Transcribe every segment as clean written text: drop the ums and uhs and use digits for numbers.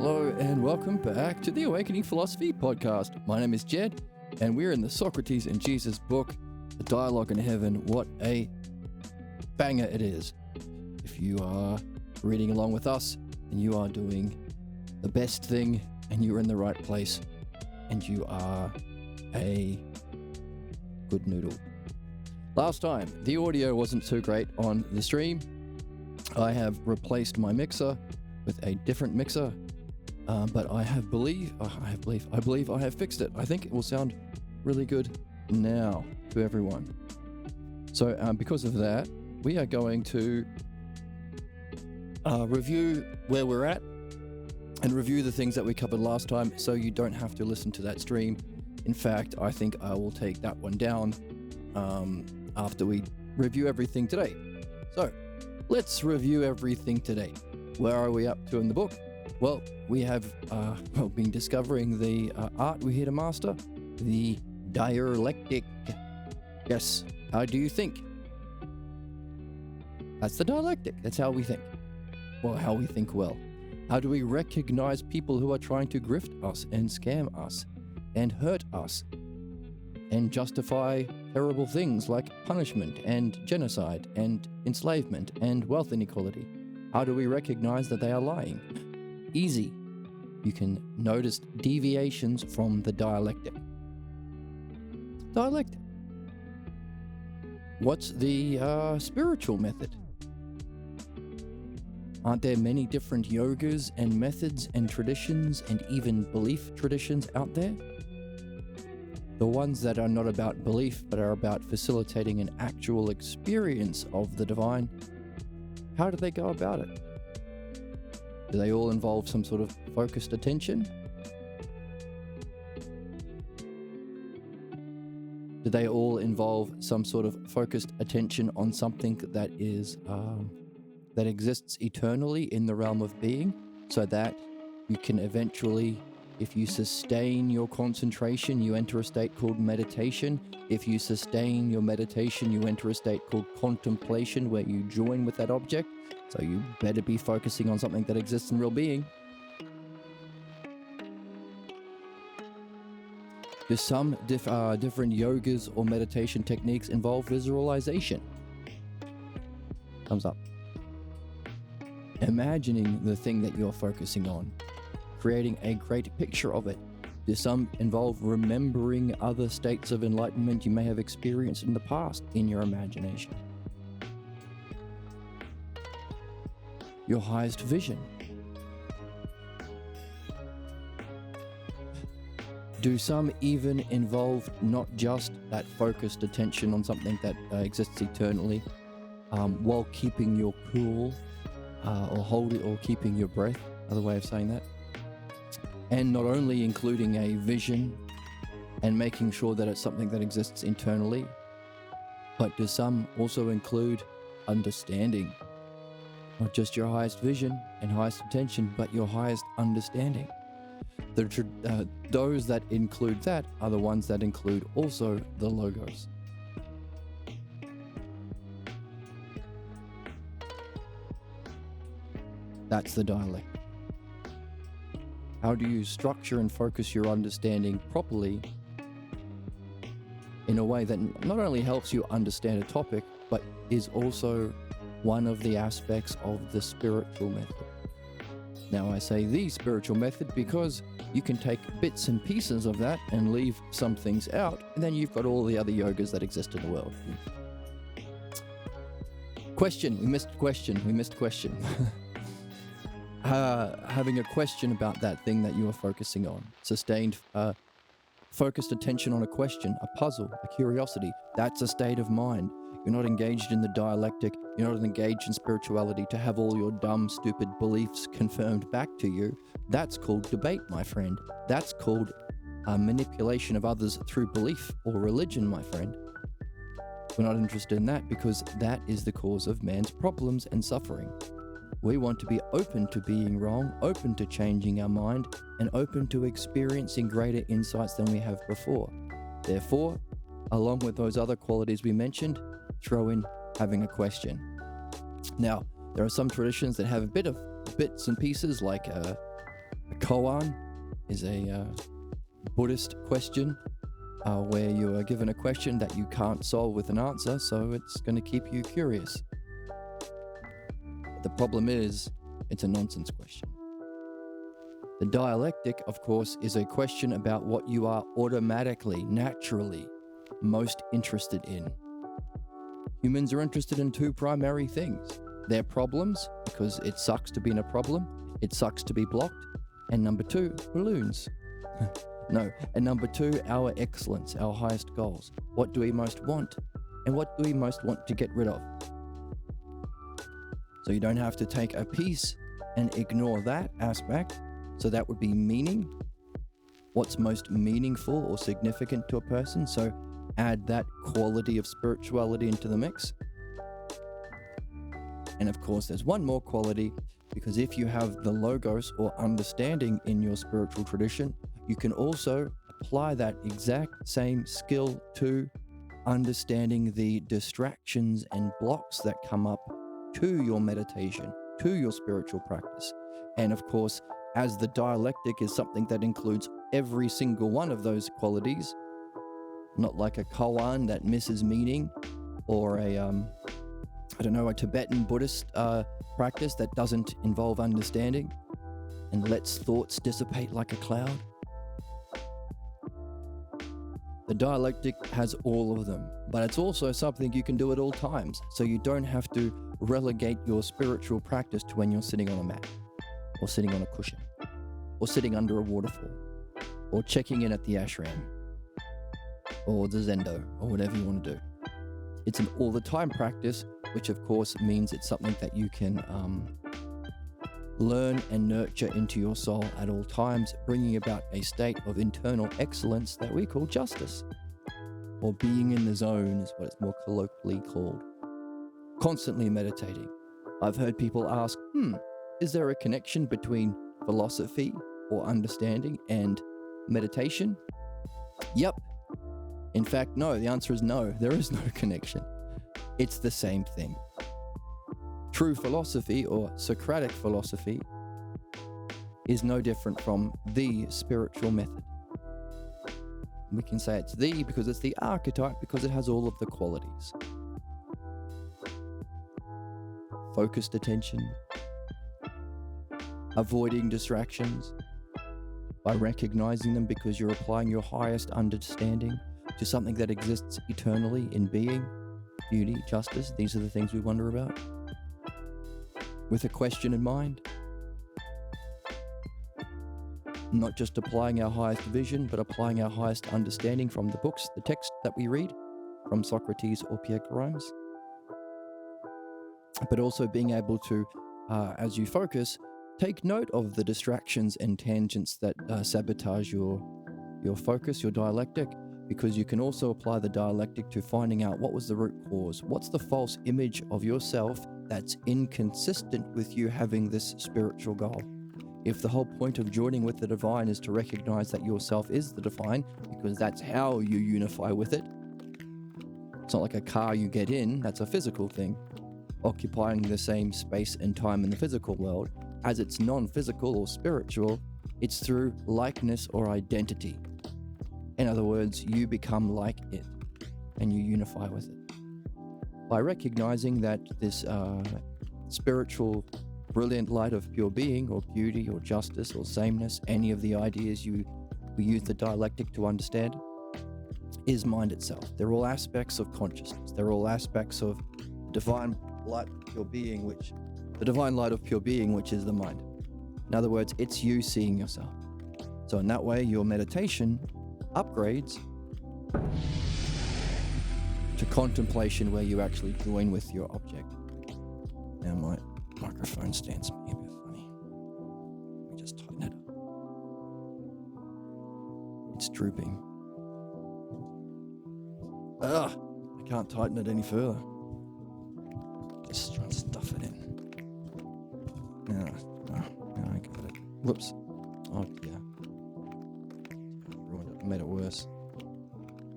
Hello and welcome back to the Awakening Philosophy Podcast. My name is Jed and we're in the Socrates and Jesus book, A Dialogue in Heaven. What a banger it is. If you are reading along with us and you are doing the best thing and you're in the right place and you are a good noodle. Last time, the audio wasn't too great on the stream. I have replaced my mixer with a different mixer, but I believe I have fixed it. I think it will sound really good now to everyone. So because of that, we are going to review where we're at and review the things that we covered last time so you don't have to listen to that stream. In fact, I think I will take that one down after we review everything today. So let's review everything today. Where are we up to in the book? Well, we have been discovering the art we're here to master, the dialectic. Yes, how do you think? That's the dialectic. That's how we think. Well, how we think well. How do we recognize people who are trying to grift us and scam us and hurt us and justify terrible things like punishment and genocide and enslavement and wealth inequality? How do we recognize that they are lying? Easy. You can notice deviations from the dialectic. Dialectic. What's the spiritual method? Aren't there many different yogas and methods and traditions and even belief traditions out there? The ones that are not about belief but are about facilitating an actual experience of the divine. How do they go about it? Do they all involve some sort of focused attention? Do they all involve some sort of focused attention on something that is that exists eternally in the realm of being, so that you can eventually, if you sustain your concentration, you enter a state called meditation. If you sustain your meditation, you enter a state called contemplation, where you join with that object. So you better be focusing on something that exists in real being. Do some different yogas or meditation techniques involve visualization? Thumbs up. Imagining the thing that you're focusing on, creating a great picture of it. Do some involve remembering other states of enlightenment you may have experienced in the past in your imagination? Your highest vision. Do some even involve not just that focused attention on something that exists eternally, while keeping your cool, or keeping your breath, another way of saying that, and not only including a vision and making sure that it's something that exists internally, but do some also include understanding? Not just your highest vision and highest attention, but your highest understanding. Those that include that are the ones that include also the logos. That's the dialect. How do you structure and focus your understanding properly in a way that not only helps you understand a topic, but is also one of the aspects of the spiritual method? Now, I say the spiritual method because you can take bits and pieces of that and leave some things out, and then you've got all the other yogas that exist in the world. We missed question. Having a question about that thing that you are focusing on. Sustained, focused attention on a question, a puzzle, a curiosity. That's a state of mind. You're not engaged in the dialectic. You're not engaged in spirituality to have all your dumb, stupid beliefs confirmed back to you. That's called debate, my friend. That's called manipulation of others through belief or religion, my friend. We're not interested in that because that is the cause of man's problems and suffering. We want to be open to being wrong, open to changing our mind, and open to experiencing greater insights than we have before. Therefore, along with those other qualities we mentioned, throw in having a question. Now, there are some traditions that have a bit of bits and pieces like A koan is a Buddhist question where you are given a question that you can't solve with an answer, so it's going to keep you curious. The problem is, it's a nonsense question. The dialectic, of course, is a question about what you are automatically, naturally most interested in. Humans are interested in two primary things. Their problems, because it sucks to be in a problem, it sucks to be blocked, and number two, balloons. And number two, our excellence, our highest goals. What do we most want, and what do we most want to get rid of? So you don't have to take a piece and ignore that aspect. So that would be meaning. What's most meaningful or significant to a person? So add that quality of spirituality into the mix. And of course, there's one more quality, because if you have the logos or understanding in your spiritual tradition, you can also apply that exact same skill to understanding the distractions and blocks that come up to your meditation, to your spiritual practice. And of course, as the dialectic is something that includes every single one of those qualities, not like a koan that misses meaning, or a Tibetan Buddhist practice that doesn't involve understanding and lets thoughts dissipate like a cloud. The dialectic has all of them, but it's also something you can do at all times, so you don't have to relegate your spiritual practice to when you're sitting on a mat, or sitting on a cushion, or sitting under a waterfall, or checking in at the ashram, or the zendo, or whatever you want to do. It's an all-the-time practice, which of course means it's something that you can learn and nurture into your soul at all times, bringing about a state of internal excellence that we call justice, or being in the zone is what it's more colloquially called. Constantly meditating. I've heard people ask, is there a connection between philosophy or understanding and meditation? Yep. In fact, no, the answer is no, there is no connection. It's the same thing. True philosophy, or Socratic philosophy, is no different from the spiritual method. We can say it's the because it's the archetype, because it has all of the qualities. Focused attention, avoiding distractions by recognizing them because you're applying your highest understanding to something that exists eternally in being, beauty, justice. These are the things we wonder about. With a question in mind. Not just applying our highest vision, but applying our highest understanding from the books, the text that we read, from Socrates or Pierre Carmes. But also being able to, as you focus, take note of the distractions and tangents that sabotage your focus, your dialectic, because you can also apply the dialectic to finding out what was the root cause. What's the false image of yourself that's inconsistent with you having this spiritual goal? If the whole point of joining with the divine is to recognize that yourself is the divine, because that's how you unify with it. It's not like a car you get in, that's a physical thing, occupying the same space and time in the physical world. As it's non-physical or spiritual, it's through likeness or identity. In other words, you become like it and you unify with it. By recognizing that this spiritual, brilliant light of pure being or beauty or justice or sameness, any of the ideas we use the dialectic to understand, is mind itself. They're all aspects of consciousness. They're all aspects of divine light of pure being, which is the mind. In other words, it's you seeing yourself. So in that way, your meditation upgrades to contemplation, where you actually join with your object. Now my microphone stands being a bit funny. Let me just tighten it up. It's drooping. I can't tighten it any further. Just trying to stuff it in. No, I got it. Whoops. Oh yeah. Ruined it. Made it worse.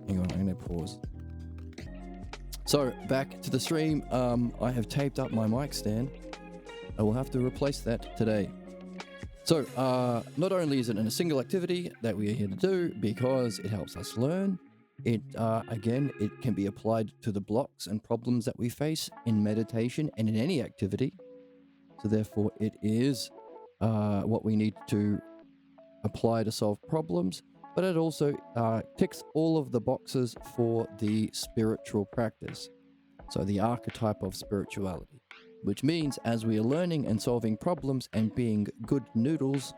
Hang on, I'm gonna pause. So back to the stream. I have taped up my mic stand. I will have to replace that today. So, not only is it in a single activity that we are here to do because it helps us learn, it can be applied to the blocks and problems that we face in meditation and in any activity. So, therefore, it is what we need to apply to solve problems, but it also ticks all of the boxes for the spiritual practice. So, the archetype of spirituality, which means as we are learning and solving problems and being good noodles,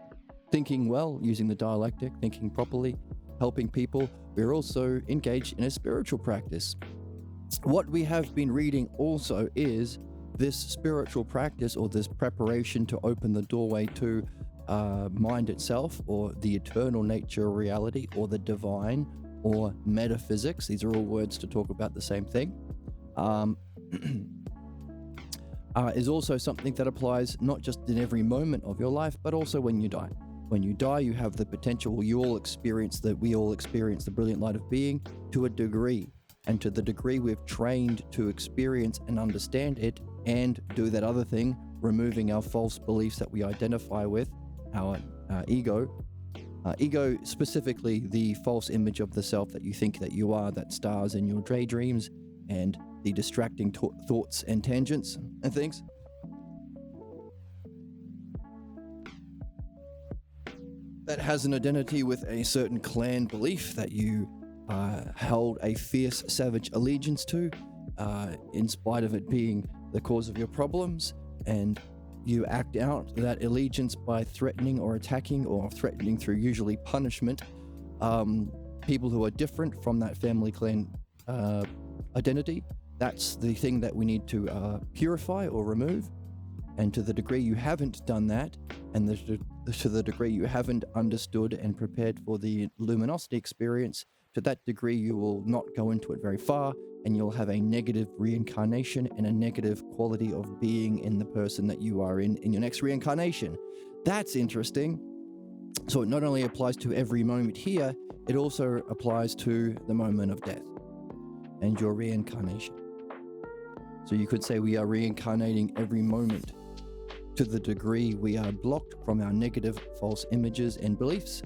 thinking well, using the dialectic, thinking properly, helping people, we're also engaged in a spiritual practice. What we have been reading also is this spiritual practice, or this preparation to open the doorway to mind itself, or the eternal nature of reality, or the divine, or metaphysics. These are all words to talk about the same thing. Is also something that applies not just in every moment of your life, but also when you die. When you die, you have the potential, we all experience the brilliant light of being to a degree. And to the degree we've trained to experience and understand it and do that other thing, removing our false beliefs that we identify with, our ego. Ego, specifically the false image of the self that you think that you are, that stars in your daydreams, and the distracting thoughts and tangents and things. That has an identity with a certain clan belief that you held a fierce, savage allegiance to, in spite of it being the cause of your problems, and you act out that allegiance by threatening or attacking, or threatening through usually punishment, people who are different from that family clan identity. That's the thing that we need to purify or remove. And to the degree you haven't done that, and to the degree you haven't understood and prepared for the luminosity experience, to that degree you will not go into it very far, and you'll have a negative reincarnation and a negative quality of being in the person that you are in your next reincarnation. That's interesting. So it not only applies to every moment here, it also applies to the moment of death and your reincarnation. So you could say we are reincarnating every moment to the degree we are blocked from our negative false images and beliefs,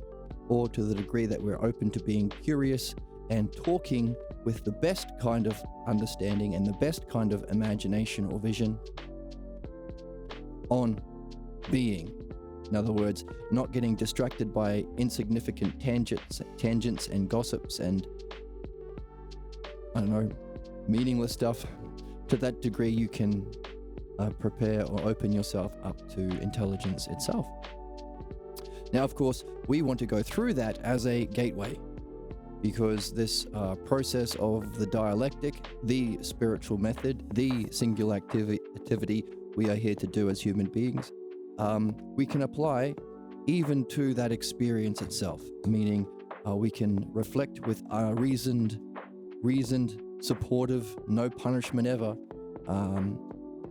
or to the degree that we're open to being curious and talking with the best kind of understanding and the best kind of imagination or vision on being. In other words, not getting distracted by insignificant tangents and gossips and, meaningless stuff. To that degree, you can prepare or open yourself up to intelligence itself. Now, of course, we want to go through that as a gateway, because this process of the dialectic, the spiritual method, the singular activity we are here to do as human beings, we can apply even to that experience itself, meaning we can reflect with our reasoned, supportive, no punishment ever,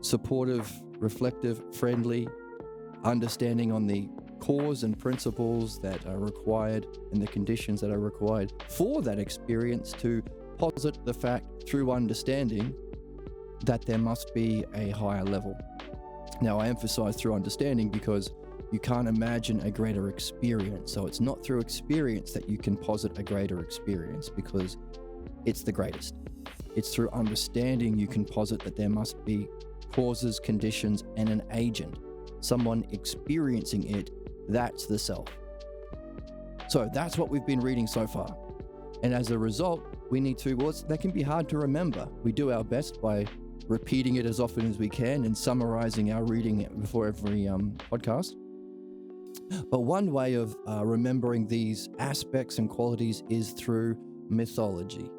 supportive, reflective, friendly understanding on the cause and principles that are required and the conditions that are required for that experience, to posit the fact through understanding that there must be a higher level. Now, I emphasize through understanding because you can't imagine a greater experience. So it's not through experience that you can posit a greater experience, because it's the greatest. It's through understanding you can posit that there must be causes, conditions, and an agent, someone experiencing it. That's the self. So that's what we've been reading so far. And as a result, we need to, that can be hard to remember. We do our best by repeating it as often as we can and summarizing our reading before every podcast. But one way of remembering these aspects and qualities is through mythology.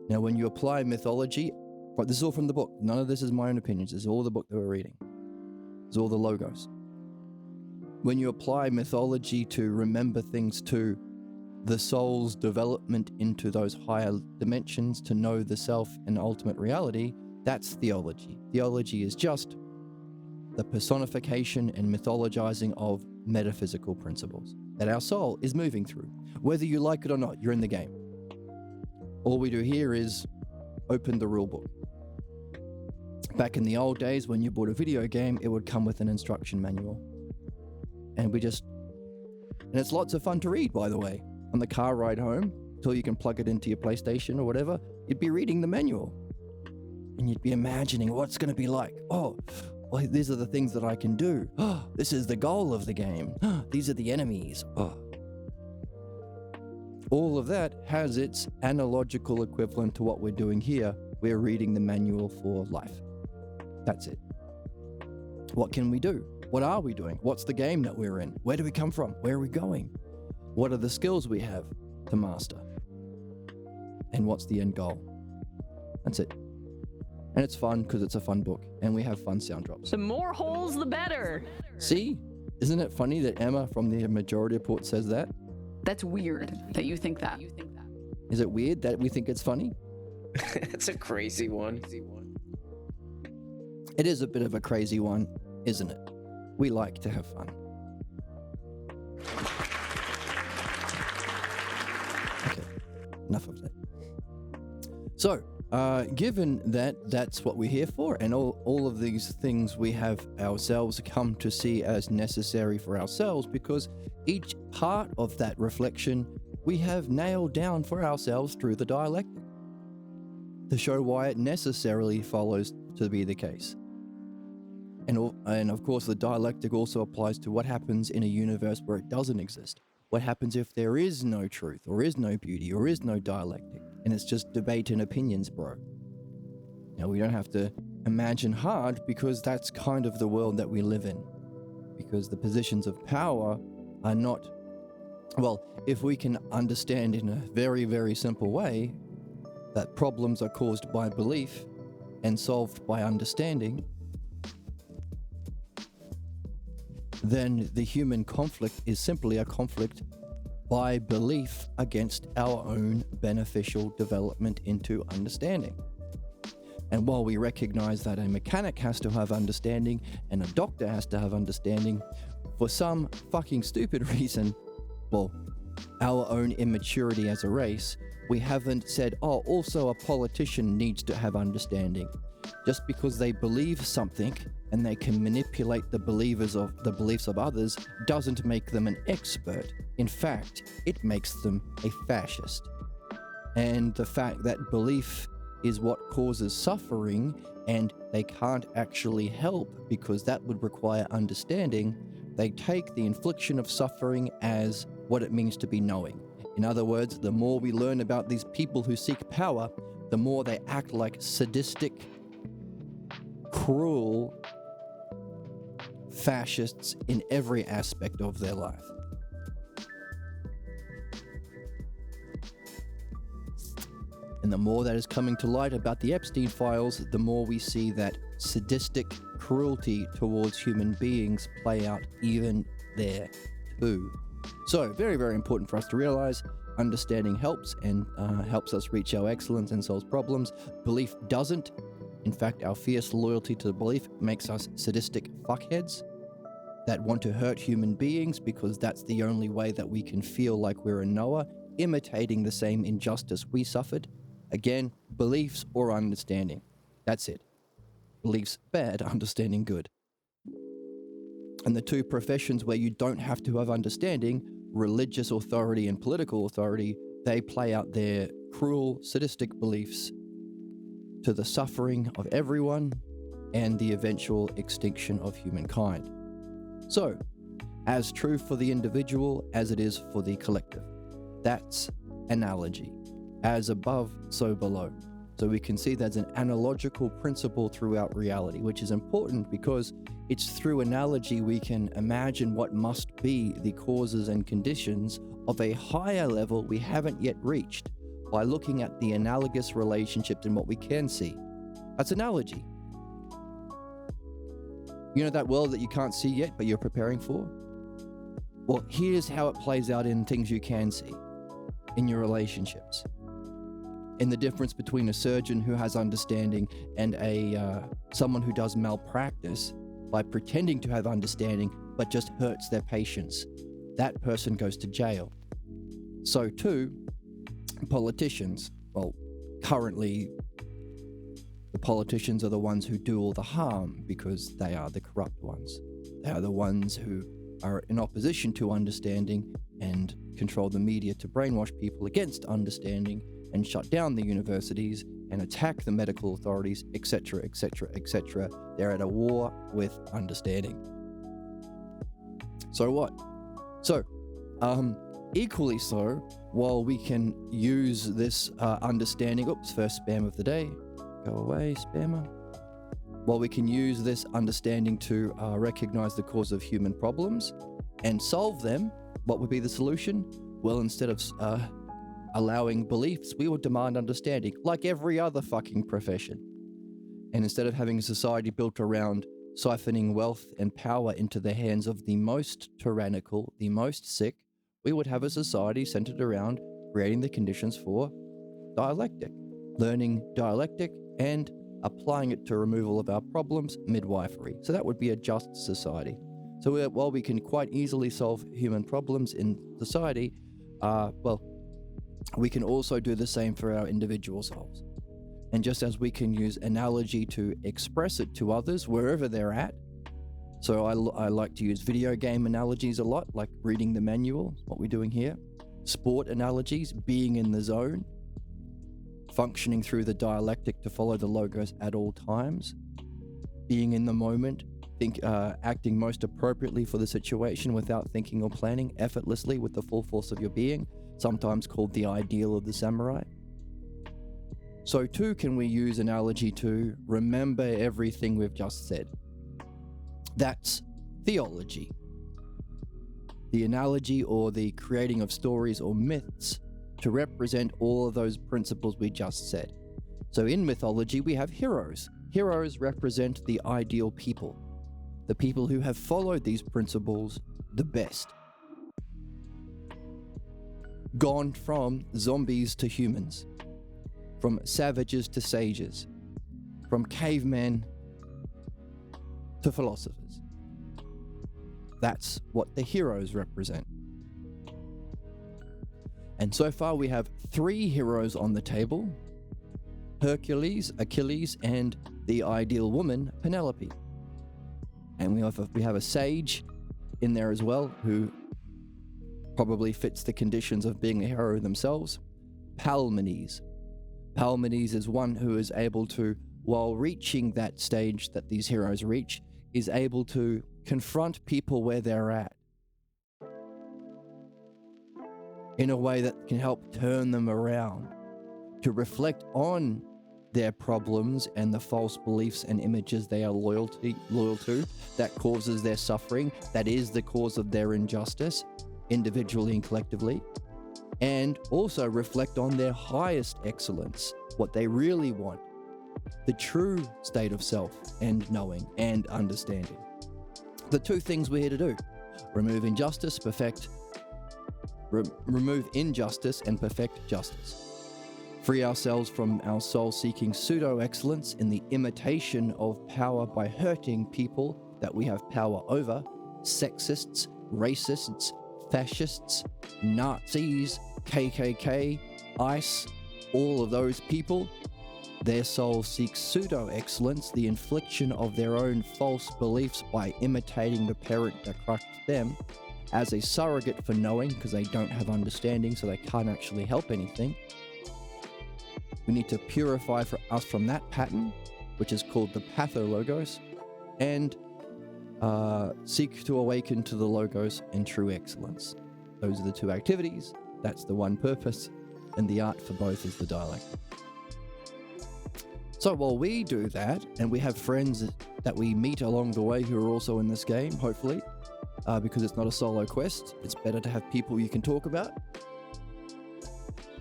Now, when you apply mythology, but this is all from the book. None of this is my own opinions. This is all the book that we're reading. It's all the logos. When you apply mythology to remember things, to the soul's development into those higher dimensions, to know the self and ultimate reality, that's theology. Theology is just the personification and mythologizing of metaphysical principles that our soul is moving through. Whether you like it or not, you're in the game. All we do here is open the rule book. Back in the old days, when you bought a video game, it would come with an instruction manual. And it's lots of fun to read, by the way. On the car ride home, till you can plug it into your PlayStation or whatever, you'd be reading the manual. And you'd be imagining what's going to be like. Oh, well, these are the things that I can do. Oh, this is the goal of the game. Oh, these are the enemies. Oh. All of that has its analogical equivalent to what we're doing here. We're reading the manual for life. That's it. What can we do? What are we doing? What's the game that we're in? Where do we come from? Where are we going? What are the skills we have to master? And what's the end goal? That's it. And it's fun because it's a fun book and we have fun sound drops. The more holes, the better. See? Isn't it funny that Emma from the Majority Report says that? That's weird that you think that. Is it weird that we think it's funny? It's a crazy one. It is a bit of a crazy one, isn't it? We like to have fun. Okay, enough of that. So, given that that's what we're here for, and all of these things we have ourselves come to see as necessary for ourselves, because each part of that reflection we have nailed down for ourselves through the dialectic to show why it necessarily follows to be the case. And of course, the dialectic also applies to what happens in a universe where it doesn't exist. What happens if there is no truth, or is no beauty, or is no dialectic, and it's just debate and opinions, bro? Now, we don't have to imagine hard, because that's kind of the world that we live in. Because the positions of power are not... Well, if we can understand in a very, very simple way that problems are caused by belief and solved by understanding, then the human conflict is simply a conflict by belief against our own beneficial development into understanding. And while we recognize that a mechanic has to have understanding and a doctor has to have understanding, for some fucking stupid reason, well, our own immaturity as a race, we haven't said, oh, also a politician needs to have understanding. Just because they believe something and they can manipulate the beliefs of others doesn't make them an expert. In fact, it makes them a fascist. And the fact that belief is what causes suffering and they can't actually help because that would require understanding, they take the infliction of suffering as what it means to be knowing. In other words, the more we learn about these people who seek power, the more they act like sadistic, cruel fascists in every aspect of their life. And the more that is coming to light about the Epstein files, the more we see that sadistic cruelty towards human beings play out even there too. So, very, very important for us to realize understanding helps and helps us reach our excellence and solves problems. Belief doesn't. In fact, our fierce loyalty to belief makes us sadistic fuckheads that want to hurt human beings because that's the only way that we can feel like we're a knower, imitating the same injustice we suffered. Again, beliefs or understanding. That's it. Beliefs bad, understanding good. And the two professions where you don't have to have understanding, religious authority and political authority, they play out their cruel, sadistic beliefs to the suffering of everyone and the eventual extinction of humankind. So, as true for the individual as it is for the collective. That's analogy. As above, so below. So we can see there's an analogical principle throughout reality, which is important because it's through analogy we can imagine what must be the causes and conditions of a higher level we haven't yet reached by looking at the analogous relationships and what we can see. That's analogy. You know that world that you can't see yet, but you're preparing for? Well, here's how it plays out in things you can see, in your relationships. In the difference between a surgeon who has understanding and someone who does malpractice by pretending to have understanding but just hurts their patients. That person goes to jail. So too, politicians. Well, currently, the politicians are the ones who do all the harm because they are the corrupt ones. They are the ones who are in opposition to understanding and control the media to brainwash people against understanding and shut down the universities and attack the medical authorities, etc., etc., etc. They're at a war with understanding. So what? So, equally so, while we can use this understanding, first spam of the day, go away, spammer. While we can use this understanding to recognize the cause of human problems and solve them, what would be the solution? Well, instead of allowing beliefs, we would demand understanding, like every other fucking profession. And instead of having a society built around siphoning wealth and power into the hands of the most tyrannical, the most sick, we would have a society centered around creating the conditions for dialectic, learning dialectic and applying it to removal of our problems, midwifery. So that would be a just society. So while we can quite easily solve human problems in society, we can also do the same for our individual selves. And just as we can use analogy to express it to others wherever they're at, so I like to use video game analogies a lot, like reading the manual, what we're doing here. Sport analogies, being in the zone, functioning through the dialectic to follow the logos at all times, being in the moment, acting most appropriately for the situation without thinking or planning, effortlessly with the full force of your being, sometimes called the ideal of the samurai. So too can we use analogy to remember everything we've just said. That's theology. The analogy or the creating of stories or myths to represent all of those principles we just said. So in mythology, we have heroes. Heroes represent the ideal people, the people who have followed these principles the best. Gone from zombies to humans, from savages to sages, from cavemen to philosophers. That's what the heroes represent. And so far we have 3 heroes on the table: Hercules, Achilles, and the ideal woman, Penelope. And we have a sage in there as well, who probably fits the conditions of being a hero themselves, Palamedes. Palamedes is one who is able to, while reaching that stage that these heroes reach, is able to confront people where they're at in a way that can help turn them around, to reflect on their problems and the false beliefs and images they are loyal to, that causes their suffering, that is the cause of their injustice, individually and collectively, and also reflect on their highest excellence, what they really want, the true state of self and knowing and understanding. The 2 things we're here to do: remove injustice, remove injustice and perfect justice. Free ourselves from our soul-seeking pseudo-excellence in the imitation of power by hurting people that we have power over: sexists, racists, fascists, Nazis, KKK, ICE, all of those people. Their soul seeks pseudo-excellence, the infliction of their own false beliefs by imitating the parent that crushed them, as a surrogate for knowing, because they don't have understanding, so they can't actually help anything. We need to purify us from that pattern, which is called the pathologos, and seek to awaken to the logos and true excellence. Those are the 2 activities. That's the one purpose, and the art for both is the dialectic. So while we do that, and we have friends that we meet along the way who are also in this game, hopefully, because it's not a solo quest, it's better to have people you can talk about.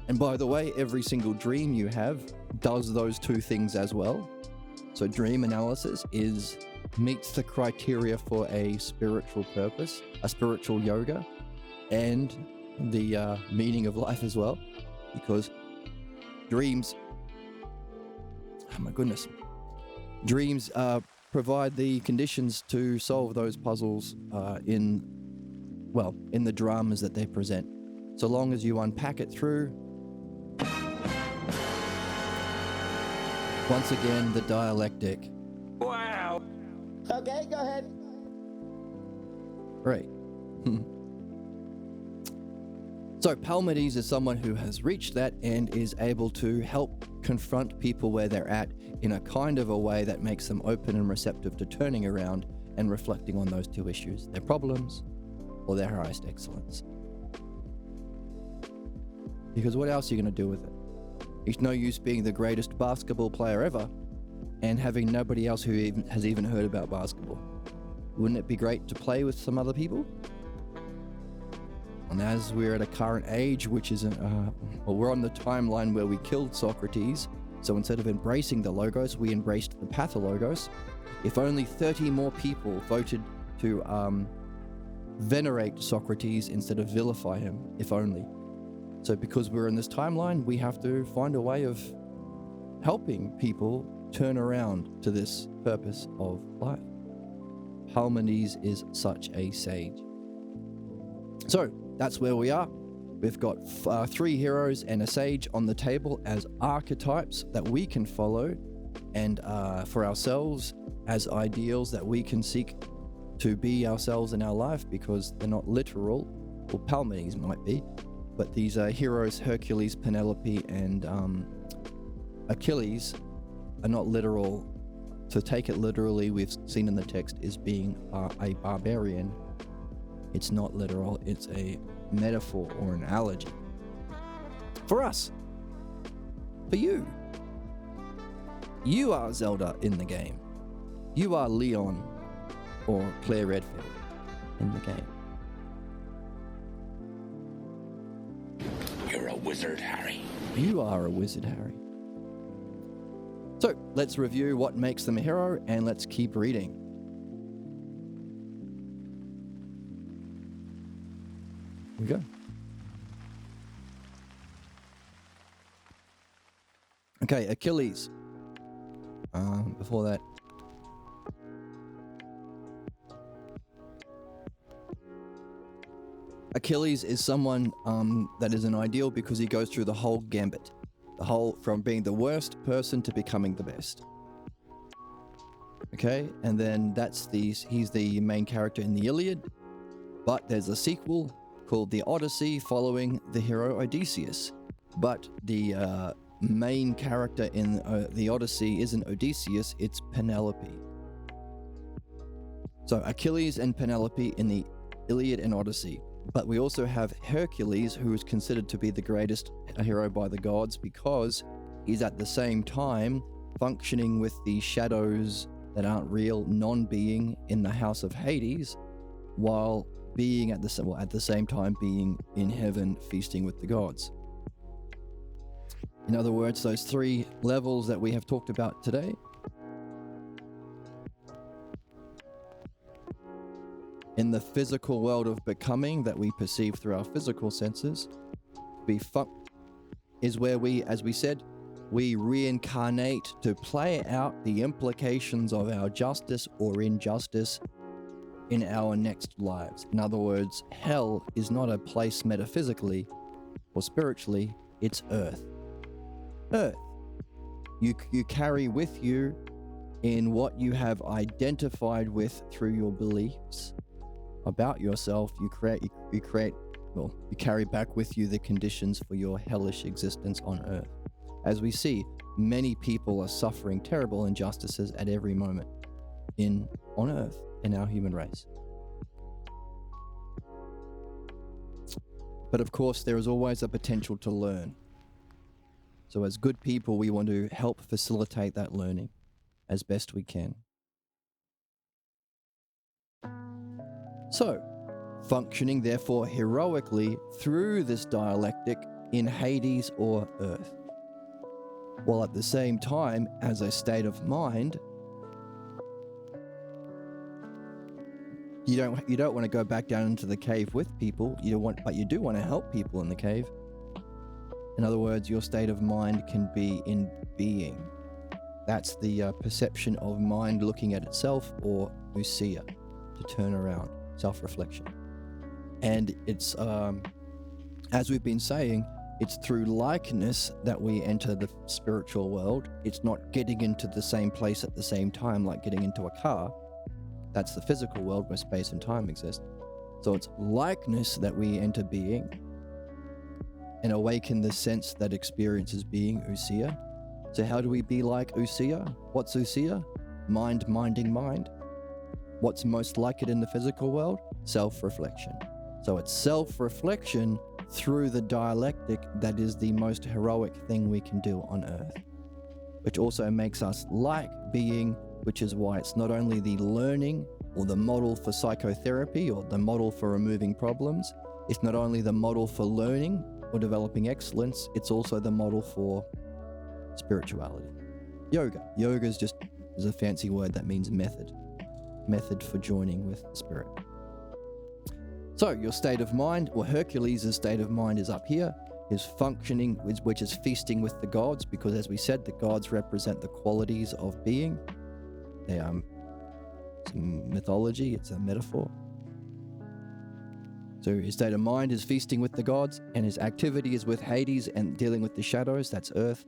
And by the way, every single dream you have does those 2 things as well. So dream analysis meets the criteria for a spiritual purpose, a spiritual yoga, and the meaning of life as well, because dreams, dreams provide the conditions to solve those puzzles in the dramas that they present. So long as you unpack it through, once again, the dialectic. Wow. Okay, go ahead. Right. So Palamedes is someone who has reached that and is able to help confront people where they're at in a kind of a way that makes them open and receptive to turning around and reflecting on those two issues, their problems or their highest excellence. Because what else are you going to do with it? It's no use being the greatest basketball player ever and having nobody else who has even heard about basketball. Wouldn't it be great to play with some other people? And as we're at a current age, which is, we're on the timeline where we killed Socrates, so instead of embracing the logos, we embraced the pathologos. If only 30 more people voted to venerate Socrates instead of vilify him, if only. So because we're in this timeline, we have to find a way of helping people turn around to this purpose of life. Palamedes is such a sage. So that's where we are. We've got 3 heroes and a sage on the table as archetypes that we can follow, and for ourselves as ideals that we can seek to be ourselves in our life, because they're not literal. Well, Palamedes might be, but these heroes, Hercules, Penelope, and Achilles, are not literal. To take it literally, we've seen in the text, is being a barbarian. It's not literal, it's a metaphor or an analogy. For us, for you. You are Zelda in the game. You are Leon or Claire Redfield in the game. You're a wizard, Harry. You are a wizard, Harry. So let's review what makes them a hero, and let's keep reading. Here we go. Okay, Achilles. Before that. Achilles is someone that is an ideal because he goes through the whole gambit. The whole, from being the worst person to becoming the best. Okay, and then he's the main character in the Iliad, but there's a sequel called the Odyssey following the hero Odysseus. But the main character in the Odyssey isn't Odysseus, it's Penelope. So Achilles and Penelope in the Iliad and Odyssey. But we also have Hercules, who is considered to be the greatest hero by the gods because he's at the same time functioning with the shadows that aren't real, non-being in the house of Hades, while being at the same time being in heaven feasting with the gods. In other words, those 3 levels that we have talked about today in the physical world of becoming that we perceive through our physical senses, is where we, as we said, we reincarnate to play out the implications of our justice or injustice in our next lives. In other words, hell is not a place metaphysically or spiritually, it's earth. Earth. You carry with you in what you have identified with through your beliefs about yourself. You carry back with you the conditions for your hellish existence on earth. As we see, many people are suffering terrible injustices at every moment on earth in our human race. But of course, there is always a potential to learn. So as good people, we want to help facilitate that learning as best we can. So, functioning therefore heroically through this dialectic in Hades or Earth, while at the same time, as a state of mind, you don't want to go back down into the cave with people. But you do want to help people in the cave. In other words, your state of mind can be in being. That's the perception of mind looking at itself, or ousia, to turn around. Self-reflection. And it's as we've been saying, it's through likeness that we enter the spiritual world. It's not getting into the same place at the same time like getting into a car. That's the physical world where space and time exist. So it's likeness that we enter being and awaken the sense that experiences being Usia. So how do we be like Usia? What's Usia? Mind minding mind. What's most like it in the physical world? Self-reflection. So it's self-reflection through the dialectic that is the most heroic thing we can do on earth, which also makes us like being, which is why it's not only the learning or the model for psychotherapy or the model for removing problems. It's not only the model for learning or developing excellence, it's also the model for spirituality. Yoga. Yoga is a fancy word that means method. Method for joining with the spirit. So your state of mind, or Hercules' state of mind, is up here. His functioning, which is feasting with the gods, because as we said, the gods represent the qualities of being. They are some mythology, it's a metaphor. So his state of mind is feasting with the gods, and his activity is with Hades and dealing with the shadows, that's earth,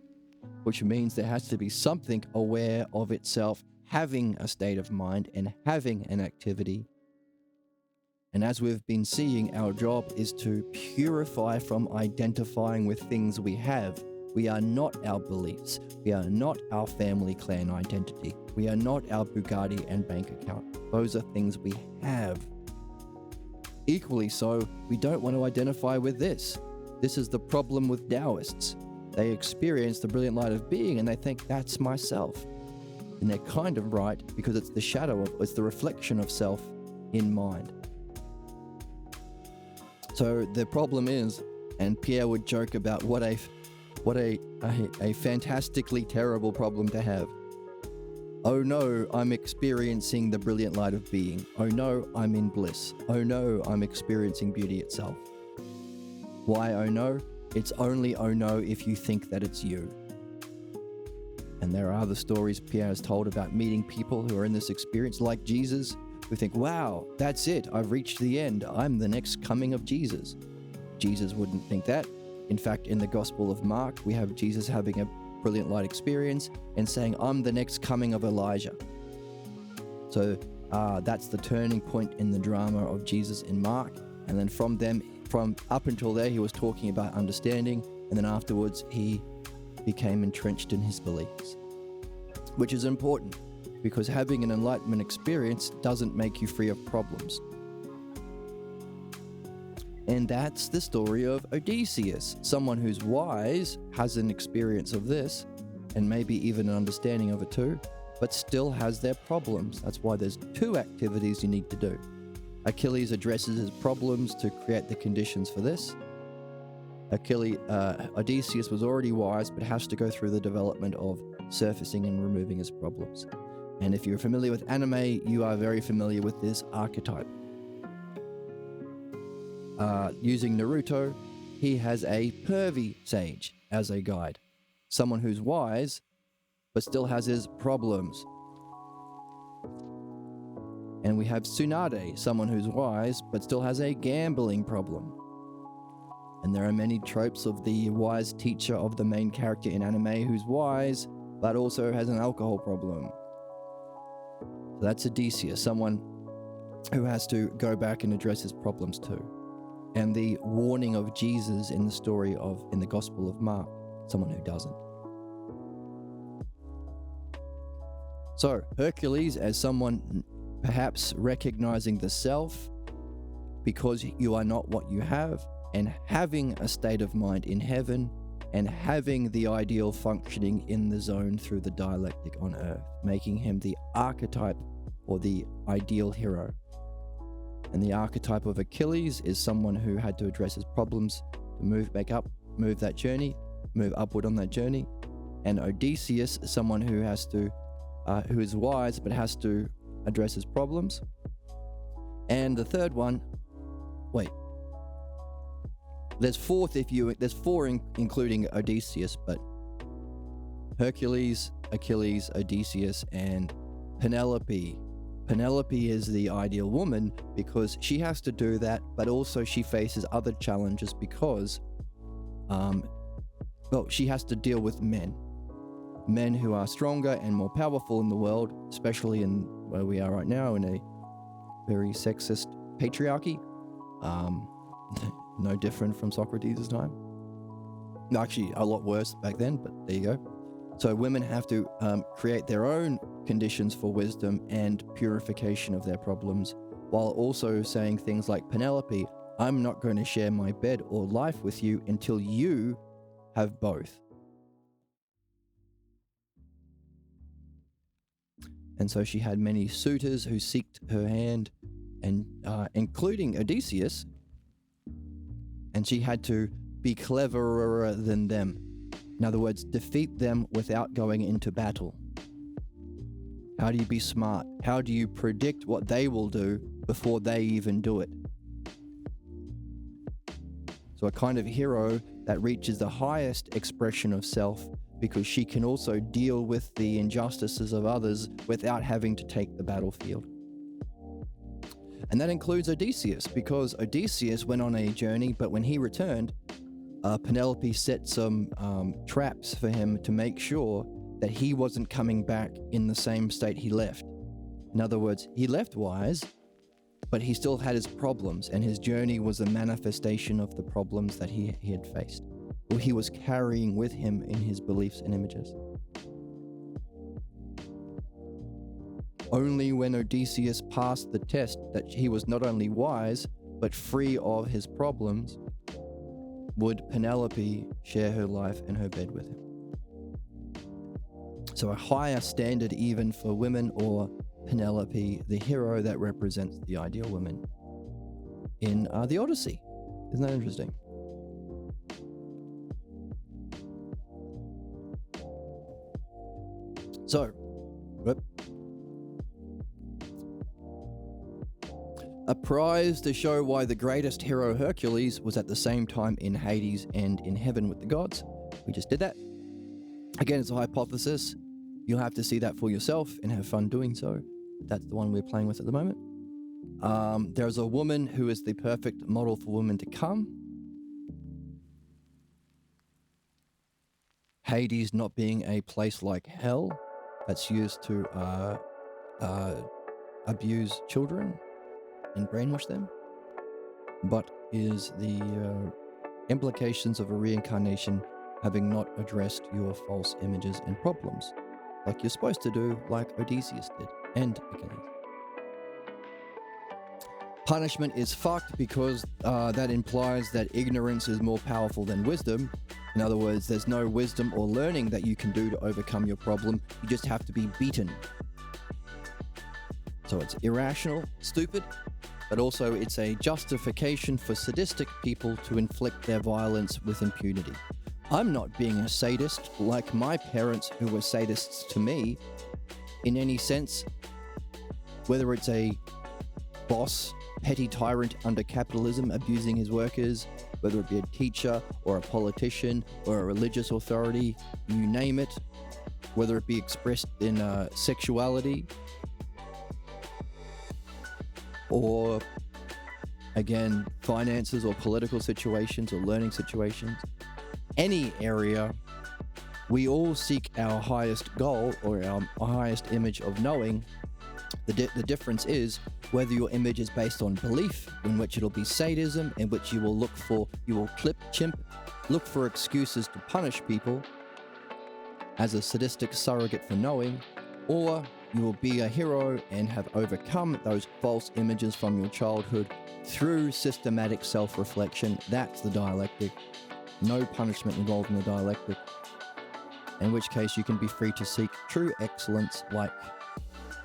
which means there has to be something aware of itself having a state of mind and having an activity. And as we've been seeing, our job is to purify from identifying with things we have. We are not our beliefs. We are not our family clan identity. We are not our Bugatti and bank account. Those are things we have. Equally so, we don't want to identify with this. This is the problem with Taoists. They experience the brilliant light of being and they think that's myself. And they're kind of right, because it's the shadow of, it's the reflection of self in mind. So the problem is, and Pierre would joke about what a fantastically terrible problem to have. Oh no, I'm experiencing the brilliant light of being. Oh no, I'm in bliss. Oh no, I'm experiencing beauty itself. Why oh no? It's only oh no if you think that it's you. And there are other stories Pierre has told about meeting people who are in this experience, like Jesus, who think, wow, that's it, I've reached the end, I'm the next coming of Jesus. Jesus wouldn't think that. In fact, in the Gospel of Mark, we have Jesus having a brilliant light experience and saying, I'm the next coming of Elijah. So that's the turning point in the drama of Jesus in Mark. And then from up until there, he was talking about understanding. And then afterwards, he became entrenched in his beliefs, which is important because having an enlightenment experience doesn't make you free of problems. And that's the story of Odysseus. Someone who's wise has an experience of this, and maybe even an understanding of it too, but still has their problems. That's why there's two activities you need to do. Achilles addresses his problems to create the conditions for this. Odysseus was already wise, but has to go through the development of surfacing and removing his problems. And if you're familiar with anime, you are very familiar with this archetype. Using Naruto, he has a pervy sage as a guide. Someone who's wise, but still has his problems. And we have Tsunade, someone who's wise, but still has a gambling problem. And there are many tropes of the wise teacher of the main character in anime who's wise, but also has an alcohol problem. So that's Odysseus, someone who has to go back and address his problems too. And the warning of Jesus in the story in the Gospel of Mark, someone who doesn't. So Hercules as someone perhaps recognizing the self because you are not what you have, and having a state of mind in heaven, and having the ideal functioning in the zone through the dialectic on earth, making him the archetype or the ideal hero. And the archetype of Achilles is someone who had to address his problems to move that journey, move upward on that journey. And Odysseus is someone who who is wise but has to address his problems. And the third one, there's four including Odysseus, but Hercules, Achilles, Odysseus, and Penelope. Penelope is the ideal woman because she has to do that, but also she faces other challenges because, she has to deal with men who are stronger and more powerful in the world, especially in where we are right now in a very sexist patriarchy. No different from Socrates' time. Actually, a lot worse back then, but there you go. So women have to create their own conditions for wisdom and purification of their problems, while also saying things like, Penelope, I'm not going to share my bed or life with you until you have both. And so she had many suitors who sought her hand, and including Odysseus, and she had to be cleverer than them. In other words, defeat them without going into battle. How do you be smart? How do you predict what they will do before they even do it? So a kind of hero that reaches the highest expression of self, because she can also deal with the injustices of others without having to take the battlefield. And that includes Odysseus, because Odysseus went on a journey, but when he returned, Penelope set some traps for him to make sure that he wasn't coming back in the same state he left. In other words, he left wise, but he still had his problems, and his journey was a manifestation of the problems that he had faced, or he was carrying with him in his beliefs and images. Only when Odysseus passed the test that he was not only wise, but free of his problems, would Penelope share her life and her bed with him. So a higher standard even for women, or Penelope, the hero that represents the ideal woman in the Odyssey. Isn't that interesting? So, a prize to show why the greatest hero Hercules was at the same time in Hades and in heaven with the gods. We just did that. Again, it's a hypothesis. You'll have to see that for yourself and have fun doing so. That's the one we're playing with at the moment. There's a woman who is the perfect model for women to come. Hades not being a place like hell that's used to abuse children and brainwash them, but is the implications of a reincarnation having not addressed your false images and problems, like you're supposed to do, like Odysseus did, and Achilles. Punishment is fucked because that implies that ignorance is more powerful than wisdom. In other words, there's no wisdom or learning that you can do to overcome your problem. You just have to be beaten. So it's irrational, stupid, but also it's a justification for sadistic people to inflict their violence with impunity. I'm not being a sadist like my parents who were sadists to me in any sense, whether it's a boss, petty tyrant under capitalism abusing his workers, whether it be a teacher or a politician or a religious authority, you name it, whether it be expressed in sexuality, or again, finances or political situations or learning situations. Any area, we all seek our highest goal or our highest image of knowing. The difference is whether your image is based on belief, in which it'll be sadism, in which you will look for excuses to punish people as a sadistic surrogate for knowing, or you will be a hero and have overcome those false images from your childhood through systematic self-reflection. That's the dialectic. No punishment involved in the dialectic, in which case you can be free to seek true excellence like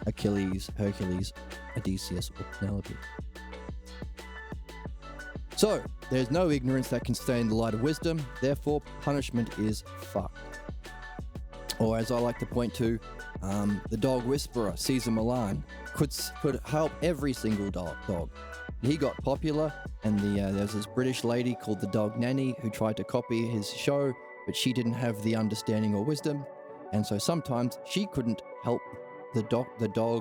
Achilles, Hercules, Odysseus, or Penelope. So, there's no ignorance that can stay in the light of wisdom, therefore punishment is fucked. Or as I like to point to, the dog whisperer, Caesar Milan, could help every single dog. He got popular, and there's this British lady called the Dog Nanny who tried to copy his show, but she didn't have the understanding or wisdom, and so sometimes she couldn't help the dog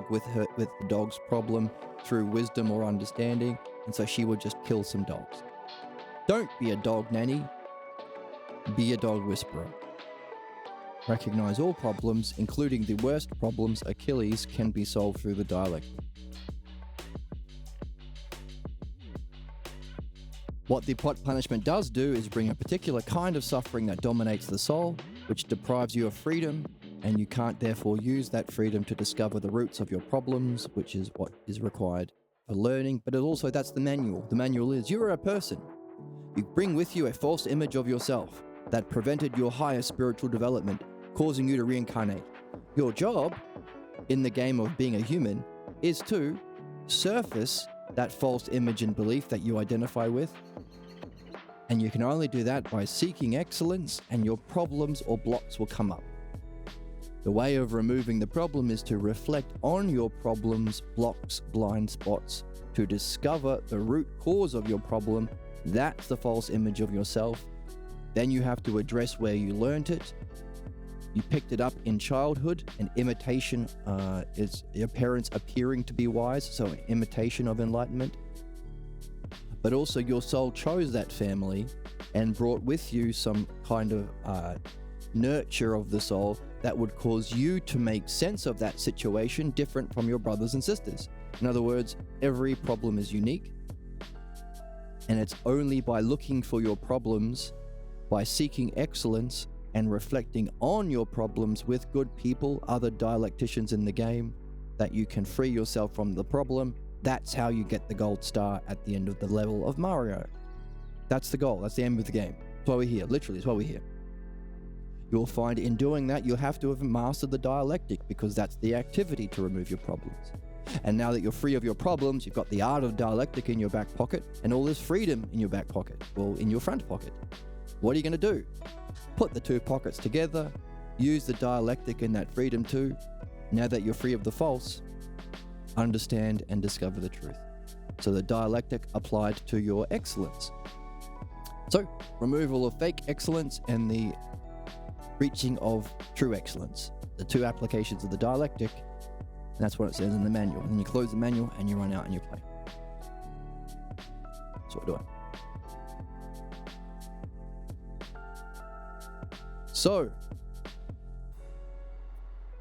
with the dog's problem through wisdom or understanding, and so she would just kill some dogs. Don't be a dog nanny, be a dog whisperer. Recognize all problems, including the worst problems, Achilles, can be solved through the dialect. What the pot punishment does do is bring a particular kind of suffering that dominates the soul, which deprives you of freedom, and you can't therefore use that freedom to discover the roots of your problems, which is what is required for learning. But it also, that's the manual. The manual is, you are a person. You bring with you a false image of yourself that prevented your higher spiritual development, causing you to reincarnate. Your job in the game of being a human is to surface that false image and belief that you identify with. And you can only do that by seeking excellence, and your problems or blocks will come up. The way of removing the problem is to reflect on your problems, blocks, blind spots, to discover the root cause of your problem. That's the false image of yourself. Then you have to address where you learned it. You picked it up in childhood. An imitation is your parents appearing to be wise, so an imitation of enlightenment. But also your soul chose that family and brought with you some kind of nurture of the soul that would cause you to make sense of that situation different from your brothers and sisters. In other words, every problem is unique. And it's only by looking for your problems, by seeking excellence and reflecting on your problems with good people, other dialecticians in the game, that you can free yourself from the problem. That's how you get the gold star at the end of the level of Mario. That's the goal. That's the aim of the game. That's why we're here. Literally, that's why we're here. You'll find in doing that, you'll have to have mastered the dialectic, because that's the activity to remove your problems. And now that you're free of your problems, you've got the art of dialectic in your back pocket and all this freedom in your back pocket, well, in your front pocket. What are you going to do? Put the two pockets together, use the dialectic and that freedom too. Now that you're free of the false, understand and discover the truth. So the dialectic applied to your excellence. So, removal of fake excellence and the reaching of true excellence. The two applications of the dialectic, and that's what it says in the manual. And then you close the manual and you run out and you play. That's what we're doing. So,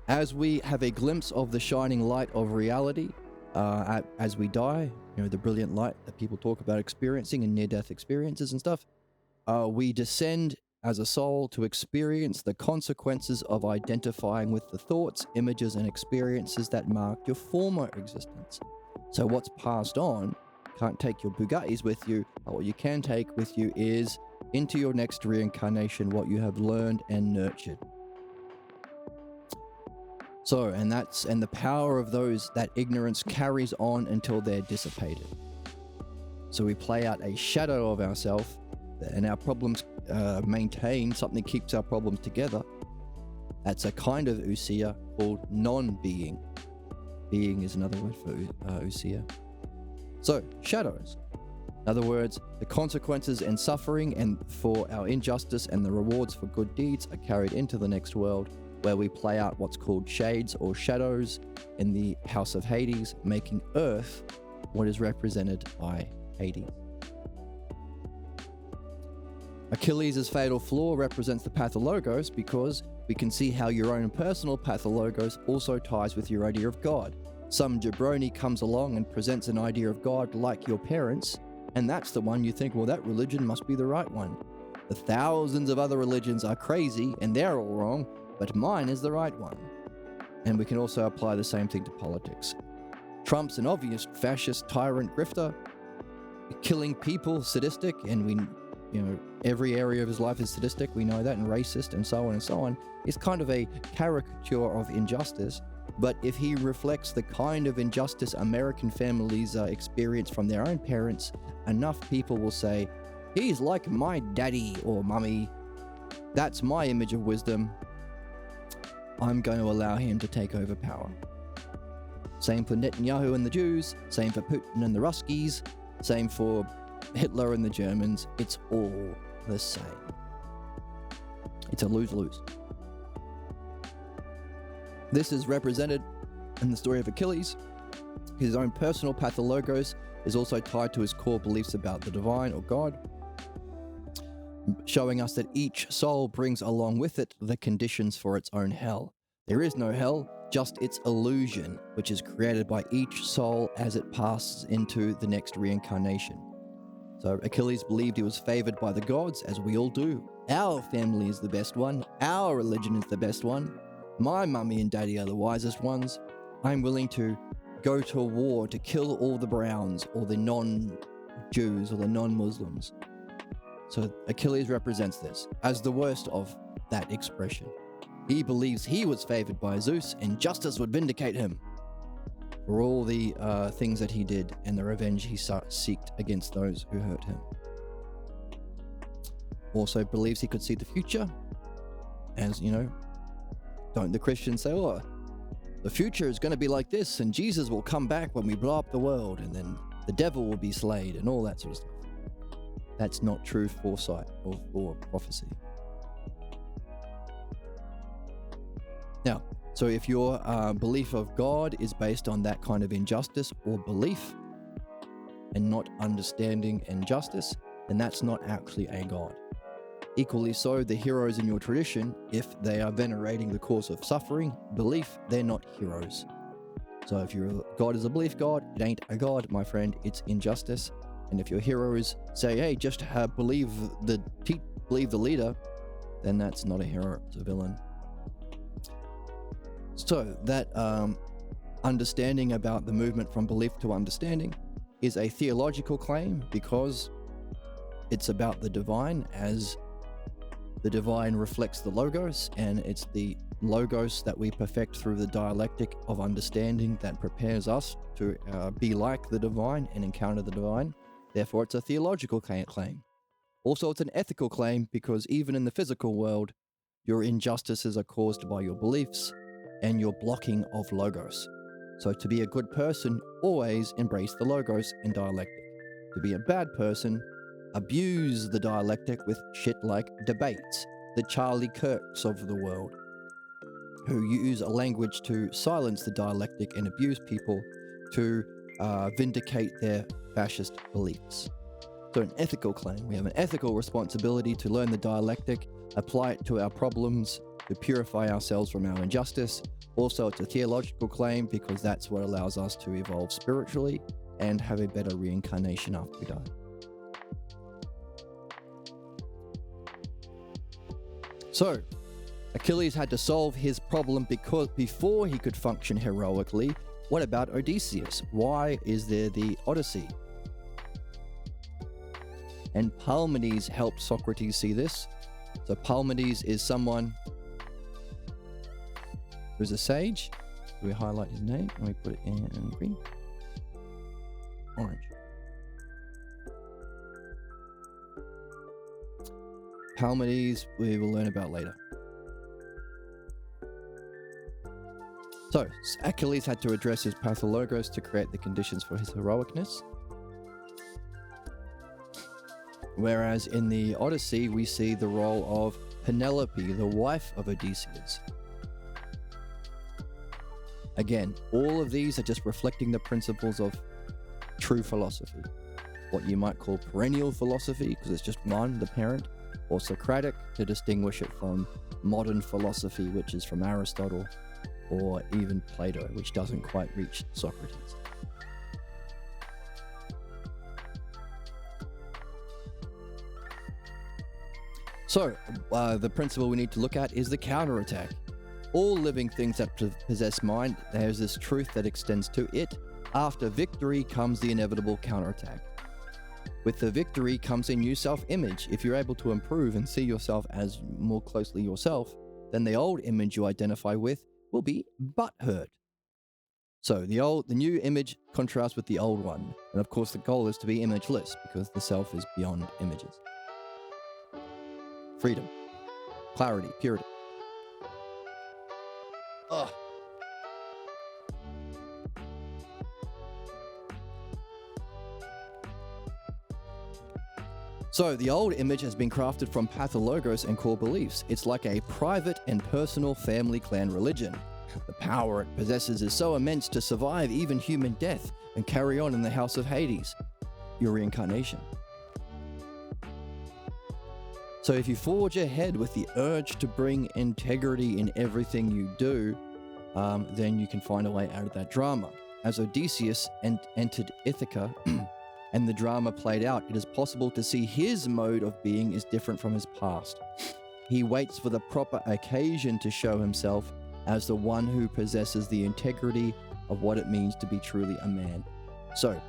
as we have a glimpse of the shining light of reality, as we die, the brilliant light that people talk about experiencing in near-death experiences and stuff, we descend as a soul to experience the consequences of identifying with the thoughts, images, and experiences that marked your former existence. So what's passed on, can't take your Bugattis with you, but what you can take with you is into your next reincarnation what you have learned and nurtured. So, and the power of that ignorance carries on until they're dissipated. So we play out a shadow of ourselves, and our problems maintain, something keeps our problems together. That's a kind of ousia called non-being. Being is another word for ousia. So, shadows. In other words, the consequences and suffering and for our injustice and the rewards for good deeds are carried into the next world, where we play out what's called shades or shadows in the house of Hades, making Earth what is represented by Hades. Achilles' fatal flaw represents the pathologos, because we can see how your own personal pathologos also ties with your idea of God. Some jabroni comes along and presents an idea of God like your parents, and that's the one you think, well, that religion must be the right one. The thousands of other religions are crazy and they're all wrong, but mine is the right one. And we can also apply the same thing to politics. Trump's an obvious fascist tyrant grifter, killing people, sadistic, and every area of his life is sadistic, we know that, and racist, and so on and so on. It's kind of a caricature of injustice, but if he reflects the kind of injustice American families experience from their own parents, enough people will say, he's like my daddy or mummy. That's my image of wisdom. I'm going to allow him to take over power. Same for Netanyahu and the Jews, same for Putin and the Ruskies, same for Hitler and the Germans. It's all the same. It's a lose-lose. This is represented in the story of Achilles. His own personal pathologos is also tied to his core beliefs about the divine or God, showing us that each soul brings along with it the conditions for its own hell. There is no hell, just its illusion, which is created by each soul as it passes into the next reincarnation. So Achilles believed he was favored by the gods, as we all do. Our family is the best one. Our religion is the best one. My mummy and daddy are the wisest ones. I'm willing to go to a war to kill all the Browns or the non-Jews or the non-Muslims. So Achilles represents this as the worst of that expression. He believes he was favored by Zeus and justice would vindicate him for all the things that he did and the revenge he sought against those who hurt him. Also believes he could see the future. As you know, don't the Christians say, oh, the future is going to be like this and Jesus will come back when we blow up the world and then the devil will be slayed and all that sort of stuff. That's not true foresight or prophecy. Now, so if your belief of God is based on that kind of injustice or belief and not understanding and justice, then that's not actually a God. Equally so, the heroes in your tradition, if they are venerating the cause of suffering, belief, they're not heroes. So if your God is a belief God, it ain't a God, my friend, it's injustice. And if your heroes say, hey, just believe the leader, then that's not a hero, it's a villain. So that understanding about the movement from belief to understanding is a theological claim because it's about the divine, as the divine reflects the logos, and it's the logos that we perfect through the dialectic of understanding that prepares us to be like the divine and encounter the divine. Therefore, it's a theological claim. Also, it's an ethical claim because even in the physical world, your injustices are caused by your beliefs and your blocking of logos. So to be a good person, always embrace the logos and dialectic. To be a bad person, abuse the dialectic with shit like debates, the Charlie Kirks of the world, who use a language to silence the dialectic and abuse people to vindicate their fascist beliefs. So an ethical claim. We have an ethical responsibility to learn the dialectic, apply it to our problems, to purify ourselves from our injustice. Also, it's a theological claim because that's what allows us to evolve spiritually and have a better reincarnation after we die. So, Achilles had to solve his problem because before he could function heroically. What about Odysseus? Why is there the Odyssey? And Palamedes helped Socrates see this. So Palamedes is someone who's a sage. We highlight his name and we put it in green. Orange. Palamedes we will learn about later. So, Achilles had to address his pathologos to create the conditions for his heroicness. Whereas in the Odyssey, we see the role of Penelope, the wife of Odysseus. Again, all of these are just reflecting the principles of true philosophy. What you might call perennial philosophy, because it's just one, the parent, or Socratic, to distinguish it from modern philosophy, which is from Aristotle, or even Plato, which doesn't quite reach Socrates. So, the principle we need to look at is the counterattack. All living things that possess mind, there's this truth that extends to it. After victory comes the inevitable counterattack. With the victory comes a new self-image. If you're able to improve and see yourself as more closely yourself, then the old image you identify with will be butthurt. So the new image contrasts with the old one. And of course the goal is to be imageless because the self is beyond images. Freedom, clarity, purity. Ugh. So the old image has been crafted from pathologos and core beliefs. It's like a private and personal family clan religion. The power it possesses is so immense to survive even human death and carry on in the house of Hades, your reincarnation. So if you forge ahead with the urge to bring integrity in everything you do, then you can find a way out of that drama. As Odysseus entered Ithaca, and the drama played out, it is possible to see his mode of being is different from his past. He waits for the proper occasion to show himself as the one who possesses the integrity of what it means to be truly a man. So,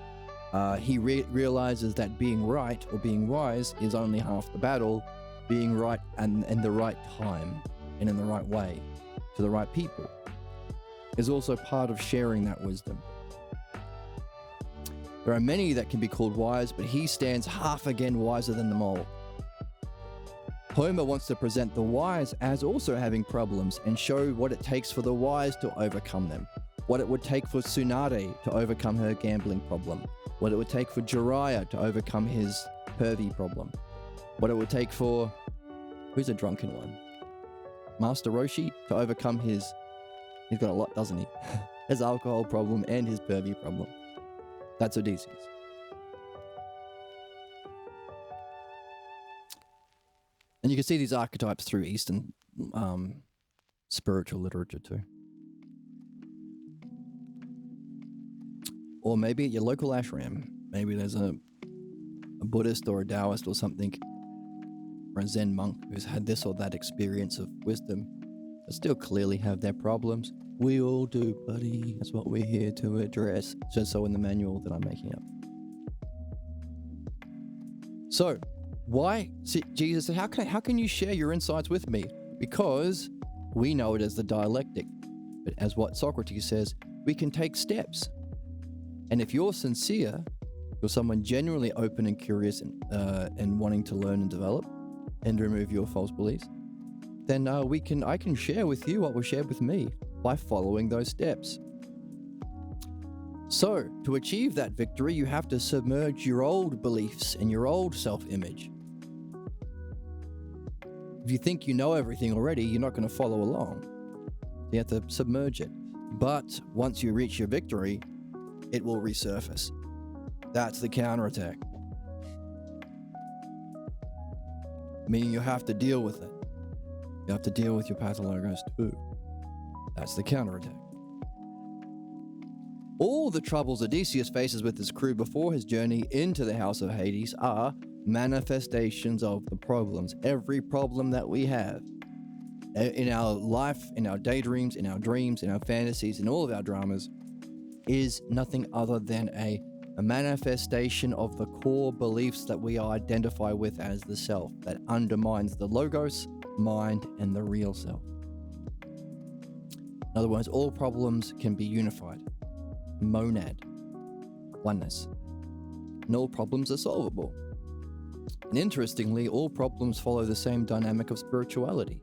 he realizes that being right or being wise is only half the battle. Being right and in the right time and in the right way to the right people is also part of sharing that wisdom. There are many that can be called wise, but he stands half again wiser than them all. Homer wants to present the wise as also having problems and show what it takes for the wise to overcome them. What it would take for Tsunade to overcome her gambling problem. What it would take for Jiraiya to overcome his pervy problem. What it would take for... who's a drunken one? Master Roshi to overcome his... he's got a lot, doesn't he? His alcohol problem and his pervy problem. That's Odysseus. And you can see these archetypes through Eastern spiritual literature too. Or maybe at your local ashram. Maybe there's a Buddhist or a Taoist or something, or a Zen monk who's had this or that experience of wisdom, but still clearly have their problems. We all do, buddy. That's what we're here to address. Just so in the manual that I'm making up. So, why? See, Jesus said, how can you share your insights with me? Because we know it as the dialectic. But as what Socrates says, we can take steps. And if you're sincere, you're someone genuinely open and curious and wanting to learn and develop and remove your false beliefs, then I can share with you what was shared with me by following those steps. So, to achieve that victory, you have to submerge your old beliefs and your old self-image. If you think you know everything already, you're not going to follow along. You have to submerge it. But once you reach your victory, it will resurface. That's the counterattack. Meaning you have to deal with it. You have to deal with your pathologos too. That's the counterattack. All the troubles Odysseus faces with his crew before his journey into the House of Hades are manifestations of the problems. Every problem that we have in our life, in our daydreams, in our dreams, in our fantasies, in all of our dramas is nothing other than a manifestation of the core beliefs that we identify with as the self, that undermines the logos, mind, and the real self. In other words, all problems can be unified. Monad. Oneness. And all problems are solvable. And interestingly, all problems follow the same dynamic of spirituality.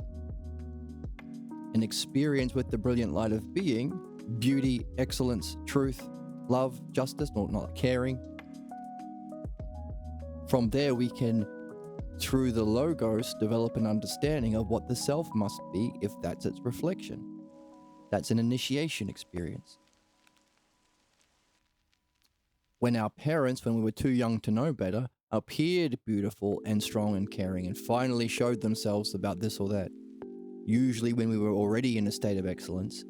An experience with the brilliant light of being, beauty, excellence, truth, love, justice, not caring. From there we can, through the logos, develop an understanding of what the self must be if that's its reflection. That's an initiation experience. When our parents, when we were too young to know better, appeared beautiful and strong and caring and finally showed themselves about this or that, usually when we were already in a state of excellence,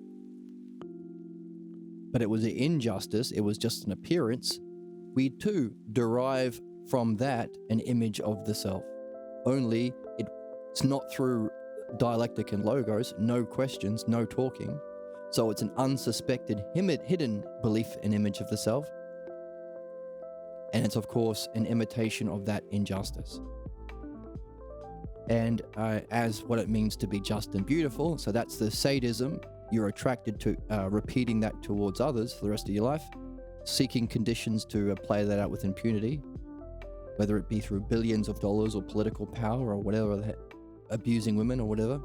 but it was an injustice, it was just an appearance, we too derive from that an image of the self. Only it's not through dialectic and logos, no questions, no talking. So it's an unsuspected, hidden belief and image of the self. And it's, of course, an imitation of that injustice. And as what it means to be just and beautiful, so that's the sadism. You're attracted to repeating that towards others for the rest of your life, seeking conditions to play that out with impunity, whether it be through billions of dollars or political power or whatever, abusing women or whatever.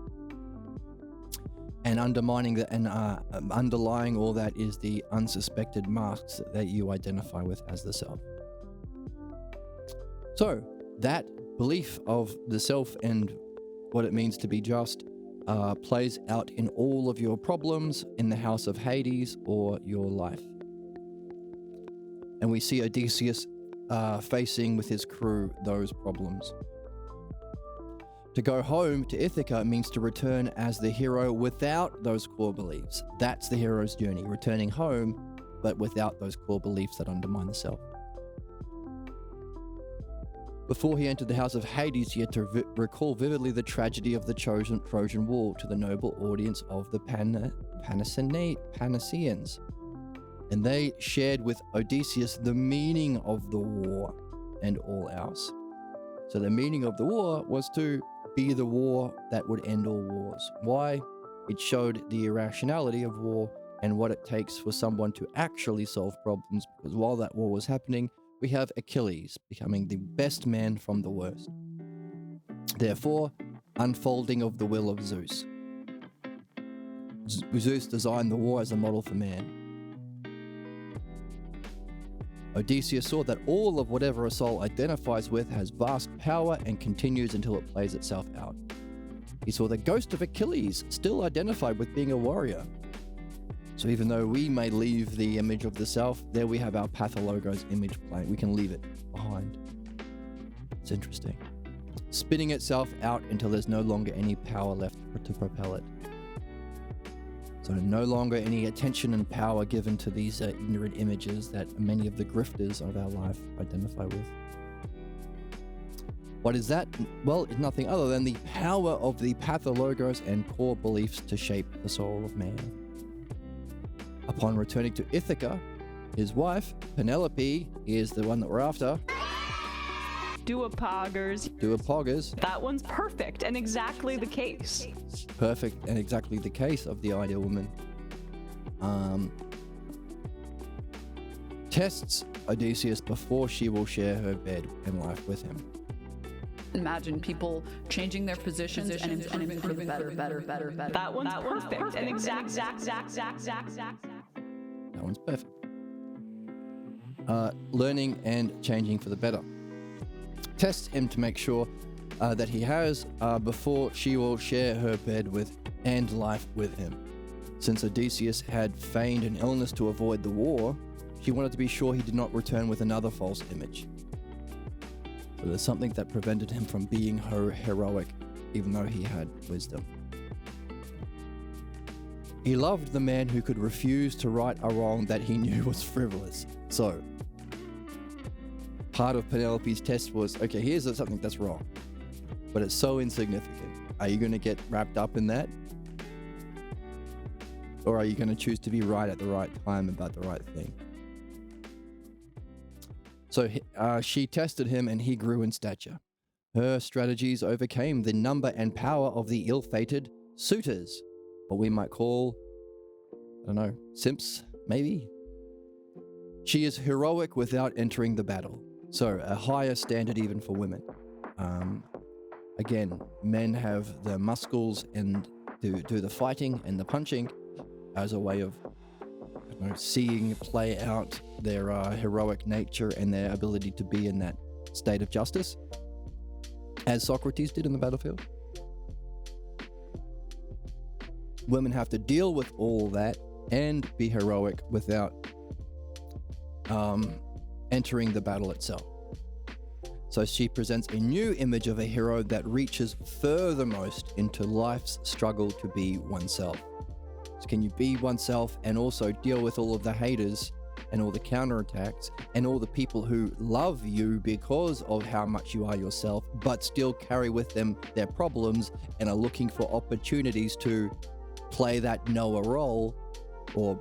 And undermining that and underlying all that is the unsuspected masks that you identify with as the self. So that belief of the self and what it means to be just plays out in all of your problems in the House of Hades or your life. And we see Odysseus facing with his crew those problems. To go home to Ithaca means to return as the hero without those core beliefs. That's the hero's journey, returning home, but without those core beliefs that undermine the self. Before he entered the house of Hades, he had to recall vividly the tragedy of the Trojan War to the noble audience of the Panaceans. And they shared with Odysseus the meaning of the war and all else. So the meaning of the war was to be the war that would end all wars. Why? It showed the irrationality of war and what it takes for someone to actually solve problems, because while that war was happening, we have Achilles becoming the best man from the worst. Therefore, unfolding of the will of Zeus. Zeus designed the war as a model for man. Odysseus saw that all of whatever a soul identifies with has vast power and continues until it plays itself out. He saw the ghost of Achilles still identified with being a warrior. So even though we may leave the image of the self, there we have our pathologos image playing. We can leave it behind. It's interesting. Spinning itself out until there's no longer any power left to propel it. So no longer any attention and power given to these ignorant images that many of the grifters of our life identify with. What is that? Well, it's nothing other than the power of the pathologos and core beliefs to shape the soul of man. Upon returning to Ithaca, his wife, Penelope, is the one that we're after. Do a poggers. That one's perfect and exactly the case. Perfect and exactly the case of the ideal woman. Tests Odysseus before she will share her bed and life with him. Imagine people changing their positions and improving for the better. That one's perfect and exact. That one's perfect. Learning and changing for the better. Tests him to make sure that he has before she will share her bed with and life with him. Since Odysseus had feigned an illness to avoid the war, she wanted to be sure he did not return with another false image. So there's something that prevented him from being heroic, even though he had wisdom. He loved the man who could refuse to right a wrong that he knew was frivolous. So, part of Penelope's test was, okay, here's something that's wrong, but it's so insignificant. Are you going to get wrapped up in that? Or are you going to choose to be right at the right time about the right thing? So she tested him and he grew in stature. Her strategies overcame the number and power of the ill-fated suitors, what we might call, I don't know, simps, maybe? She is heroic without entering the battle. So a higher standard even for women. Again, men have the muscles and do the fighting and the punching as a way of seeing play out their heroic nature and their ability to be in that state of justice, as Socrates did in the battlefield. Women have to deal with all that and be heroic without entering the battle itself. So she presents a new image of a hero that reaches furthermost into life's struggle to be oneself. So can you be oneself and also deal with all of the haters and all the counterattacks and all the people who love you because of how much you are yourself, but still carry with them their problems and are looking for opportunities to play that Noah role, or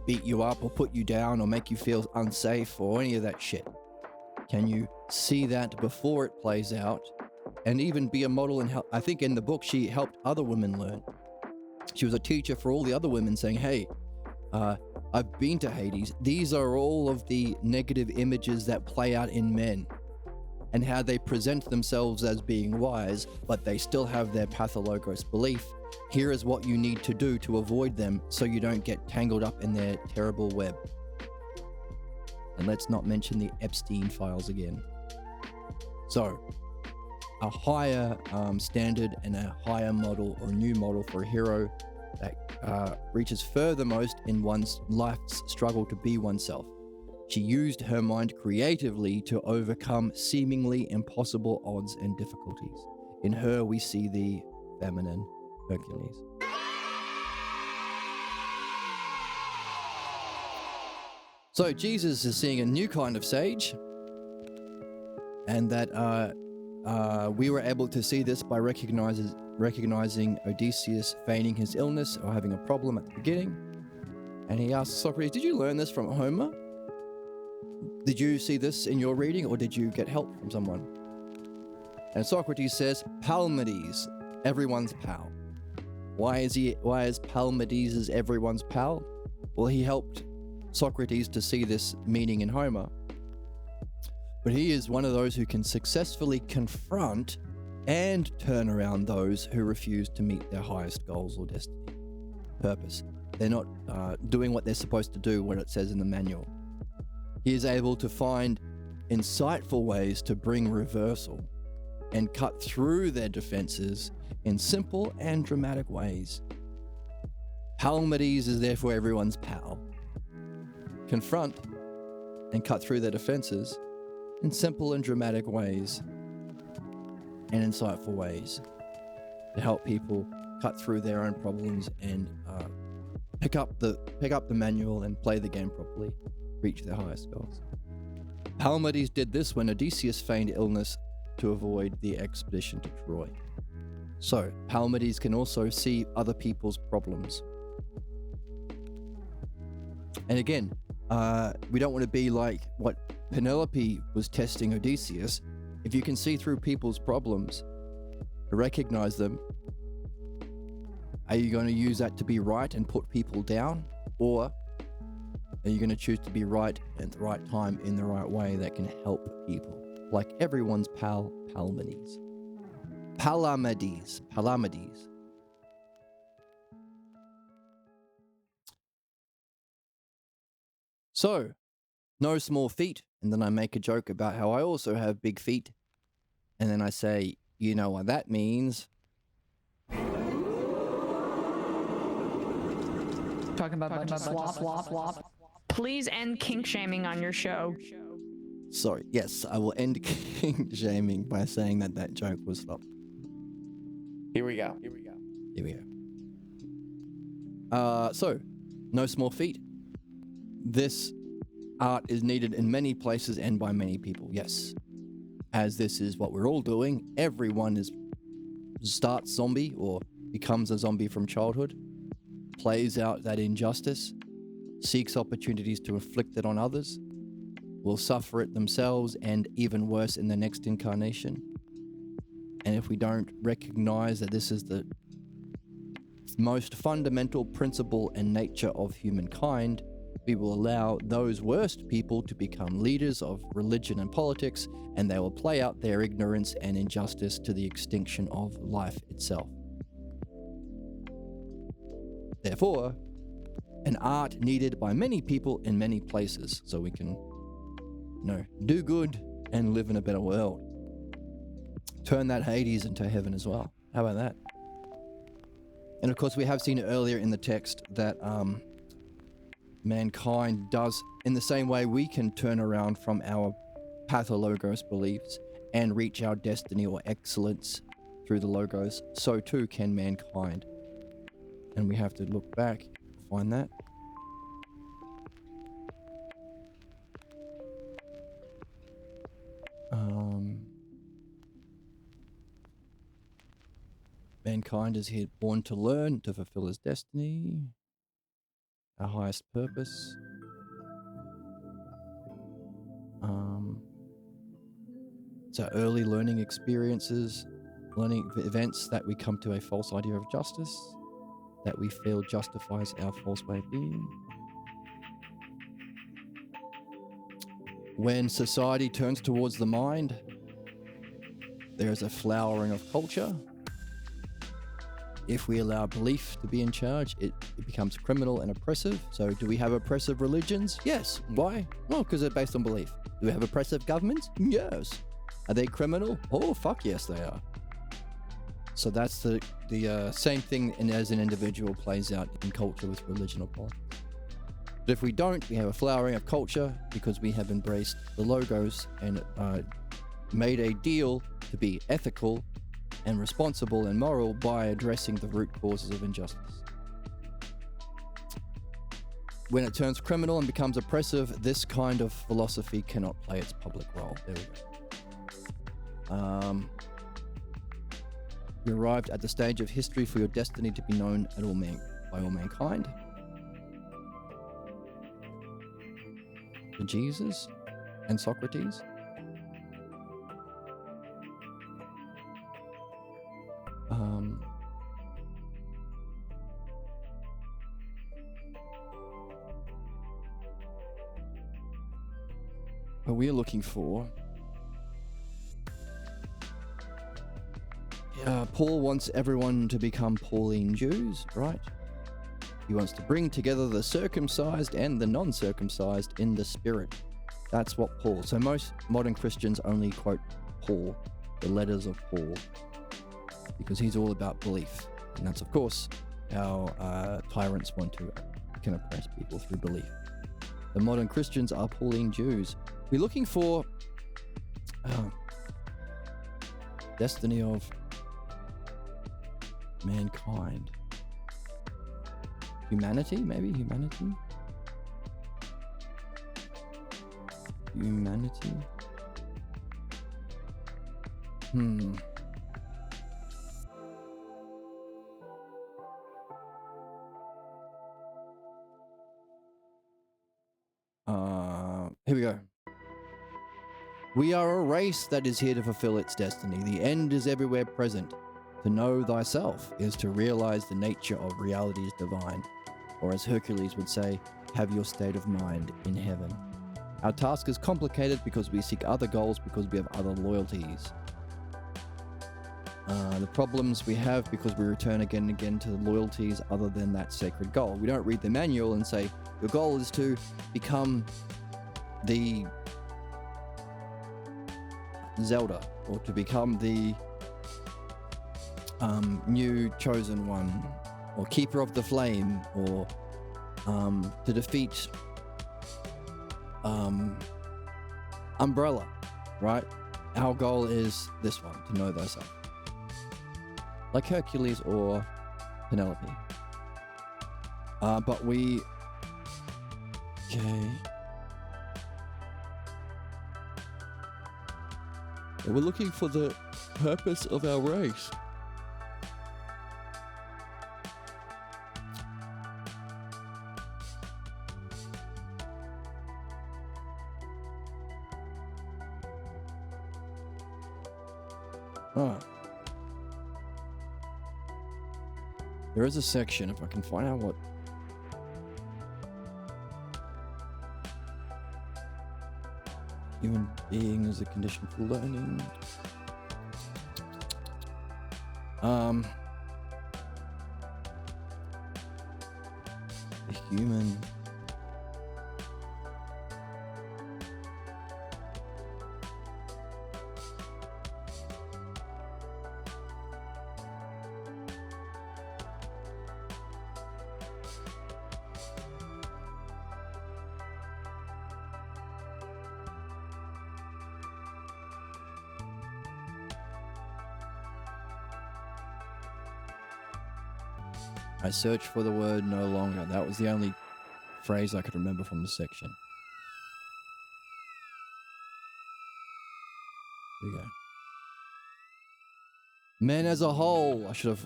beat you up or put you down or make you feel unsafe or any of that shit? Can you see that before it plays out and even be a model and help? I think in the book she helped other women learn. She was a teacher for all the other women, saying, hey, I've been to Hades. These are all of the negative images that play out in men and how they present themselves as being wise, but they still have their pathologos belief. Here is what you need to do to avoid them so you don't get tangled up in their terrible web. And let's not mention the Epstein files again. So, a higher standard and a higher model or new model for a hero that reaches furthermost in one's life's struggle to be oneself. She used her mind creatively to overcome seemingly impossible odds and difficulties. In her, we see the feminine Hercules. So Jesus is seeing a new kind of sage. and that we were able to see this by recognizing Odysseus feigning his illness or having a problem at the beginning. And he asked Socrates, did you learn this from Homer? Did you see this in your reading, or did you get help from someone? And Socrates says, Palamedes, everyone's pal. Why is Palamedes everyone's pal? Well, he helped Socrates to see this meaning in Homer. But he is one of those who can successfully confront and turn around those who refuse to meet their highest goals or destiny, purpose. They're not doing what they're supposed to do, what it says in the manual. He is able to find insightful ways to bring reversal and cut through their defenses in simple and dramatic ways. Palamedes is therefore everyone's pal. Confront and cut through their defenses in simple and dramatic ways and insightful ways to help people cut through their own problems and pick up the manual and play the game properly, reach their highest goals. Palamedes did this when Odysseus feigned illness to avoid the expedition to Troy. So, Palamedes can also see other people's problems. And again, we don't want to be like what Penelope was testing Odysseus. If you can see through people's problems, recognize them, are you going to use that to be right and put people down? Or are you going to choose to be right at the right time in the right way that can help people? Like everyone's pal, Palamedes. Palamedes. So, no small feat. And then I make a joke about how I also have big feet. And then I say, you know what that means. Talking about a bunch of slop. Please end kink shaming on your show. Sorry, yes, I will end kink shaming by saying that joke was stopped. Here we go. So, no small feat. This art is needed in many places and by many people, yes. As this is what we're all doing, everyone starts zombie or becomes a zombie from childhood, plays out that injustice, seeks opportunities to inflict it on others, will suffer it themselves and even worse in the next incarnation. And if we don't recognize that this is the most fundamental principle and nature of humankind, we will allow those worst people to become leaders of religion and politics, and they will play out their ignorance and injustice to the extinction of life itself. Therefore, an art needed by many people in many places, so we can, do good and live in a better world. Turn that Hades into heaven as well. How about that? And of course, we have seen earlier in the text that mankind does, in the same way we can turn around from our pathologos beliefs and reach our destiny or excellence through the logos, so too can mankind. And we have to look back to find that. Mankind is here born to learn, to fulfill his destiny, our highest purpose. It's our early learning experiences, learning events that we come to a false idea of justice, that we feel justifies our false way of being. When society turns towards the mind, there is a flowering of culture. If we allow belief to be in charge, it becomes criminal and oppressive. So do we have oppressive religions? Yes. Why? Well, because they're based on belief. Do we have oppressive governments? Yes. Are they criminal? Oh, fuck yes, they are. So that's the same thing as an individual plays out in culture with religion or politics. But if we don't, we have a flowering of culture because we have embraced the logos and made a deal to be ethical and responsible and moral by addressing the root causes of injustice. When it turns criminal and becomes oppressive, this kind of philosophy cannot play its public role. There we go. You arrived at the stage of history for your destiny to be known by all mankind. To Jesus and Socrates. But we are looking for... Paul wants everyone to become Pauline Jews, right? He wants to bring together the circumcised and the non-circumcised in the spirit. That's what Paul... So most modern Christians only quote Paul, the letters of Paul, because he's all about belief. And that's, of course, how tyrants want to can oppress people through belief. The modern Christians are Pauline Jews. We're looking for destiny of mankind. Humanity, maybe? Humanity? Here we go. We are a race that is here to fulfill its destiny. The end is everywhere present. To know thyself is to realize the nature of reality is divine. Or as Hercules would say, have your state of mind in heaven. Our task is complicated because we seek other goals, because we have other loyalties. The problems we have because we return again and again to loyalties other than that sacred goal. We don't read the manual and say, your goal is to become the Zelda, or to become the new chosen one, or keeper of the flame, or to defeat Umbrella, right? Our goal is this one, to know thyself. Like Hercules or Penelope. But we... Okay. We're looking for the purpose of our race. Oh. There is a section, if I can find out what... Human being is a condition for learning. The human... I searched for the word no longer. That was the only phrase I could remember from the section. Here we go. Man as a whole, I should have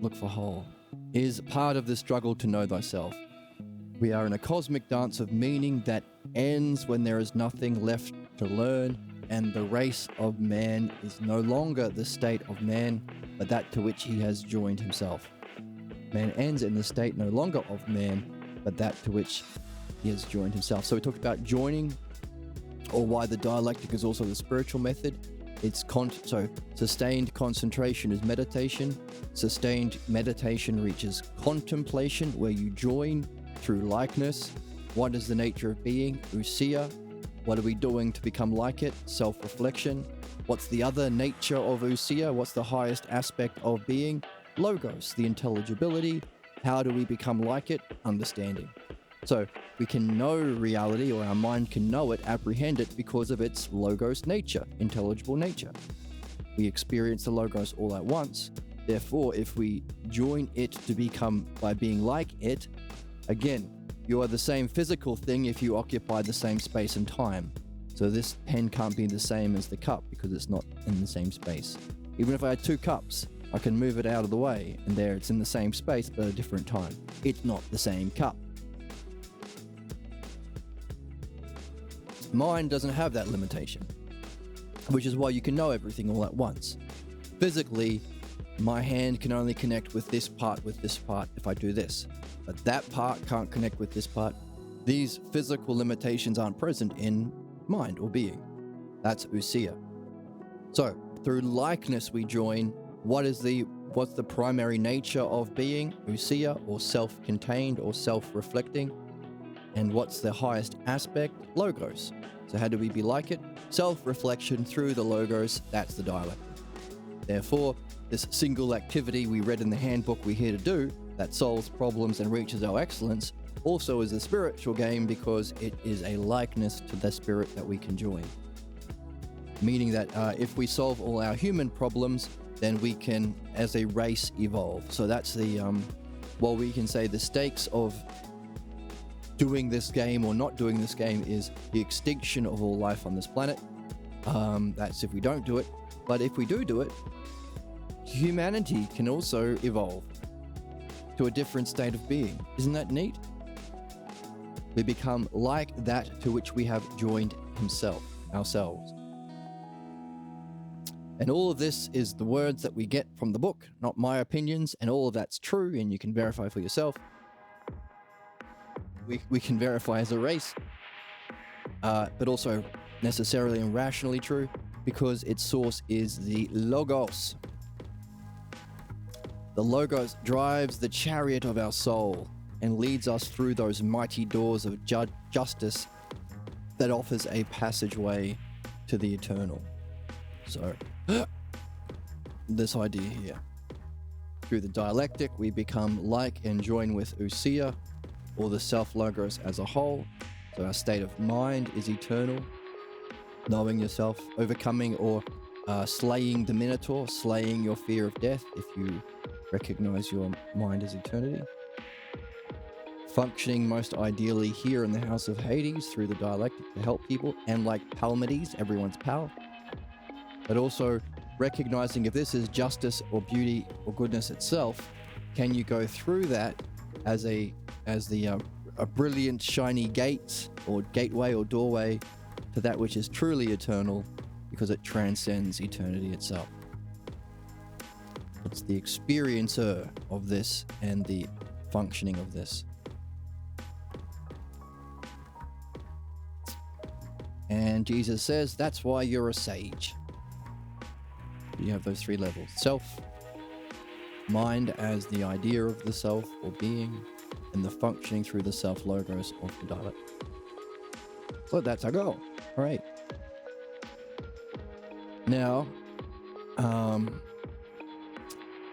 looked for whole, is part of the struggle to know thyself. We are in a cosmic dance of meaning that ends when there is nothing left to learn, and the race of man is no longer the state of man, but that to which he has joined himself. Man ends in the state no longer of man, but that to which he has joined himself. So we talked about joining, or why the dialectic is also the spiritual method. It's so sustained concentration is meditation. Sustained meditation reaches contemplation, where you join through likeness. What is the nature of being? Ousia. What are we doing to become like it? Self-reflection. What's the other nature of ousia? What's the highest aspect of being? Logos, the intelligibility. How do we become like it? Understanding. So we can know reality, or our mind can know it, apprehend it, because of its logos nature, intelligible nature. We experience the logos all at once. Therefore, if we join it to become by being like it, again, you are the same physical thing if you occupy the same space and time. So this pen can't be the same as the cup because it's not in the same space. Even if I had 2 cups, I can move it out of the way, and there it's in the same space but at a different time. It's not the same cup. Mind doesn't have that limitation, which is why you can know everything all at once. Physically, my hand can only connect with this part if I do this, but that part can't connect with this part. These physical limitations aren't present in mind or being. That's ousia. So through likeness we join. What's the primary nature of being? Ousia, or self-contained or self-reflecting. And what's the highest aspect? Logos. So how do we be like it? Self-reflection through the logos. That's the dialectic. Therefore, this single activity we read in the handbook we're here to do, that solves problems and reaches our excellence, also is a spiritual game because it is a likeness to the spirit that we can join. Meaning that if we solve all our human problems, then we can, as a race, evolve. So that's the, we can say the stakes of doing this game or not doing this game is the extinction of all life on this planet. That's if we don't do it. But if we do it, humanity can also evolve to a different state of being. Isn't that neat? We become like that to which we have joined ourselves. And all of this is the words that we get from the book, not my opinions, and all of that's true, and you can verify for yourself. We can verify as a race, but also necessarily and rationally true, because its source is the Logos. The Logos drives the chariot of our soul and leads us through those mighty doors of justice that offers a passageway to the eternal. So, this idea here. Through the dialectic, we become like and join with ousia, or the self-logos as a whole. So our state of mind is eternal. Knowing yourself, overcoming or slaying the Minotaur, slaying your fear of death if you recognize your mind as eternity. Functioning most ideally here in the House of Hades through the dialectic to help people, and like Palamedes, everyone's pal. But also recognizing if this is justice or beauty or goodness itself, can you go through that as a brilliant shiny gate or gateway or doorway to that which is truly eternal, because it transcends eternity itself. It's the experiencer of this and the functioning of this. And Jesus says that's why you're a sage. You have those 3 levels: self, mind as the idea of the self or being, and the functioning through the self-logos of the dialect. So that's our goal. All right. Now,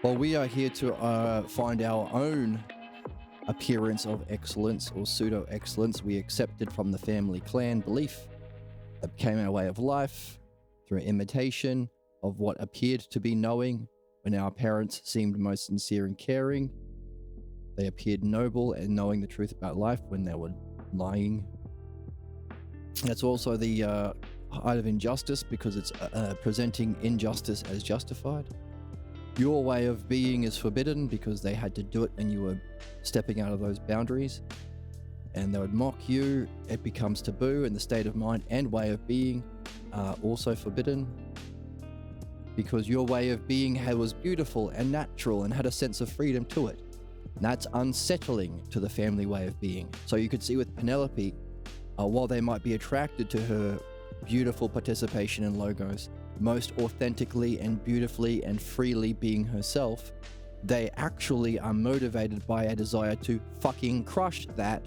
while we are here to find our own appearance of excellence or pseudo-excellence we accepted from the family clan belief that became our way of life through imitation of what appeared to be knowing when our parents seemed most sincere and caring. They appeared noble and knowing the truth about life when they were lying. That's also the height of injustice, because it's presenting injustice as justified. Your way of being is forbidden because they had to do it when you were stepping out of those boundaries, and they would mock you. It becomes taboo, and the state of mind and way of being are also forbidden because your way of being was beautiful and natural and had a sense of freedom to it. And that's unsettling to the family way of being. So you could see with Penelope, while they might be attracted to her beautiful participation in logos, most authentically and beautifully and freely being herself, they actually are motivated by a desire to fucking crush that,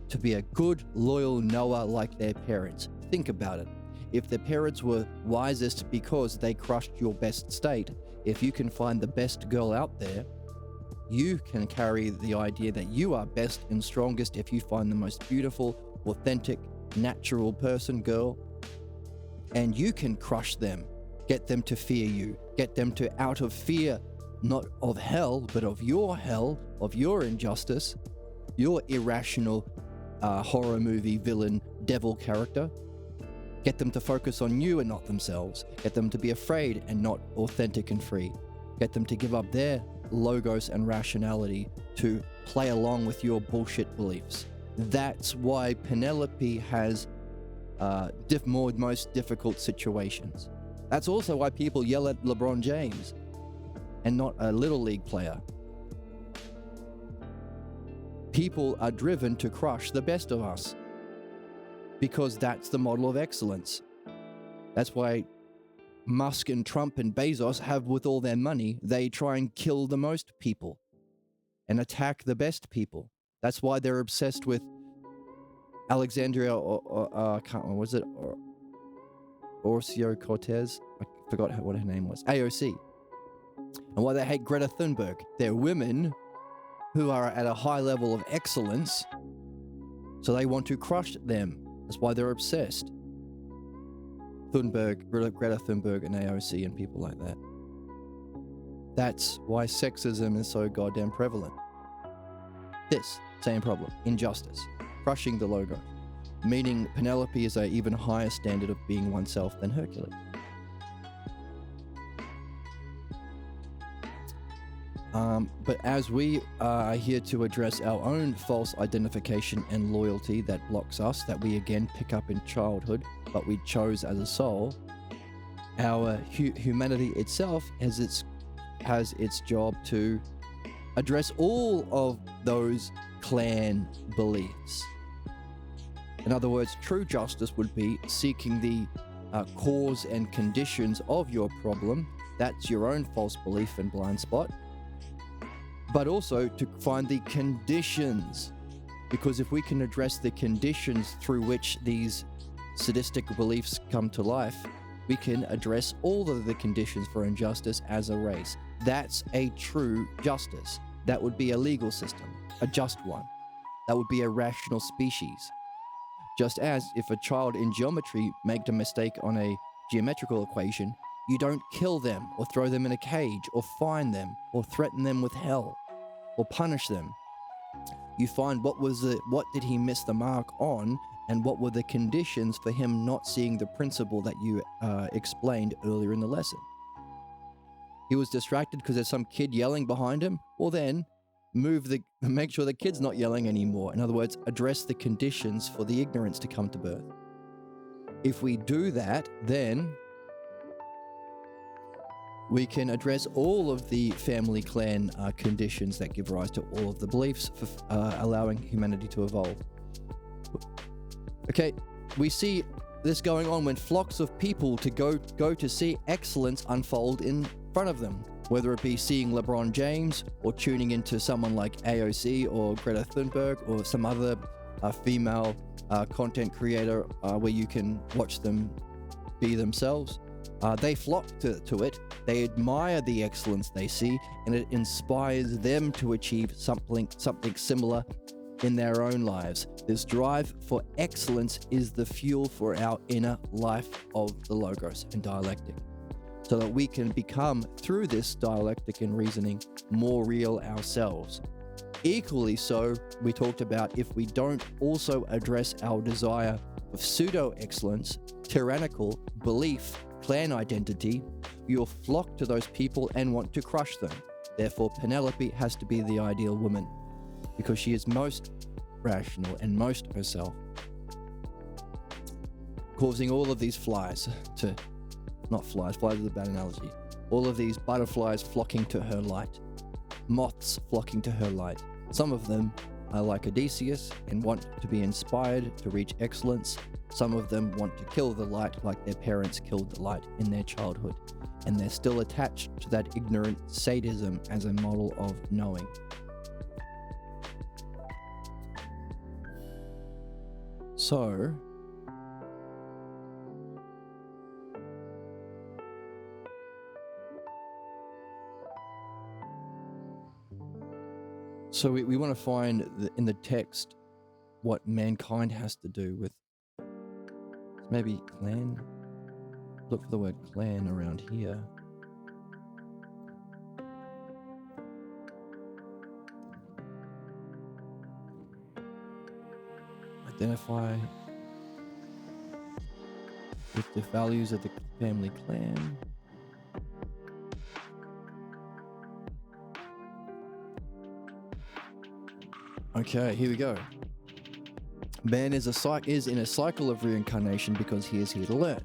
to be a good, loyal knower like their parents. Think about it. If their parents were wisest because they crushed your best state, if you can find the best girl out there, you can carry the idea that you are best and strongest if you find the most beautiful, authentic, natural person, girl, and you can crush them, get them to fear you, get them to, out of fear, not of hell, but of your injustice, your irrational horror movie villain devil character, Get them to focus on you and not themselves. Get them to be afraid and not authentic and free. Get them to give up their logos and rationality to play along with your bullshit beliefs. That's why Penelope has most difficult situations. That's also why people yell at LeBron James and not a little league player. People are driven to crush the best of us because that's the model of excellence. That's why Musk and Trump and Bezos have, with all their money, they try and kill the most people and attack the best people. That's why they're obsessed with Alexandria Ocasio-Cortez. I forgot what her name was. AOC. And why they hate Greta Thunberg. They're women who are at a high level of excellence, so they want to crush them. That's why they're obsessed. Greta Thunberg and AOC and people like that. That's why sexism is so goddamn prevalent. This, same problem, injustice, crushing the logo, meaning Penelope is an even higher standard of being oneself than Hercules. But as we are here to address our own false identification and loyalty that blocks us, that we again pick up in childhood, but we chose as a soul, our humanity itself has its job to address all of those clan beliefs. In other words, true justice would be seeking the cause and conditions of your problem. That's your own false belief and blind spot. But also to find the conditions, because if we can address the conditions through which these sadistic beliefs come to life, we can address all of the conditions for injustice as a race. That's a true justice. That would be a legal system, a just one. That would be a rational species. Just as if a child in geometry made a mistake on a geometrical equation, you don't kill them or throw them in a cage or fine them or threaten them with hell or punish them. You find what did he miss the mark on, and what were the conditions for him not seeing the principle that you explained earlier in the lesson. He was distracted because there's some kid yelling behind him. Well then, make sure the kid's not yelling anymore. In other words, address the conditions for the ignorance to come to birth. If we do that, then we can address all of the family clan conditions that give rise to all of the beliefs for allowing humanity to evolve. Okay, we see this going on when flocks of people to go to see excellence unfold in front of them, whether it be seeing LeBron James or tuning into someone like AOC or Greta Thunberg or some other female content creator where you can watch them be themselves. They flock to it, they admire the excellence they see, and it inspires them to achieve something similar in their own lives. This drive for excellence is the fuel for our inner life of the Logos and dialectic, so that we can become, through this dialectic and reasoning, more real ourselves. Equally so, we talked about if we don't also address our desire of pseudo-excellence, tyrannical belief, clan identity, you'll flock to those people and want to crush them. Therefore, Penelope has to be the ideal woman, because she is most rational and most herself, causing all of these flies is a bad analogy, all of these butterflies flocking to her light, moths flocking to her light. Some of them are like Odysseus and want to be inspired to reach excellence. Some of them want to kill the light like their parents killed the light in their childhood, and they're still attached to that ignorant sadism as a model of knowing. So, we want to find in the text what mankind has to do with maybe clan. Look for the word clan around here. Identify. with the values of the family clan. Okay, here we go. Man is in a cycle of reincarnation because he is here to learn.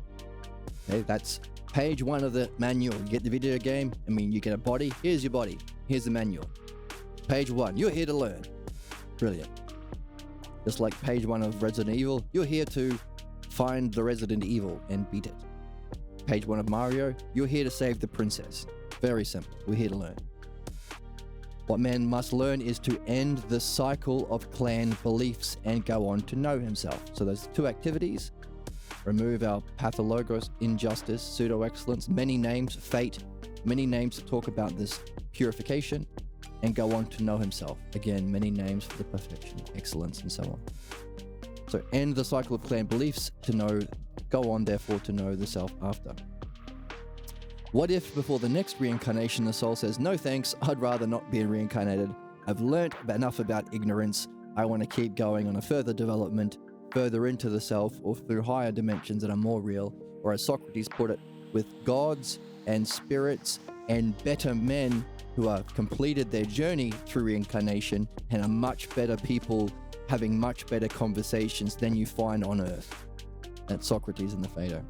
Okay, that's page 1 of the manual. You get the video game, you get a body. Here's your body. Here's the manual. Page 1, you're here to learn. Brilliant. Just like page 1 of Resident Evil, you're here to find the Resident Evil and beat it. Page 1 of Mario, you're here to save the princess. Very simple. We're here to learn. What man must learn is to end the cycle of clan beliefs and go on to know himself. So those 2 activities: remove our pathologos, injustice, pseudo-excellence, many names, fate, many names to talk about this purification, and go on to know himself. Again, many names for the perfection, excellence, and so on. So end the cycle of clan beliefs to know, go on therefore to know the self after. What if before the next reincarnation the soul says, no thanks, I'd rather not be reincarnated. I've learnt enough about ignorance. I want to keep going on a further development, further into the self, or through higher dimensions that are more real, or as Socrates put it, with gods and spirits and better men who have completed their journey through reincarnation and are much better people having much better conversations than you find on earth. That's Socrates in the Phaedo.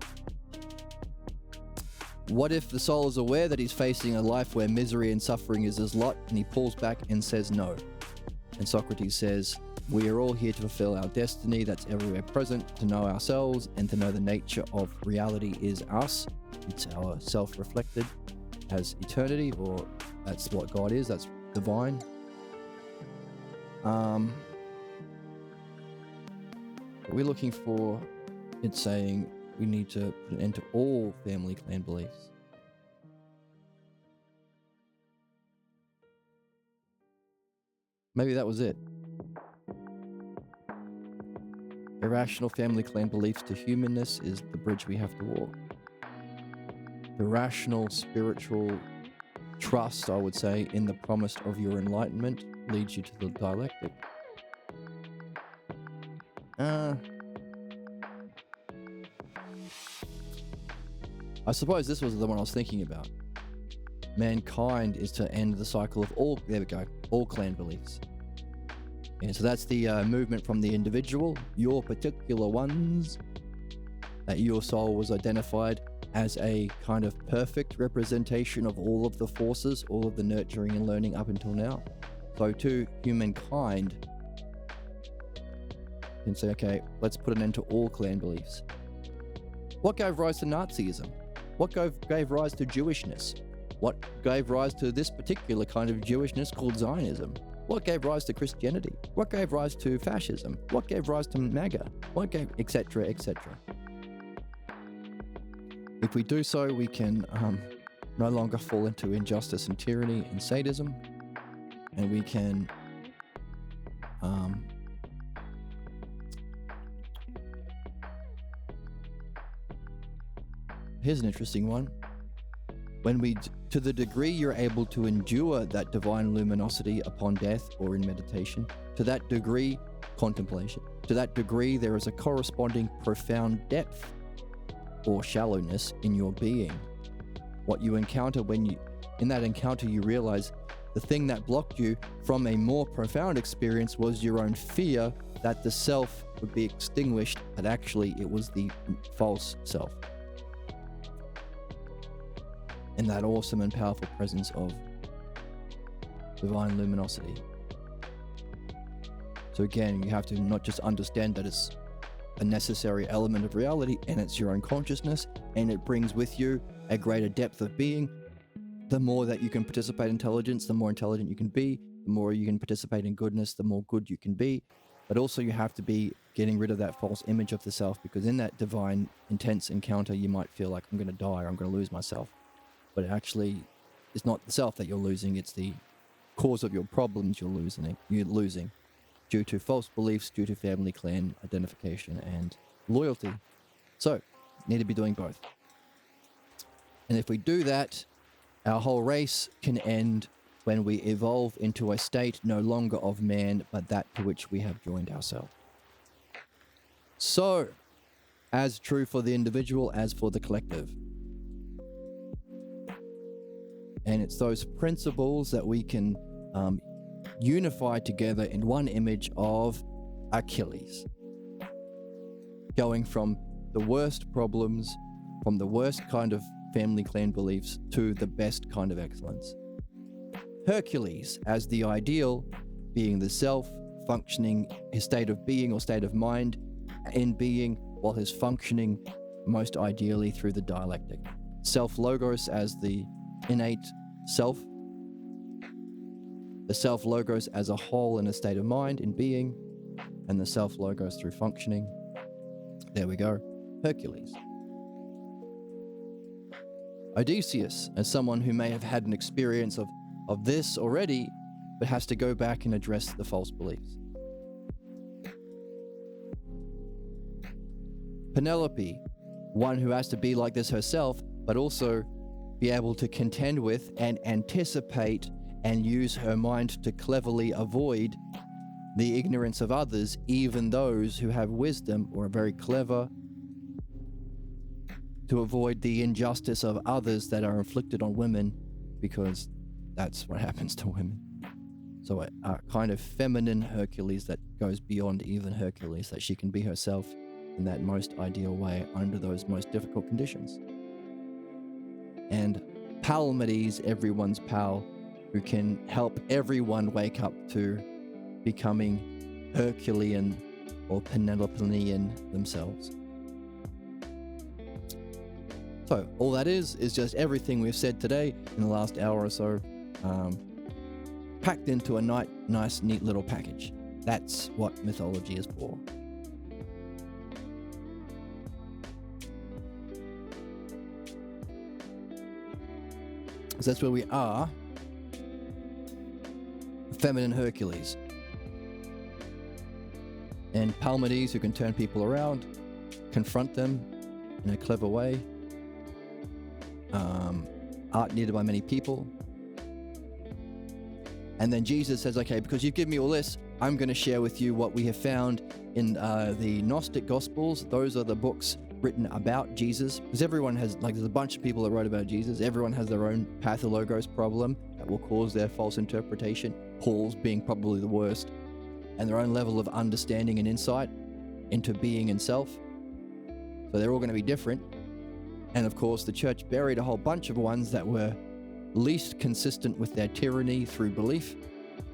What if the soul is aware that he's facing a life where misery and suffering is his lot, and he pulls back and says no? And Socrates says, we are all here to fulfill our destiny that's everywhere present, to know ourselves and to know the nature of reality is us. It's our self-reflected as eternity, or that's what God is, that's divine. What we're looking for, it's saying we need to put an end to all family clan beliefs. Maybe that was it. Irrational family clan beliefs to humanness is the bridge we have to walk. The rational spiritual trust, I would say, in the promise of your enlightenment leads you to the dialectic. I suppose this was the one I was thinking about. Mankind is to end the cycle of all clan beliefs. And so that's the movement from the individual, your particular ones, that your soul was identified as a kind of perfect representation of all of the forces, all of the nurturing and learning up until now. So to humankind, you can say, okay, let's put an end to all clan beliefs. What gave rise to Nazism? What gave rise to Jewishness? What gave rise to this particular kind of Jewishness called Zionism? What gave rise to Christianity? What gave rise to fascism? What gave rise to MAGA? What gave, etc., etc. If we do so, we can no longer fall into injustice and tyranny and sadism, and we can here's an interesting one. To the degree you're able to endure that divine luminosity upon death or in meditation, to that degree, contemplation, to that degree there is a corresponding profound depth or shallowness in your being. What you encounter in that encounter you realize the thing that blocked you from a more profound experience was your own fear that the self would be extinguished, but actually it was the false self. In that awesome and powerful presence of divine luminosity. So again, you have to not just understand that it's a necessary element of reality and it's your own consciousness, and it brings with you a greater depth of being. The more that you can participate in intelligence, the more intelligent you can be. The more you can participate in goodness, the more good you can be. But also you have to be getting rid of that false image of the self, because in that divine, intense encounter, you might feel like I'm going to die or I'm going to lose myself. But actually, it's not the self that you're losing, it's the cause of your problems you're losing due to false beliefs, due to family clan identification and loyalty. So, need to be doing both. And if we do that, our whole race can end when we evolve into a state no longer of man, but that to which we have joined ourselves. So, as true for the individual as for the collective. And it's those principles that we can unify together in one image of Achilles. Going from the worst problems, from the worst kind of family clan beliefs to the best kind of excellence. Hercules as the ideal, being the self, functioning his state of being or state of mind in being, while his functioning most ideally through the dialectic. Self-logos as the innate self, the self-logos as a whole in a state of mind in being, and the self-logos through functioning. There we go, Hercules. Odysseus as someone who may have had an experience of this already, but has to go back and address the false beliefs. Penelope, one who has to be like this herself, but also be able to contend with and anticipate and use her mind to cleverly avoid the ignorance of others, even those who have wisdom or are very clever, to avoid the injustice of others that are inflicted on women, because that's what happens to women. So a kind of feminine Hercules that goes beyond even Hercules, that she can be herself in that most ideal way under those most difficult conditions. And Palamedes, everyone's pal, who can help everyone wake up to becoming Herculean or Penelopean themselves. So all that is just everything we've said today in the last hour or so, packed into a nice, neat little package. That's what mythology is for. So that's where we are. Feminine Hercules. And Palamedes, who can turn people around, confront them in a clever way. Art needed by many people. And then Jesus says, okay, because you've given me all this, I'm going to share with you what we have found in the Gnostic Gospels. Those are the books written about Jesus. Because everyone has, there's a bunch of people that wrote about Jesus. Everyone has their own pathologos problem that will cause their false interpretation. Paul's being probably the worst. And their own level of understanding and insight into being and self. So they're all going to be different. And of course, the church buried a whole bunch of ones that were least consistent with their tyranny through belief,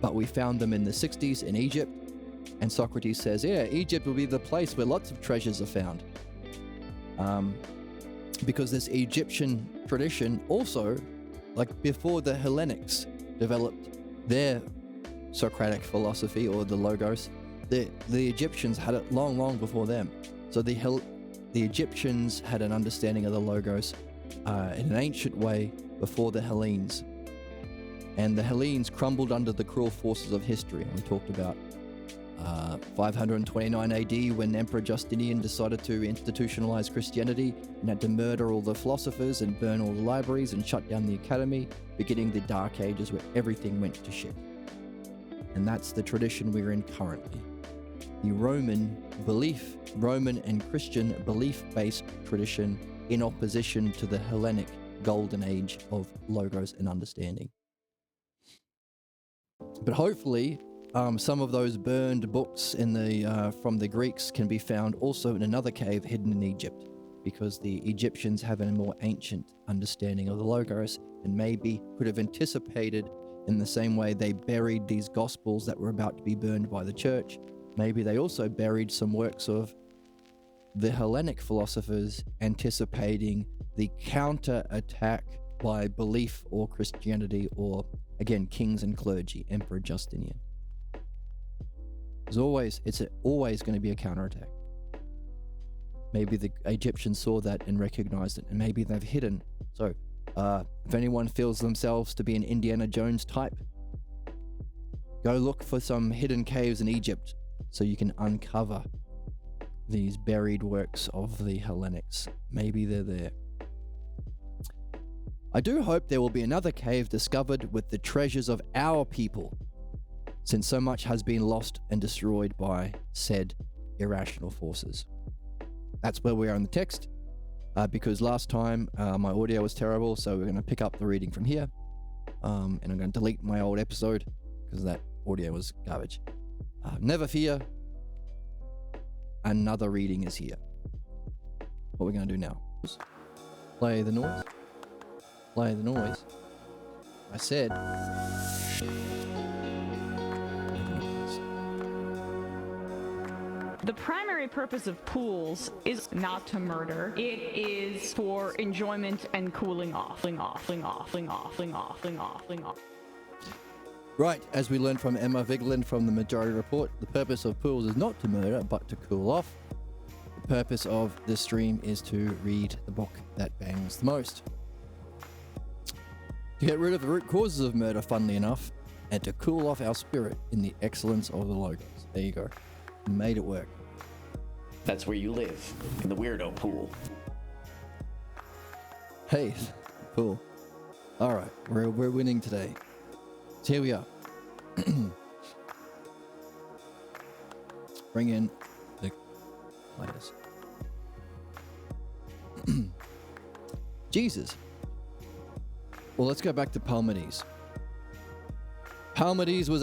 but we found them in the 60s in Egypt. And Socrates says, yeah, Egypt will be the place where lots of treasures are found. Because this Egyptian tradition also, before the Hellenics developed their Socratic philosophy or the Logos, the Egyptians had it long before them. So the Egyptians had an understanding of the Logos in an ancient way before the Hellenes. And the Hellenes crumbled under the cruel forces of history. And we talked about 529 AD when Emperor Justinian decided to institutionalize Christianity and had to murder all the philosophers and burn all the libraries and shut down the academy, beginning the Dark Ages where everything went to shit. And that's the tradition we're in currently. The Roman and Christian belief-based tradition in opposition to the Hellenic golden age of logos and understanding. But hopefully, some of those burned books from the Greeks can be found also in another cave hidden in Egypt, because the Egyptians have a more ancient understanding of the logos and maybe could have anticipated in the same way they buried these gospels that were about to be burned by the church. Maybe they also buried some works of the Hellenic philosophers, anticipating the counter-attack by belief or Christianity or, again, kings and clergy, Emperor Justinian. It's always going to be a counterattack. Maybe the Egyptians saw that and recognized it, and maybe they've hidden. So, if anyone feels themselves to be an Indiana Jones type, go look for some hidden caves in Egypt so you can uncover these buried works of the Hellenics. Maybe they're there. I do hope there will be another cave discovered with the treasures of our people, since so much has been lost and destroyed by said irrational forces. That's where we are in the text. Because last time my audio was terrible, so we're going to pick up the reading from here. And I'm going to delete my old episode because that audio was garbage. Never fear. Another reading is here. What we're going to do now? Play the noise. Play the noise. I said. The primary purpose of pools is not to murder. It is for enjoyment and cooling off. Right, as we learned from Emma Vigeland from the Majority Report, the purpose of pools is not to murder, but to cool off. The purpose of this stream is to read the book that bangs the most. To get rid of the root causes of murder, funnily enough, and to cool off our spirit in the excellence of the logos. There you go. Made it work. That's where you live, in the weirdo pool. Hey, cool. All right, we're winning today. So here we are. Bring in the players. Jesus. Well, let's go back to Palamedes. Palamedes was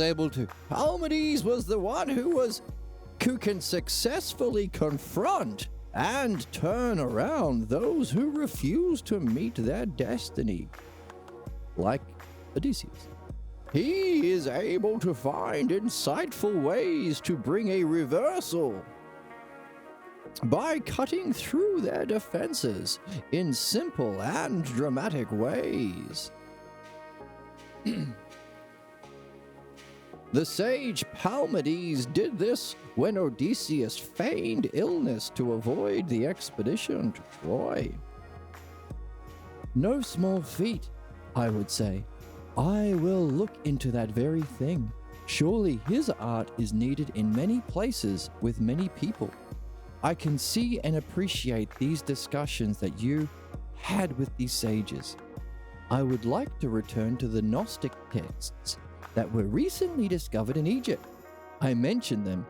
the one who can successfully confront and turn around those who refuse to meet their destiny. Like Odysseus. He is able to find insightful ways to bring a reversal by cutting through their defenses in simple and dramatic ways. The sage Palamedes did this when Odysseus feigned illness to avoid the expedition to Troy. No small feat, I would say. I will look into that very thing. Surely his art is needed in many places with many people. I can see and appreciate these discussions that you had with these sages. I would like to return to the Gnostic texts that were recently discovered in Egypt. I mentioned them,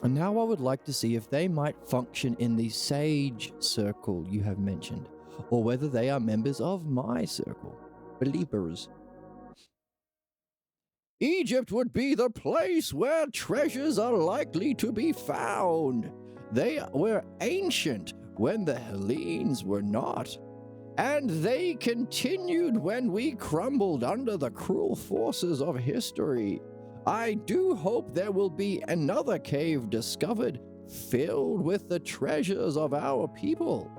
and now I would like to see if they might function in the sage circle you have mentioned, or whether they are members of my circle, believers. Egypt would be the place where treasures are likely to be found. They were ancient when the Hellenes were not, and they continued when we crumbled under the cruel forces of history. I do hope there will be another cave discovered filled with the treasures of our people,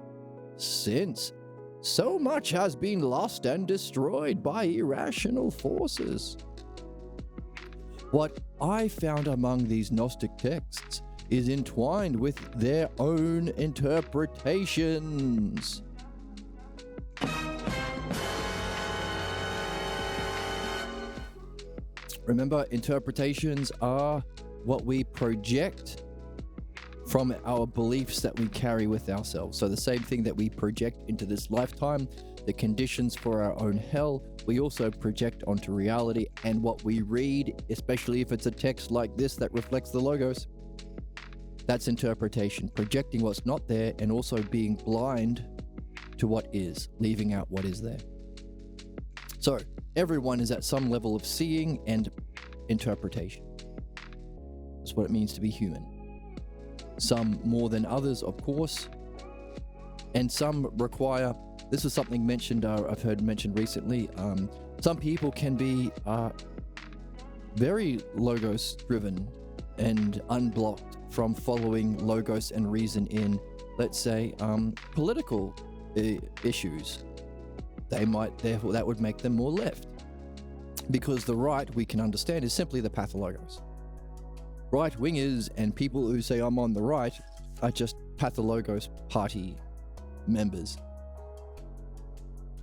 since so much has been lost and destroyed by irrational forces. What I found among these Gnostic texts is entwined with their own interpretations. Remember, interpretations are what we project from our beliefs that we carry with ourselves. So the same thing that we project into this lifetime, the conditions for our own hell, we also project onto reality. And what we read, especially if it's a text like this that reflects the logos, that's interpretation, projecting what's not there and also being blind to what is, leaving out what is there. So everyone is at some level of seeing and interpretation. That's what it means to be human. Some more than others, of course, and some require, this is something mentioned, I've heard mentioned recently, some people can be very logos driven and unblocked from following logos and reason in, let's say, political issues. They might, therefore, that would make them more left. Because the right, we can understand, is simply the pathologos. Right-wingers and people who say I'm on the right are just pathologos party members.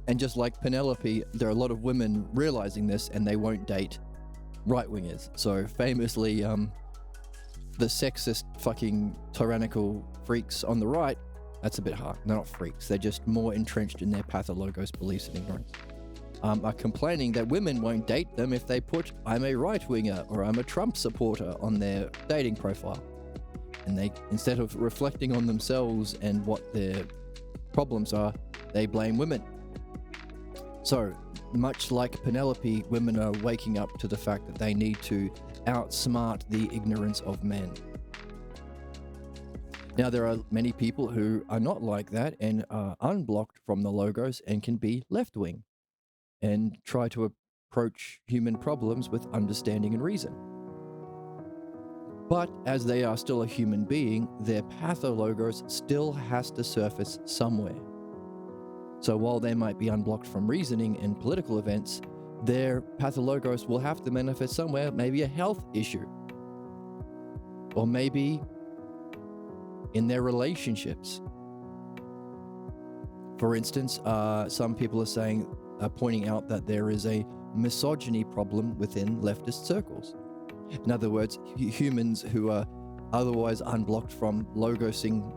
And just like Penelope, there are a lot of women realizing this and they won't date right-wingers. So famously, the sexist fucking tyrannical freaks on the right, that's a bit hard. They're not freaks. They're just more entrenched in their pathologos beliefs and ignorance. Are complaining that women won't date them if they put I'm a right-winger or I'm a Trump supporter on their dating profile. And they, instead of reflecting on themselves and what their problems are, they blame women. So, much like Penelope, women are waking up to the fact that they need to outsmart the ignorance of men. Now, there are many people who are not like that and are unblocked from the logos and can be left-wing and try to approach human problems with understanding and reason. But as they are still a human being, their pathologos still has to surface somewhere. So while they might be unblocked from reasoning and political events, their pathologos will have to manifest somewhere, maybe a health issue. Or maybe in their relationships. For instance, some people are saying, pointing out that there is a misogyny problem within leftist circles. In other words, humans who are otherwise unblocked from logosing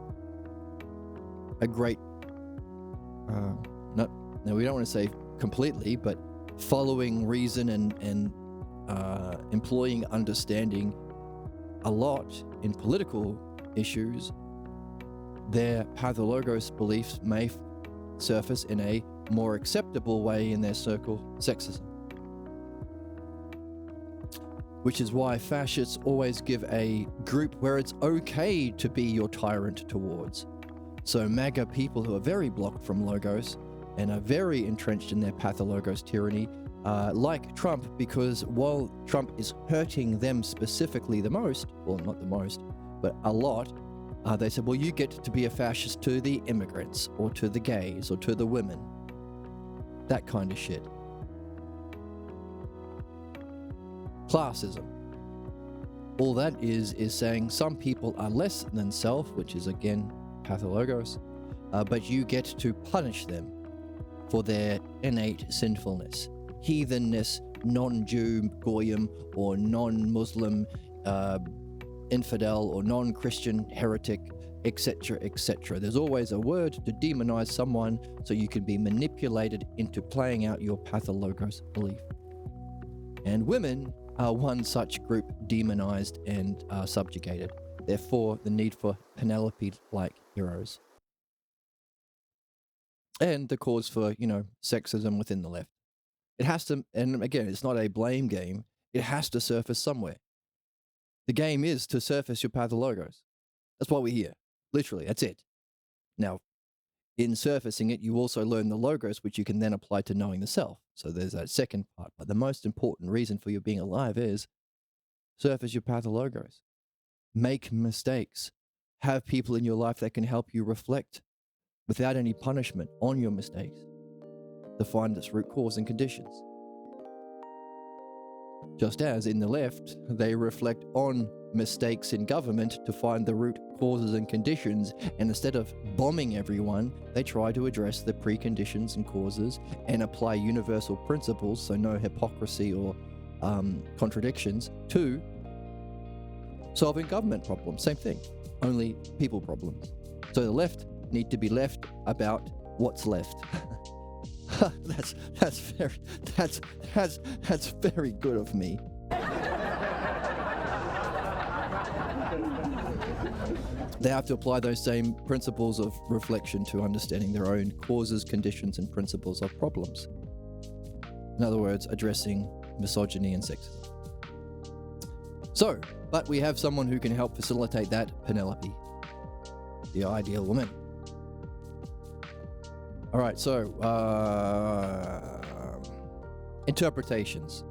a great, we don't want to say completely, but following reason and employing understanding a lot in political issues, their pathologos beliefs may surface in a more acceptable way in their circle, sexism. Which is why fascists always give a group where it's okay to be your tyrant towards. So MAGA people who are very blocked from logos and are very entrenched in their pathologos tyranny, like Trump, because while Trump is hurting them specifically the most, well, not the most, but a lot, they said, well, you get to be a fascist to the immigrants or to the gays or to the women. That kind of shit. Classism. All that is saying some people are less than self, which is again pathologos, but you get to punish them for their innate sinfulness, heathenness, non-Jew, goyim, or non-Muslim, infidel, or non-Christian, heretic, etc., etc. There's always a word to demonize someone so you can be manipulated into playing out your pathologos belief. And women are one such group demonized and subjugated. Therefore, the need for Penelope-like heroes. And the cause for, sexism within the left. It has to, and again, it's not a blame game. It has to surface somewhere. The game is to surface your pathologos. That's why we're here. Literally, that's it. Now, in surfacing it, you also learn the logos, which you can then apply to knowing the self. So there's that second part. But the most important reason for you being alive is surface your pathologos. Make mistakes. Have people in your life that can help you reflect without any punishment on your mistakes to find its root cause and conditions. Just as in the left, they reflect on mistakes in government to find the root causes and conditions, and instead of bombing everyone, they try to address the preconditions and causes and apply universal principles, so no hypocrisy or contradictions, to solving government problems. Same thing, only people problems. So the left need to be left about what's left. That's very good of me. They have to apply those same principles of reflection to understanding their own causes, conditions, and principles of problems. In other words, addressing misogyny and sexism. So, but we have someone who can help facilitate that, Penelope, the ideal woman. All right, so interpretations.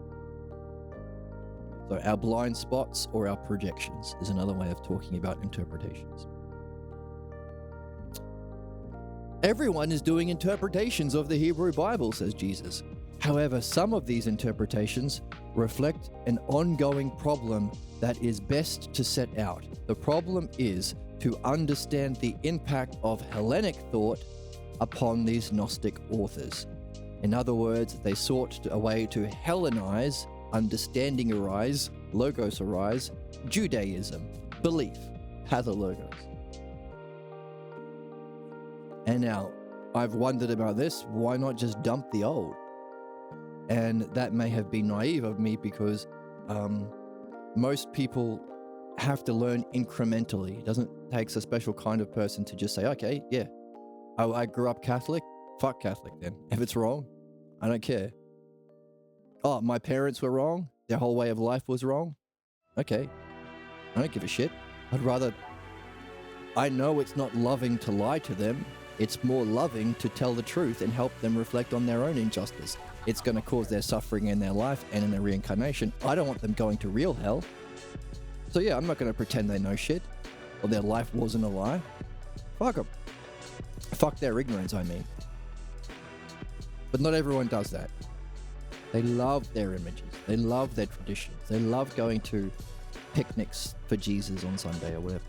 So our blind spots or our projections is another way of talking about interpretations. Everyone is doing interpretations of the Hebrew Bible, says Jesus. However, some of these interpretations reflect an ongoing problem that is best to set out. The problem is to understand the impact of Hellenic thought upon these Gnostic authors. In other words, they sought a way to Hellenize, understanding arise, logos arise, Judaism, belief, pathologos. And now, I've wondered about this, why not just dump the old? And that may have been naive of me because most people have to learn incrementally. It doesn't take a special kind of person to just say, okay, yeah, I grew up Catholic, fuck Catholic then. If it's wrong, I don't care. Oh, my parents were wrong, their whole way of life was wrong. Okay, I don't give a shit. I know it's not loving to lie to them. It's more loving to tell the truth and help them reflect on their own injustice. It's going to cause their suffering in their life and in their reincarnation. I don't want them going to real hell. So yeah, I'm not going to pretend they know shit or their life wasn't a lie. Fuck them. Fuck their ignorance, I mean. But not everyone does that. They love their images. They love their traditions. They love going to picnics for Jesus on Sunday or whatever.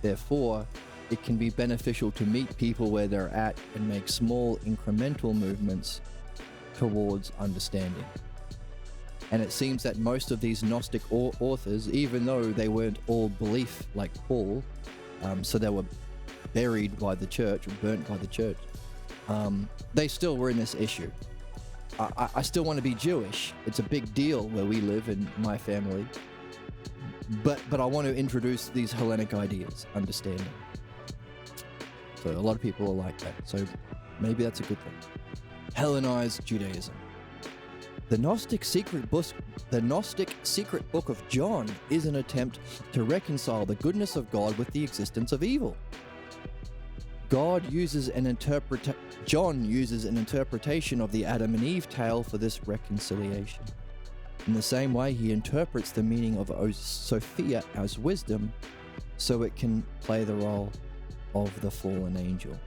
Therefore, it can be beneficial to meet people where they're at and make small incremental movements towards understanding. And it seems that most of these Gnostic authors, even though they weren't all belief like Paul, so they were buried by the church or burnt by the church, they still were in this issue. I still want to be Jewish. It's a big deal where we live in my family. But I want to introduce these Hellenic ideas, understanding. So a lot of people are like that. So maybe that's a good thing. Hellenized Judaism. The Gnostic secret book of John is an attempt to reconcile the goodness of God with the existence of evil. John uses an interpretation of the Adam and Eve tale for this reconciliation. In the same way, he interprets the meaning of Sophia as wisdom, so it can play the role of the fallen angel.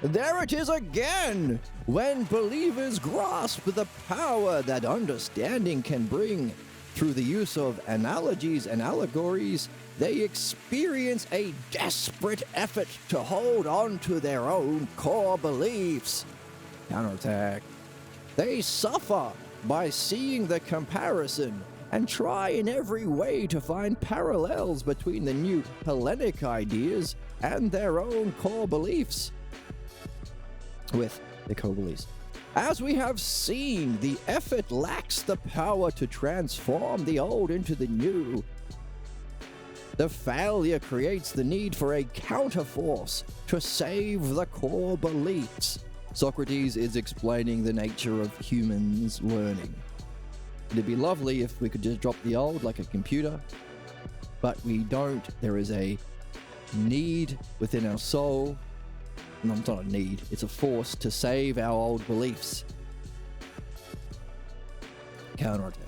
There it is again! When believers grasp the power that understanding can bring through the use of analogies and allegories, they experience a desperate effort to hold on to their own core beliefs. Counterattack. They suffer by seeing the comparison and try in every way to find parallels between the new Hellenic ideas and their own core beliefs. With the core beliefs. As we have seen, the effort lacks the power to transform the old into the new. The failure creates the need for a counterforce to save the core beliefs. Socrates is explaining the nature of humans learning. It'd be lovely if we could just drop the old like a computer, but we don't. There is a need within our soul. No, it's not a need. It's a force to save our old beliefs. Counterattack.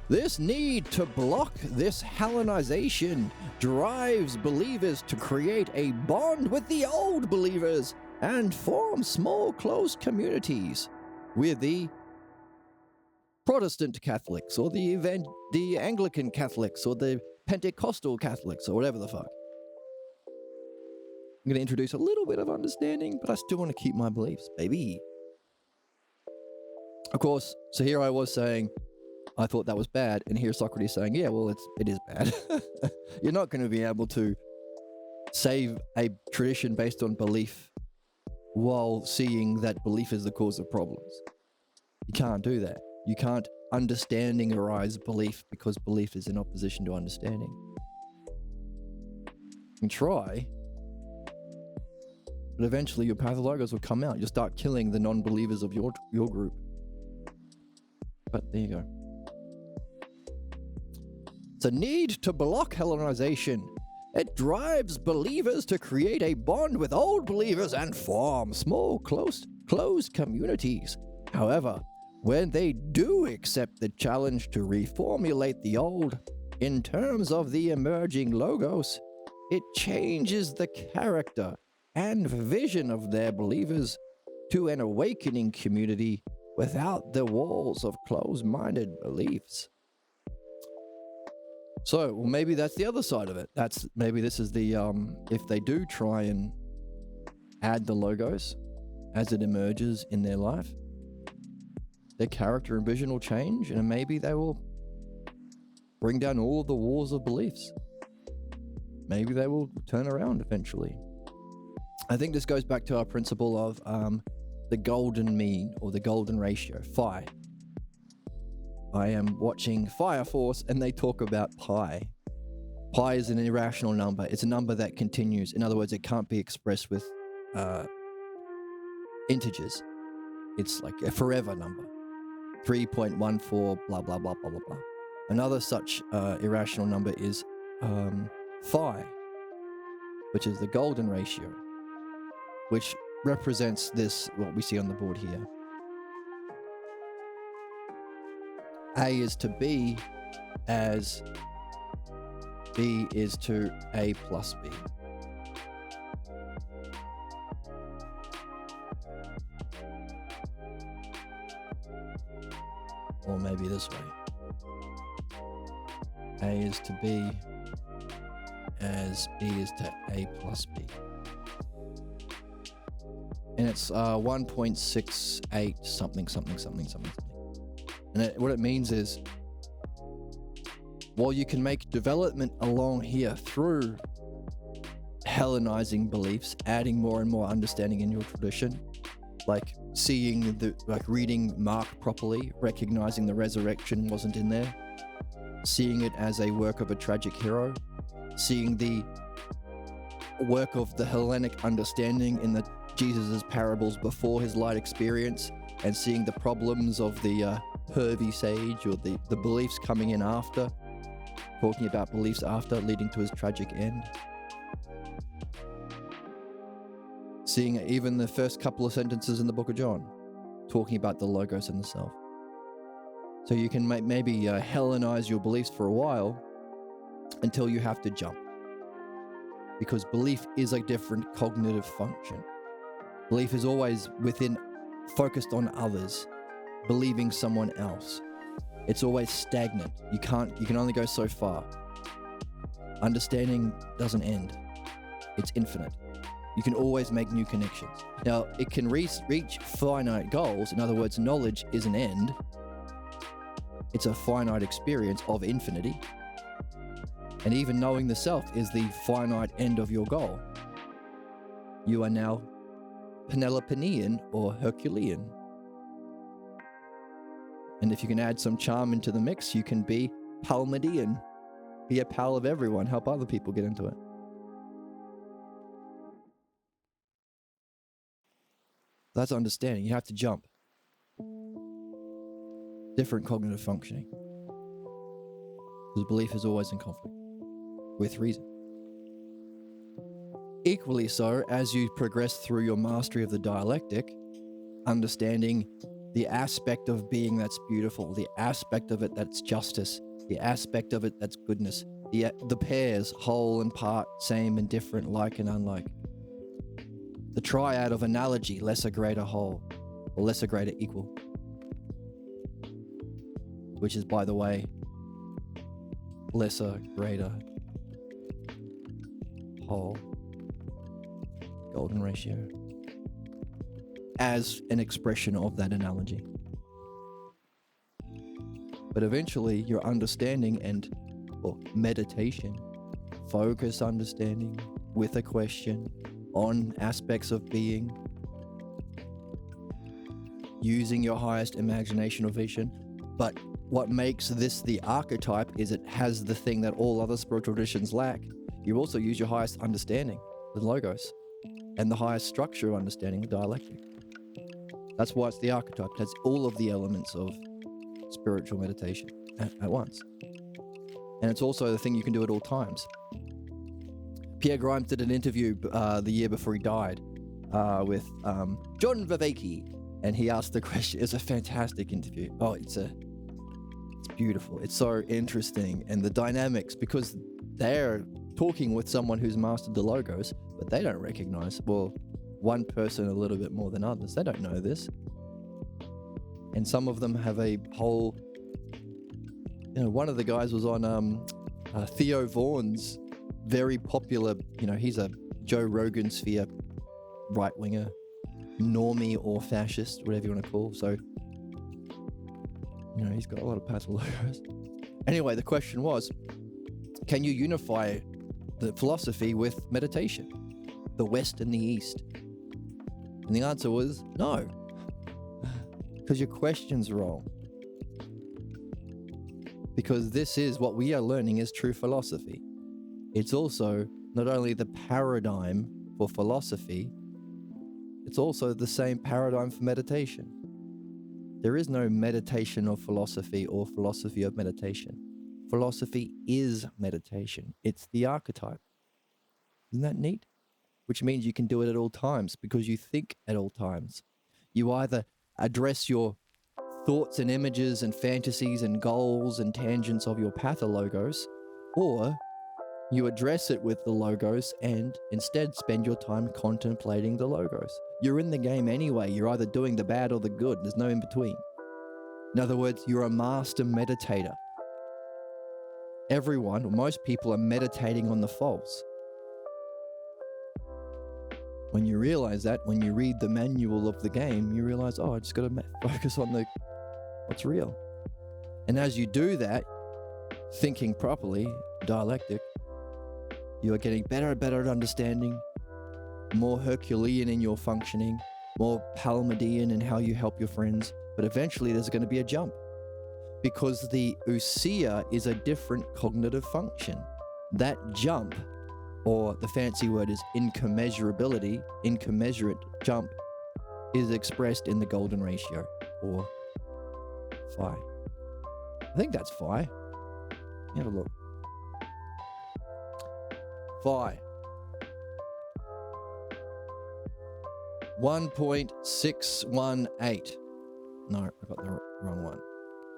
This need to block this Hellenization drives believers to create a bond with the old believers and form small, close communities with the Protestant Catholics or the Anglican Catholics or the Pentecostal Catholics or whatever the fuck. I'm going to introduce a little bit of understanding, but I still want to keep my beliefs, baby. Of course, so here I was saying, I thought that was bad, and here's Socrates saying, yeah, well, it is bad. You're not going to be able to save a tradition based on belief while seeing that belief is the cause of problems. You can't do that. You can't understandingarize belief because belief is in opposition to understanding. You can try, but eventually your pathologos will come out. You'll start killing the non-believers of your group. But there you go. It's a need to block Hellenization. It drives believers to create a bond with old believers and form small, closed communities. However, when they do accept the challenge to reformulate the old in terms of the emerging logos, it changes the character and vision of their believers to an awakening community without the walls of closed-minded beliefs. So, well, maybe that's the other side of it. Maybe this is the, if they do try and add the logos as it emerges in their life, their character and vision will change, and maybe they will bring down all the walls of beliefs. Maybe they will turn around eventually. I think this goes back to our principle of the golden mean or the golden ratio, phi. I am watching Fire Force and they talk about pi. Pi is an irrational number. It's a number that continues. In other words, it can't be expressed with integers. It's like a forever number. 3.14, blah, blah, blah, blah, blah, blah. Another such irrational number is phi, which is the golden ratio, which represents this, what we see on the board here. A is to B as B is to A plus B. Or maybe this way. A is to B as B is to A plus B. And it's 1.68 something. And what it means is, while you can make development along here through Hellenizing beliefs, adding more and more understanding in your tradition, like reading Mark properly, recognizing the resurrection wasn't in there, seeing it as a work of a tragic hero, seeing the work of the Hellenic understanding in the Jesus's parables before his light experience, and seeing the problems of the pervy sage, or the beliefs coming in after, talking about beliefs after leading to his tragic end. Seeing even the first couple of sentences in the book of John, talking about the Logos and the Self. So you can maybe Hellenize your beliefs for a while until you have to jump. Because belief is a different cognitive function. Belief is always focused on others, believing someone else. It's always stagnant. You can only go so far. Understanding doesn't end. It's infinite. You can always make new connections. Now, it can reach finite goals. In other words, knowledge is an end. It's a finite experience of infinity. And even knowing the self is the finite end of your goal. You are now Penelopean or Herculean. And if you can add some charm into the mix, you can be Palamedean. Be a pal of everyone. Help other people get into it. That's understanding. You have to jump. Different cognitive functioning. Because belief is always in conflict with reason. Equally so, as you progress through your mastery of the dialectic, understanding the aspect of being that's beautiful, the aspect of it that's justice, the aspect of it that's goodness, the pairs, whole and part, same and different, like and unlike. The triad of analogy, lesser, greater, whole, or lesser, greater, equal. Which is, by the way, lesser, greater, whole, golden ratio, as an expression of that analogy. But eventually your understanding or meditation, focus understanding with a question on aspects of being, using your highest imagination or vision. But what makes this the archetype is it has the thing that all other spiritual traditions lack. You also use your highest understanding, the logos, and the highest structure of understanding, the dialectic. That's why it's the archetype. It has all of the elements of spiritual meditation at once. And it's also the thing you can do at all times. Pierre Grimes did an interview the year before he died with John Vervaeke, and he asked the question. It's a fantastic interview. Oh, it's beautiful. It's so interesting, and the dynamics, because they're talking with someone who's mastered the logos, but they don't recognize, well, one person a little bit more than others. They don't know this. And some of them have a whole, one of the guys was on Theo Vaughan's very popular, he's a Joe Rogan sphere right-winger, normie or fascist, whatever you want to call. So, he's got a lot of powerful logos. Anyway, the question was, can you unify the philosophy with meditation, the West and the East? And the answer was no, because your question's wrong. because this is what we are learning is true philosophy. It's also not only the paradigm for philosophy, it's also the same paradigm for meditation. There is no meditation of philosophy or philosophy of meditation. Philosophy is meditation. It's the archetype. Isn't that neat? Which means you can do it at all times because you think at all times. You either address your thoughts and images and fantasies and goals and tangents of your pathologos, or you address it with the logos and instead spend your time contemplating the logos. You're in the game anyway. You're either doing the bad or the good. There's no in between. In other words, you're a master meditator. Everyone, or most people, are meditating on the false. When you realize that, when you read the manual of the game, you realize, oh, I just got to focus on what's real. And as you do that, thinking properly, dialectic, you are getting better and better at understanding, more Herculean in your functioning, more Palamedean in how you help your friends. But eventually there's going to be a jump because the ousia is a different cognitive function. That jump, or the fancy word is incommensurability, incommensurate jump, is expressed in the golden ratio, or phi. I think that's phi. Have a look. Phi. 1.618. No, I got the wrong one.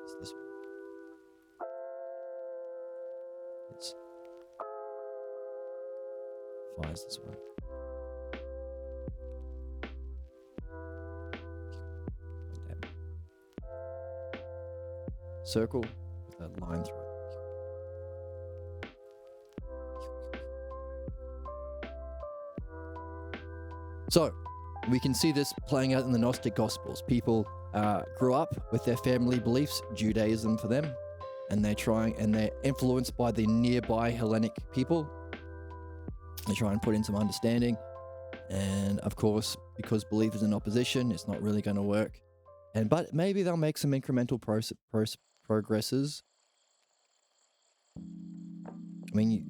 It's this one. It's phi is this one. Like that. Circle with a line through it. So, we can see this playing out in the Gnostic Gospels. People grew up with their family beliefs, Judaism for them, and they're influenced by the nearby Hellenic people. They try and put in some understanding, and of course, because belief is in opposition, it's not really going to work. But maybe they'll make some incremental progresses. I mean,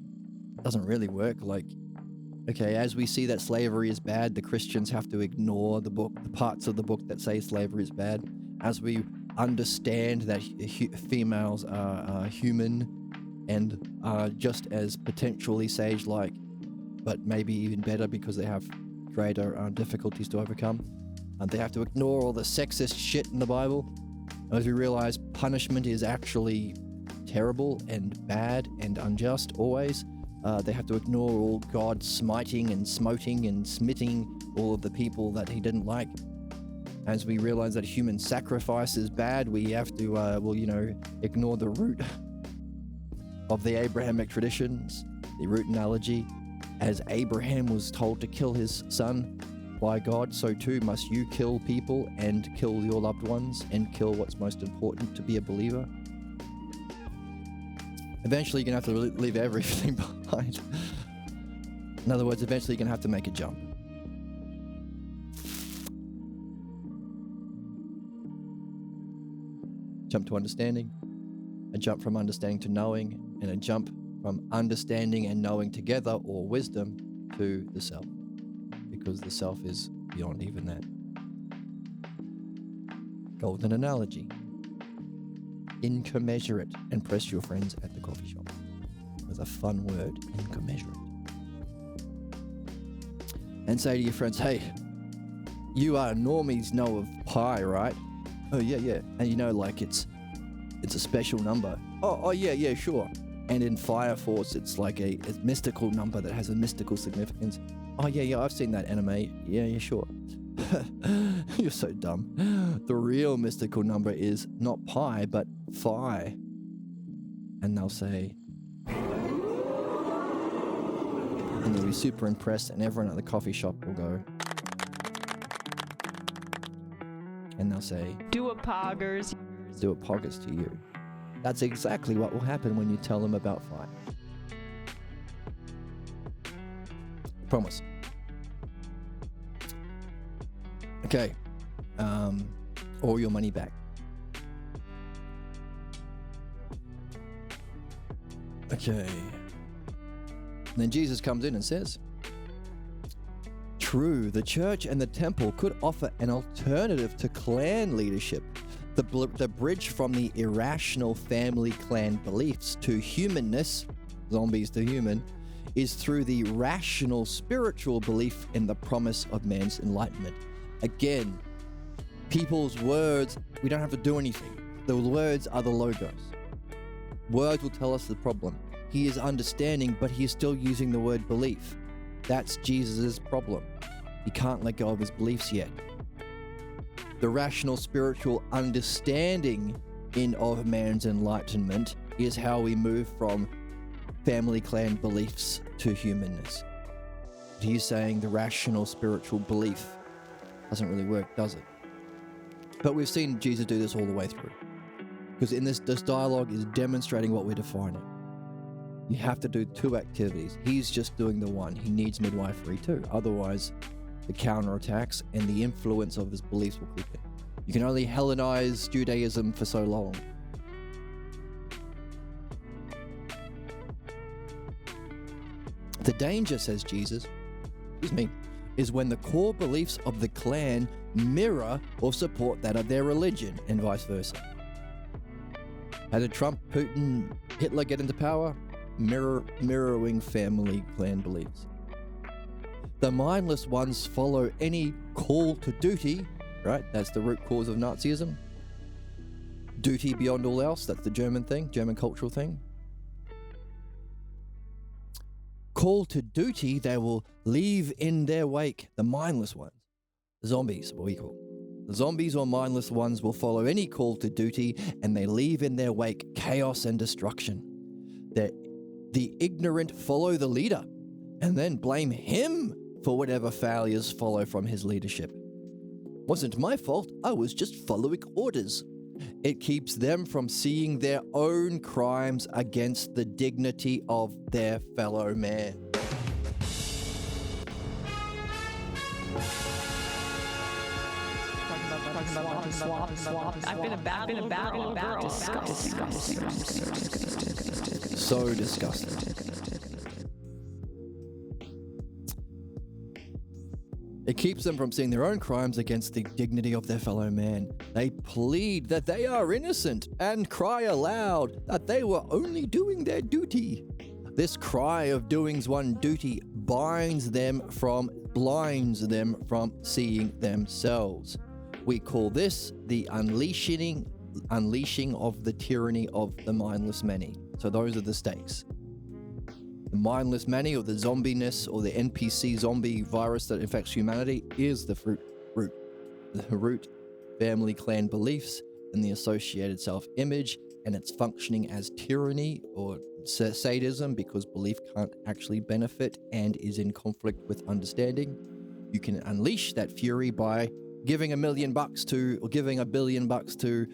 it doesn't really work. Like, okay, as we see that slavery is bad, the Christians have to ignore the parts of the book that say slavery is bad. As we understand that females are human and are just as potentially sage-like, but maybe even better because they have greater difficulties to overcome. And they have to ignore all the sexist shit in the Bible. As we realize punishment is actually terrible and bad and unjust always. They have to ignore all God smiting and smoting and smitting all of the people that he didn't like. As we realize that human sacrifice is bad, we have to, ignore the root of the Abrahamic traditions, the root analogy. As Abraham was told to kill his son by God, so too must you kill people and kill your loved ones and kill what's most important to be a believer. Eventually, you're going to have to leave everything behind. In other words, eventually you're going to have to make a jump. Jump to understanding, a jump from understanding to knowing, and a jump from understanding and knowing together, or wisdom, to the self. Because the self is beyond even that. Golden analogy. Incommensurate, and press your friends at the coffee shop. With a fun word, incommensurate. And say to your friends, hey, you normies know of pi, right? Oh yeah. And you know, like it's a special number. Oh yeah, sure. And in Fire Force, it's like a mystical number that has a mystical significance. Oh yeah, I've seen that anime. Yeah, sure. You're so dumb. The real mystical number is not pi, but phi. And they'll say, and they'll be super impressed, and everyone at the coffee shop will go, and they'll say, Do a poggers. Do a poggers to you. That's exactly what will happen when you tell them about phi. Promise. Okay. All your money back. Okay. And then Jesus comes in and says, true, the church and the temple could offer an alternative to clan leadership. The bridge from the irrational family clan beliefs to humanness, zombies to human, is through the rational spiritual belief in the promise of man's enlightenment. Again, people's words, we don't have to do anything. The words are the logos. Words will tell us the problem. He is understanding, but he is still using the word belief. That's Jesus' problem. He can't let go of his beliefs yet. The rational spiritual understanding of man's enlightenment is how we move from family clan beliefs to humanness. He's saying the rational spiritual belief doesn't really work, does it? But we've seen Jesus do this all the way through. Because in this dialogue is demonstrating what we're defining. You have to do two activities. He's just doing the one. He needs midwifery too. Otherwise, the counterattacks and the influence of his beliefs will creep in. You can only Hellenize Judaism for so long. The danger, says Jesus, is when the core beliefs of the clan mirror or support that of their religion, and vice versa. How did Trump, Putin, Hitler get into power? Mirroring family clan beliefs. The mindless ones follow any call to duty, right? That's the root cause of Nazism. Duty beyond all else, that's the German thing, German cultural thing. Call to duty, they will leave in their wake the mindless ones. The zombies, what we call. The zombies or mindless ones will follow any call to duty, and they leave in their wake chaos and destruction. The ignorant follow the leader, and then blame him for whatever failures follow from his leadership. Wasn't my fault, I was just following orders. It keeps them from seeing their own crimes against the dignity of their fellow man. I've been a bad little girl. Disgusting. So disgusting. It keeps them from seeing their own crimes against the dignity of their fellow man. They plead that they are innocent and cry aloud that they were only doing their duty. This cry of doing's one duty blinds them from seeing themselves. We call this the unleashing of the tyranny of the mindless many. So those are the stakes. The mindless many, or the zombiness, or the NPC zombie virus that infects humanity, is the root family clan beliefs and the associated self-image, and it's functioning as tyranny or sadism because belief can't actually benefit and is in conflict with understanding. You can unleash that fury by giving $1 million to, or giving $1 billion to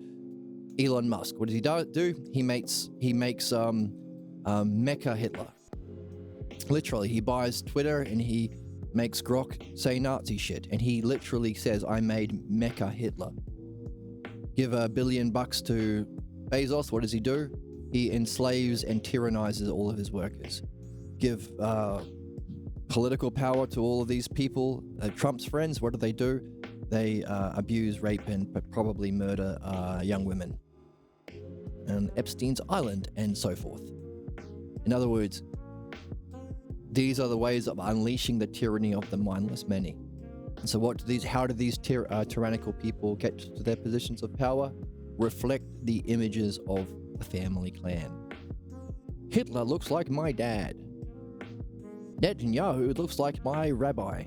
Elon Musk. What does he do? He makes Mecha Hitler. Literally, he buys Twitter and he makes Grok say Nazi shit, and he literally says, I made Mecha Hitler. Give $1 billion to Bezos, what does he do? He enslaves and tyrannizes all of his workers. Give political power to all of these people. Trump's friends, what do? They abuse, rape, and probably murder young women. And Epstein's Island, and so forth. In other words, these are the ways of unleashing the tyranny of the mindless many. And so how do these tyrannical people get to their positions of power? Reflect the images of the family clan. Hitler looks like my dad. Netanyahu looks like my rabbi.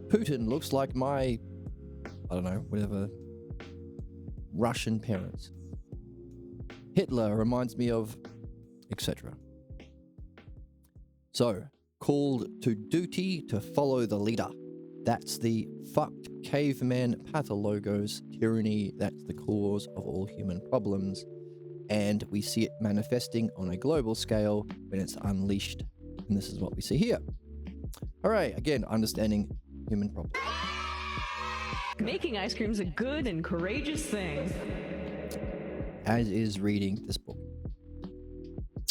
Putin looks like my, whatever, Russian parents. Hitler reminds me of, etc. So, called to duty to follow the leader. That's the fucked caveman pathologos tyranny. That's the cause of all human problems. And we see it manifesting on a global scale when it's unleashed. And this is what we see here. All right, again, understanding human problems. Making ice cream is a good and courageous thing. As is reading this book.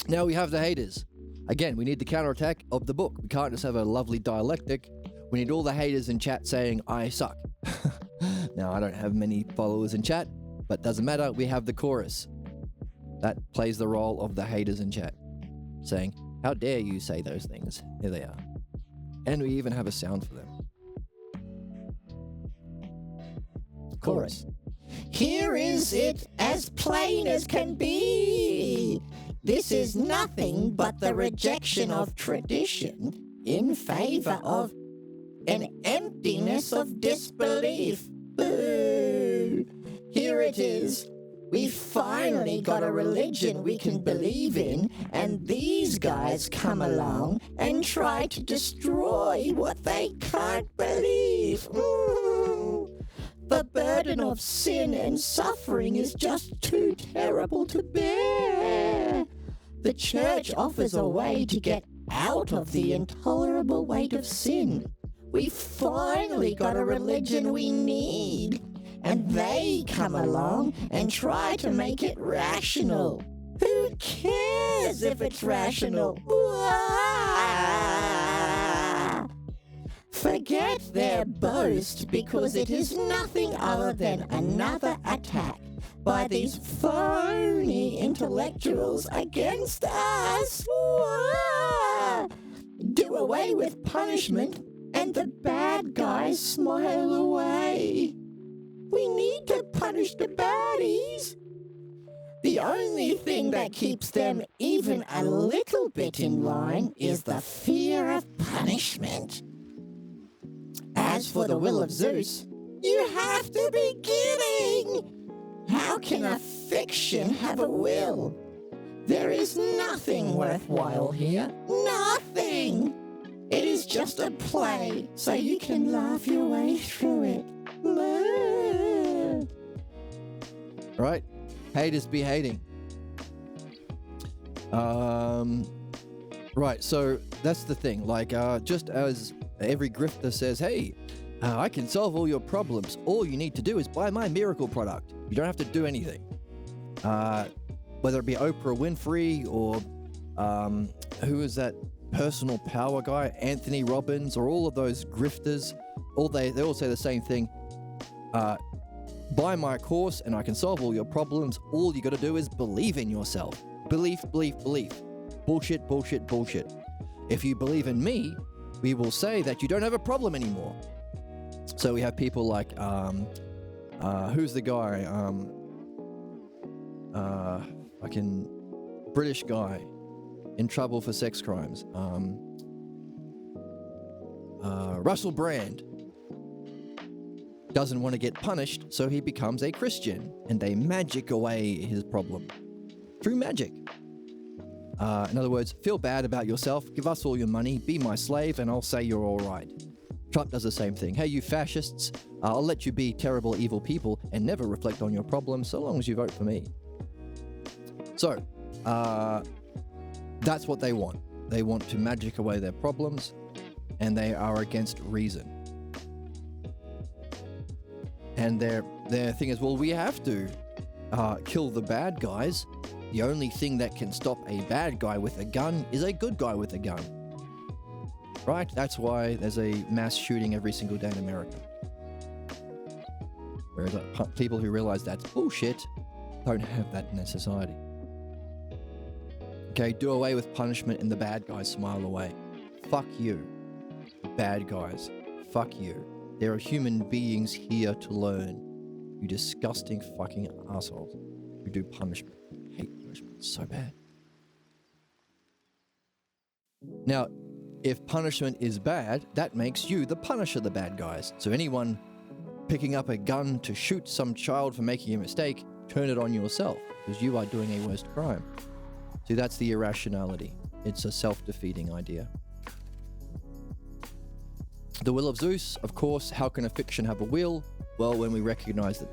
Now we have the haters. Again, we need the counterattack of the book. We can't just have a lovely dialectic. We need all the haters in chat saying, I suck. Now, I don't have many followers in chat, but doesn't matter. We have the chorus. That plays the role of the haters in chat, saying, how dare you say those things? Here they are. And we even have a sound for them. Chorus. Here is it as plain as can be. This is nothing but the rejection of tradition in favor of an emptiness of disbelief. Boo! Here it is. We finally got a religion we can believe in, and these guys come along and try to destroy what they can't believe. The burden of sin and suffering is just too terrible to bear. The church offers a way to get out of the intolerable weight of sin. We finally got a religion we need, and they come along and try to make it rational. Who cares if it's rational? Forget their boast, because it is nothing other than another attack by these phony intellectuals against us. Do away with punishment, and the bad guys smile away. We need to punish the baddies. The only thing that keeps them even a little bit in line is the fear of punishment. As for the will of Zeus, you have to be kidding! How can a fiction have a will? There is nothing worthwhile here. Nothing! It is just a play, so you can laugh your way through it. Right? Haters be hating. Right, so that's the thing. Like, just as every grifter says, hey, I can solve all your problems. All you need to do is buy my miracle product. You don't have to do anything. Whether it be Oprah Winfrey or who is that personal power guy, Anthony Robbins, or all of those grifters, they all say the same thing. Buy my course and I can solve all your problems. All you got to do is believe in yourself. Belief, belief, belief. Bullshit, bullshit, bullshit. If you believe in me, we will say that you don't have a problem anymore. So we have people like, who's the guy? Fucking British guy in trouble for sex crimes. Russell Brand doesn't want to get punished, so he becomes a Christian, and they magic away his problem through magic. In other words, feel bad about yourself, give us all your money, be my slave, and I'll say you're all right. Trump does the same thing. Hey, you fascists, I'll let you be terrible, evil people and never reflect on your problems so long as you vote for me. So, that's what they want. They want to magic away their problems, and they are against reason. And their thing is, well, we have to kill the bad guys. The only thing that can stop a bad guy with a gun is a good guy with a gun. Right? That's why there's a mass shooting every single day in America. Whereas people who realize that's bullshit don't have that in their society. Okay, do away with punishment and the bad guys smile away. Fuck you, bad guys. Fuck you. There are human beings here to learn. You disgusting fucking assholes who do punishment. I hate punishment. It's so bad. Now, if punishment is bad, that makes you the punisher of the bad guys. So anyone picking up a gun to shoot some child for making a mistake, turn it on yourself, because you are doing a worst crime. See, that's the irrationality. It's a self-defeating idea. The will of Zeus, of course. How can a fiction have a will? Well, when we recognize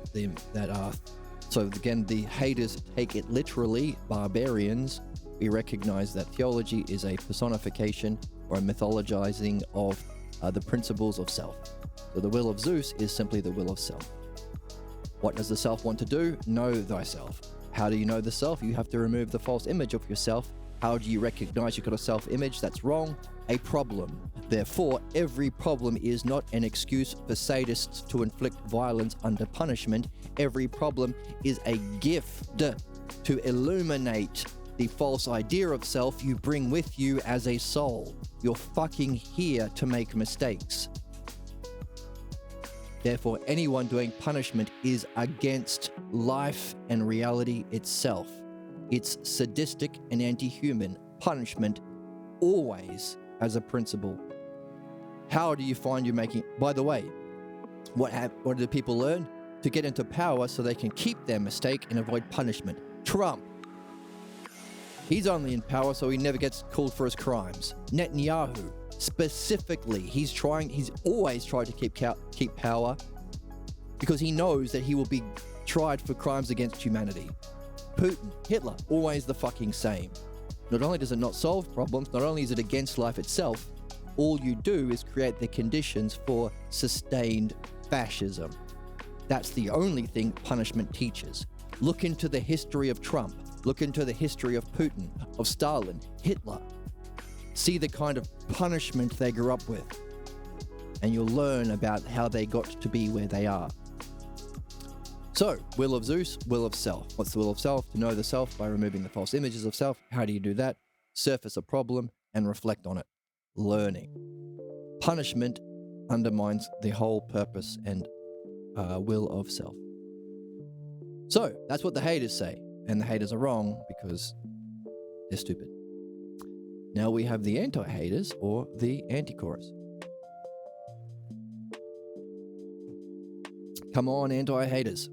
so again, the haters take it literally, barbarians, we recognize that theology is a personification or a mythologizing of the principles of self. So the will of Zeus is simply the will of self. What does the self want to do? Know thyself. How do you know the self? You have to remove the false image of yourself How do you recognize you've got a self-image that's wrong? A problem. Therefore, every problem is not an excuse for sadists to inflict violence under punishment. Every problem is a gift to illuminate the false idea of self you bring with you as a soul. You're fucking here to make mistakes. Therefore, anyone doing punishment is against life and reality itself. It's sadistic and anti-human. Punishment always as a principle. How do you find you're making... By the way, what do people learn? To get into power so they can keep their mistake and avoid punishment. Trump. He's only in power so he never gets called for his crimes. Netanyahu, specifically, he's always tried to keep power because he knows that he will be tried for crimes against humanity. Putin, Hitler, always the fucking same. Not only does it not solve problems, not only is it against life itself, all you do is create the conditions for sustained fascism. That's the only thing punishment teaches. Look into the history of Trump. Look into the history of Putin, of Stalin, Hitler. See the kind of punishment they grew up with. And you'll learn about how they got to be where they are. So, will of Zeus, will of self. What's the will of self? To know the self by removing the false images of self. How do you do that? Surface a problem and reflect on it. Learning. Punishment undermines the whole purpose and will of self. So, that's what the haters say. And the haters are wrong because they're stupid. Now we have the anti-haters or the anti-chorus. Come on, anti-haters.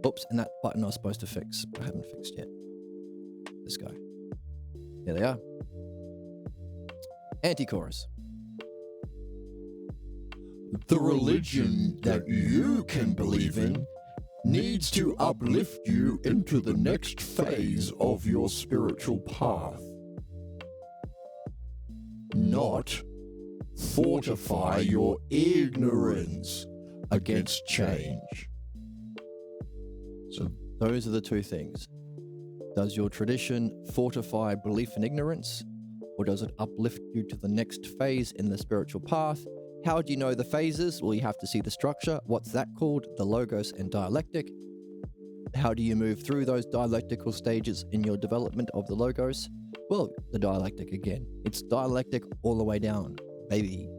Oops, and that button I was supposed to fix, I haven't fixed yet. This guy. There they are. Anti-chorus. The religion that you can believe in needs to uplift you into the next phase of your spiritual path. Not fortify your ignorance against change. So those are the two things. Does your tradition fortify belief in ignorance, or does it uplift you to the next phase in the spiritual path? How do you know the phases? Well, you have to see the structure. What's that called? The logos and dialectic. How do you move through those dialectical stages in your development of the logos? Well, the dialectic again. It's dialectic all the way down, baby.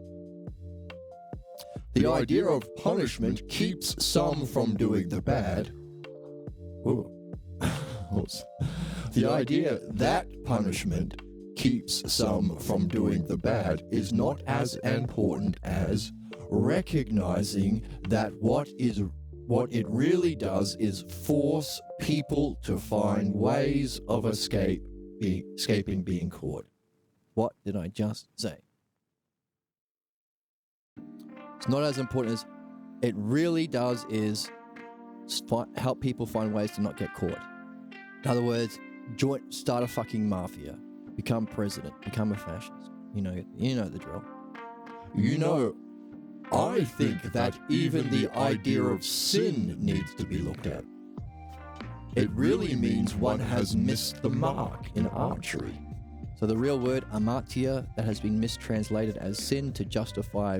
The idea of punishment keeps some from doing the bad. The idea that punishment keeps some from doing the bad is not as important as recognizing that what it really does is force people to find ways of escaping being caught. What did I just say? It's not as important as it really does is help people find ways to not get caught. In other words, start a fucking mafia, become president, become a fascist. You know the drill. You know, I think that even the idea of sin needs to be looked at. It really means one has missed the mark in archery. So the real word amartya, that has been mistranslated as sin to justify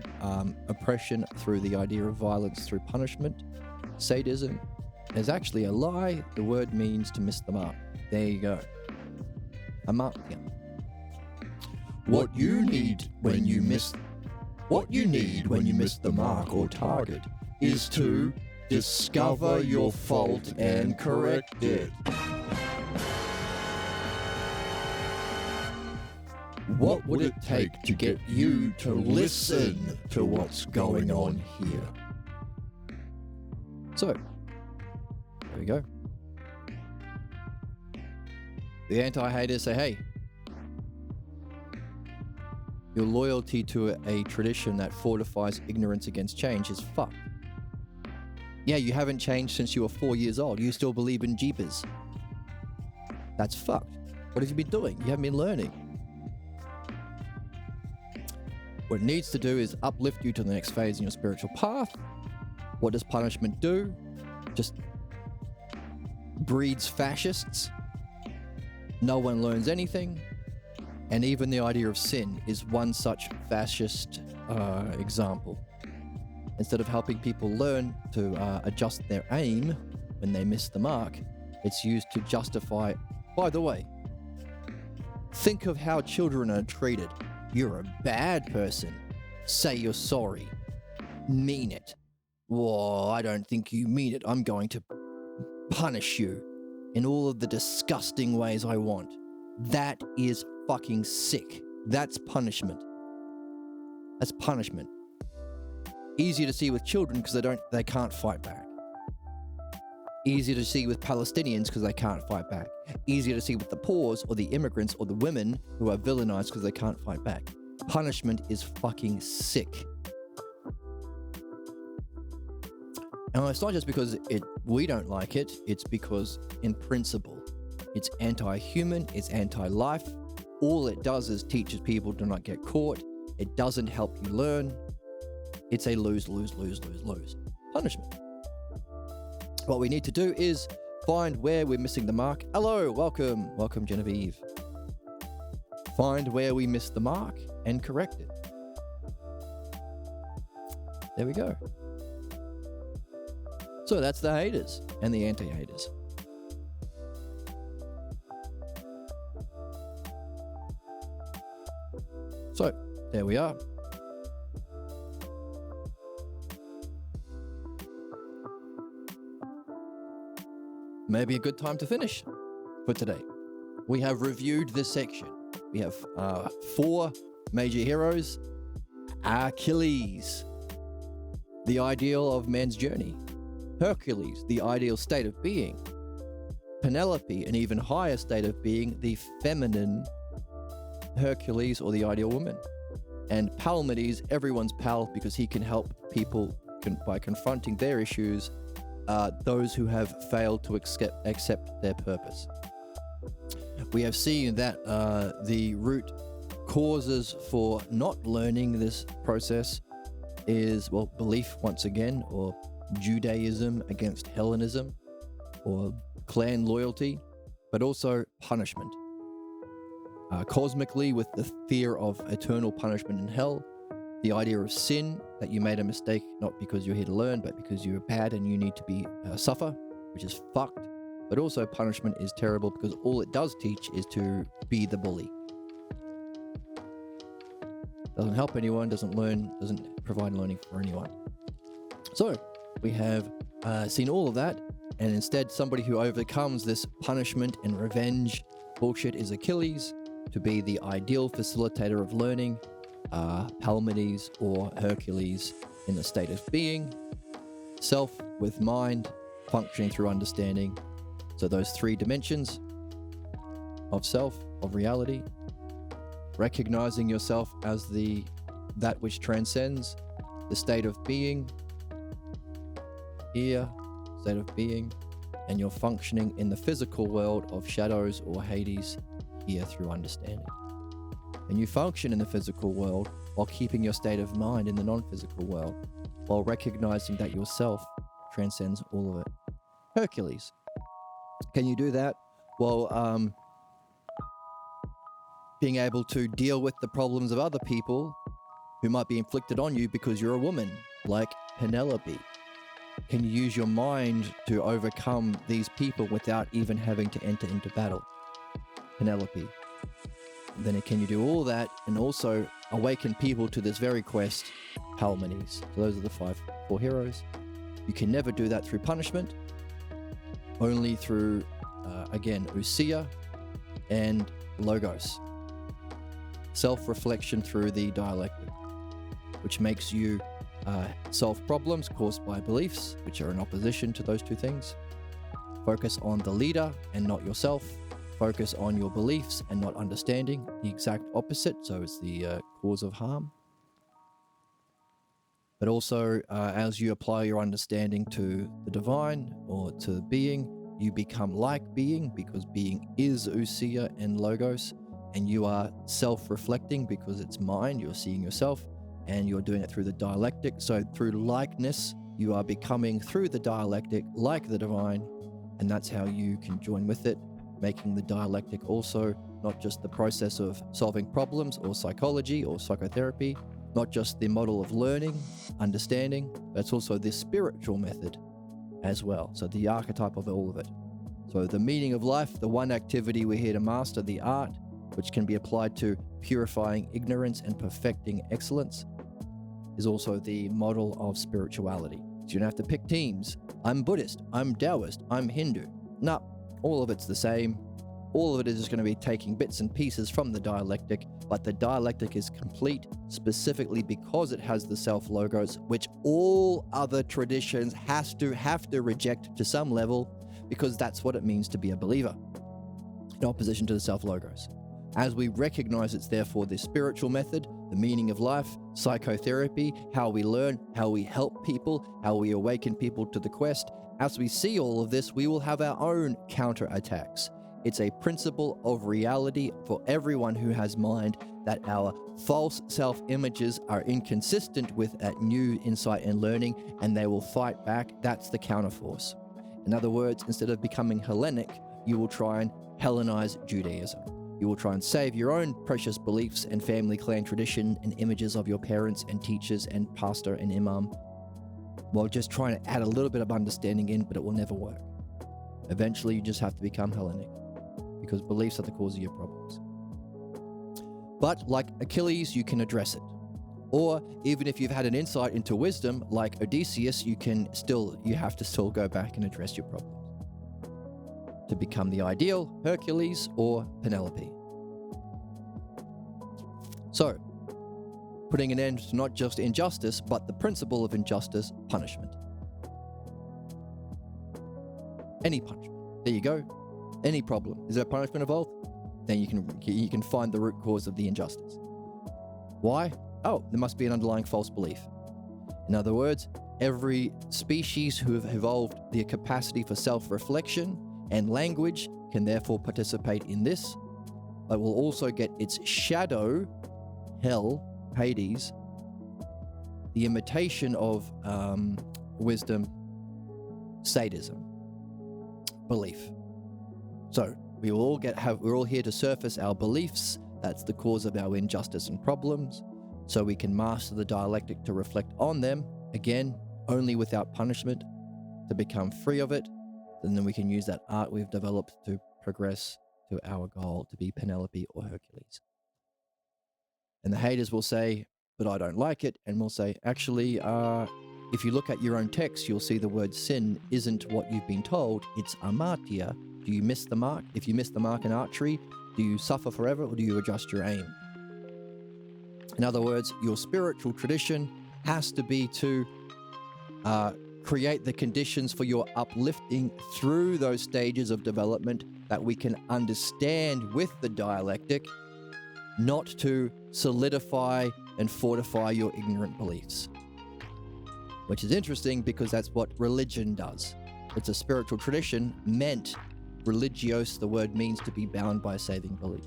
oppression through the idea of violence through punishment, sadism, is actually a lie. The word means to miss the mark. There you go. Amartya. What you need when you miss the mark or target is to discover your fault and correct it. What would it take to get you to listen to what's going on here? So, there we go. The anti-haters say, hey, your loyalty to a tradition that fortifies ignorance against change is fucked. Yeah, you haven't changed since you were 4 years old. You still believe in jeepers. That's fucked. What have you been doing? You haven't been learning. What it needs to do is uplift you to the next phase in your spiritual path. What does punishment do? Just breeds fascists. No one learns anything. And even the idea of sin is one such fascist example. Instead of helping people learn to adjust their aim when they miss the mark, it's used to justify, by the way, think of how children are treated. You're a bad person. Say you're sorry. Mean it. Whoa, I don't think you mean it. I'm going to punish you in all of the disgusting ways I want. That is fucking sick. That's punishment. That's punishment. Easier to see with children because they can't fight back. Easier to see with Palestinians because they can't fight back. Easier to see with the poor or the immigrants or the women who are villainized because they can't fight back. Punishment is fucking sick. And it's not just because we don't like it, it's because in principle, it's anti-human, it's anti-life. All it does is teaches people to not get caught. It doesn't help you learn. It's a lose, lose, lose, lose, lose. Punishment. What we need to do is find where we're missing the mark. Hello, welcome. Welcome, Genevieve. Find where we missed the mark and correct it. There we go. So that's the haters and the anti-haters. So, there we are. Maybe a good time to finish for today. We have reviewed this section. We have 4 major heroes. Achilles, the ideal of man's journey. Hercules, the ideal state of being. Penelope, an even higher state of being, the feminine Hercules, or the ideal woman. And Palamedes, everyone's pal, because he can help people by confronting their issues, those who have failed to accept their purpose. We have seen that the root causes for not learning this process is, well, belief once again, or Judaism against Hellenism, or clan loyalty, but also punishment. Cosmically, with the fear of eternal punishment in hell, the idea of sin, that you made a mistake not because you're here to learn, but because you're bad and you need to be suffer, which is fucked. But also punishment is terrible because all it does teach is to be the bully. Doesn't help anyone, doesn't provide learning for anyone. So we have seen all of that, and instead somebody who overcomes this punishment and revenge bullshit is Achilles, to be the ideal facilitator of learning, Palamedes or Hercules in the state of being, self with mind, functioning through understanding. So those 3 dimensions of self, of reality, recognizing yourself as that which transcends, the state of being, here, state of being, and you're functioning in the physical world of shadows or Hades, here through understanding. And you function in the physical world while keeping your state of mind in the non-physical world, while recognizing that yourself transcends all of it. Hercules. Can you do that while being able to deal with the problems of other people who might be inflicted on you because you're a woman, like Penelope? Can you use your mind to overcome these people without even having to enter into battle? Penelope. Then can you do all that and also awaken people to this very quest, Palamedes? So those are the 4 heroes. You can never do that through punishment, only through, again, Odysseus and Logos. Self-reflection through the dialectic, which makes you solve problems caused by beliefs, which are in opposition to those 2 things. Focus on the leader and not yourself. Focus on your beliefs and not understanding, the exact opposite, so it's the cause of harm. But also, as you apply your understanding to the divine or to being, you become like being, because being is Ousia and Logos, and you are self-reflecting because it's mind, you're seeing yourself, and you're doing it through the dialectic. So through likeness, you are becoming through the dialectic like the divine, and that's how you can join with it. making the dialectic also not just the process of solving problems or psychology or psychotherapy, not just the model of learning, understanding, but it's also this spiritual method as well. So the archetype of all of it. So the meaning of life, the one activity we're here to master, the art, which can be applied to purifying ignorance and perfecting excellence, is also the model of spirituality. So you don't have to pick teams. I'm Buddhist, I'm Taoist, I'm Hindu. No, all of it's the same. All of it is just going to be taking bits and pieces from the dialectic, but the dialectic is complete specifically because it has the self-logos, which all other traditions have to reject to some level, because that's what it means to be a believer, in opposition to the self-logos. As we recognize it's therefore the spiritual method, the meaning of life, psychotherapy, how we learn, how we help people, how we awaken people to the quest, as we see all of this, we will have our own counterattacks. It's a principle of reality for everyone who has mind that our false self-images are inconsistent with that new insight and learning, and they will fight back. That's the counterforce. In other words, instead of becoming Hellenic, you will try and Hellenize Judaism. You will try and save your own precious beliefs and family clan tradition and images of your parents and teachers and pastor and imam, while just trying to add a little bit of understanding in, but it will never work. Eventually, you just have to become Hellenic, because beliefs are the cause of your problems. But like Achilles, you can address it. Or even if you've had an insight into wisdom, like Odysseus, you have to still go back and address your problems to become the ideal Hercules or Penelope. So, putting an end to not just injustice, but the principle of injustice, punishment. Any punishment. There you go. Any problem. Is there punishment involved? Then you can find the root cause of the injustice. Why? Oh, there must be an underlying false belief. In other words, every species who have evolved the capacity for self-reflection and language can therefore participate in this, but will also get its shadow, hell, Hades, the imitation of wisdom, sadism, belief. So we're all here to surface our beliefs. That's the cause of our injustice and problems. So we can master the dialectic to reflect on them, again, only without punishment, to become free of it. And then we can use that art we've developed to progress to our goal, to be Penelope or Hercules. And the haters will say, but I don't like it. And we'll say, actually, if you look at your own text, you'll see the word sin isn't what you've been told. It's amartia. Do you miss the mark? If you miss the mark in archery, do you suffer forever or do you adjust your aim? In other words, your spiritual tradition has to be to create the conditions for your uplifting through those stages of development that we can understand with the dialectic, not to solidify and fortify your ignorant beliefs. Which is interesting because that's what religion does. It's a spiritual tradition meant, religios, the word means to be bound by saving belief.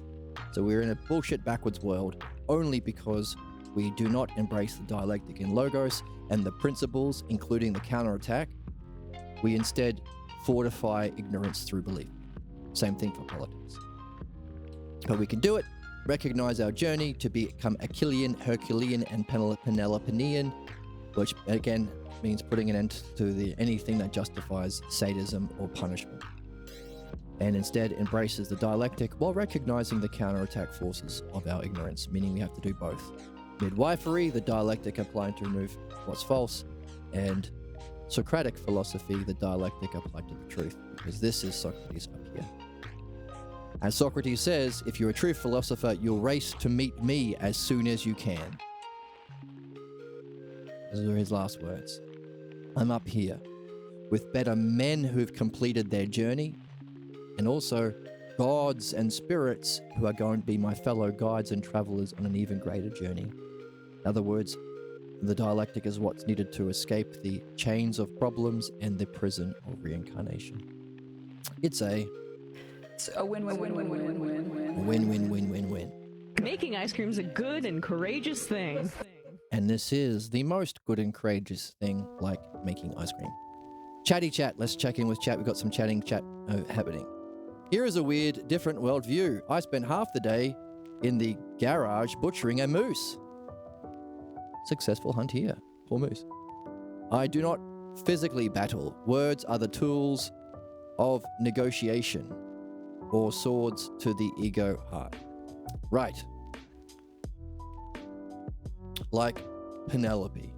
So we're in a bullshit backwards world only because we do not embrace the dialectic in logos and the principles, including the counterattack. We instead fortify ignorance through belief. Same thing for politics. But we can do it, recognize our journey to become Achillean, Herculean, and Penelopean, which again means putting an end to anything that justifies sadism or punishment, and instead embraces the dialectic while recognizing the counterattack forces of our ignorance, meaning we have to do both. Midwifery, the dialectic applying to remove what's false, and Socratic philosophy, the dialectic applied to the truth, because this is Socrates up here. As Socrates says, if you're a true philosopher, you'll race to meet me as soon as you can. Those are his last words. I'm up here with better men who've completed their journey, and also gods and spirits who are going to be my fellow guides and travelers on an even greater journey. In other words, the dialectic is what's needed to escape the chains of problems and the prison of reincarnation. It's a win-win-win-win-win-win-win. Making ice cream is a good and courageous thing. And this is the most good and courageous thing, like making ice cream. Chatty chat. Let's check in with chat. We've got some chatting chat happening. Here is a weird, different worldview. I spent half the day in the garage butchering a moose. Successful hunt here. Poor moose. I do not physically battle. Words are the tools of negotiation, or swords to the ego heart. Right. Like Penelope.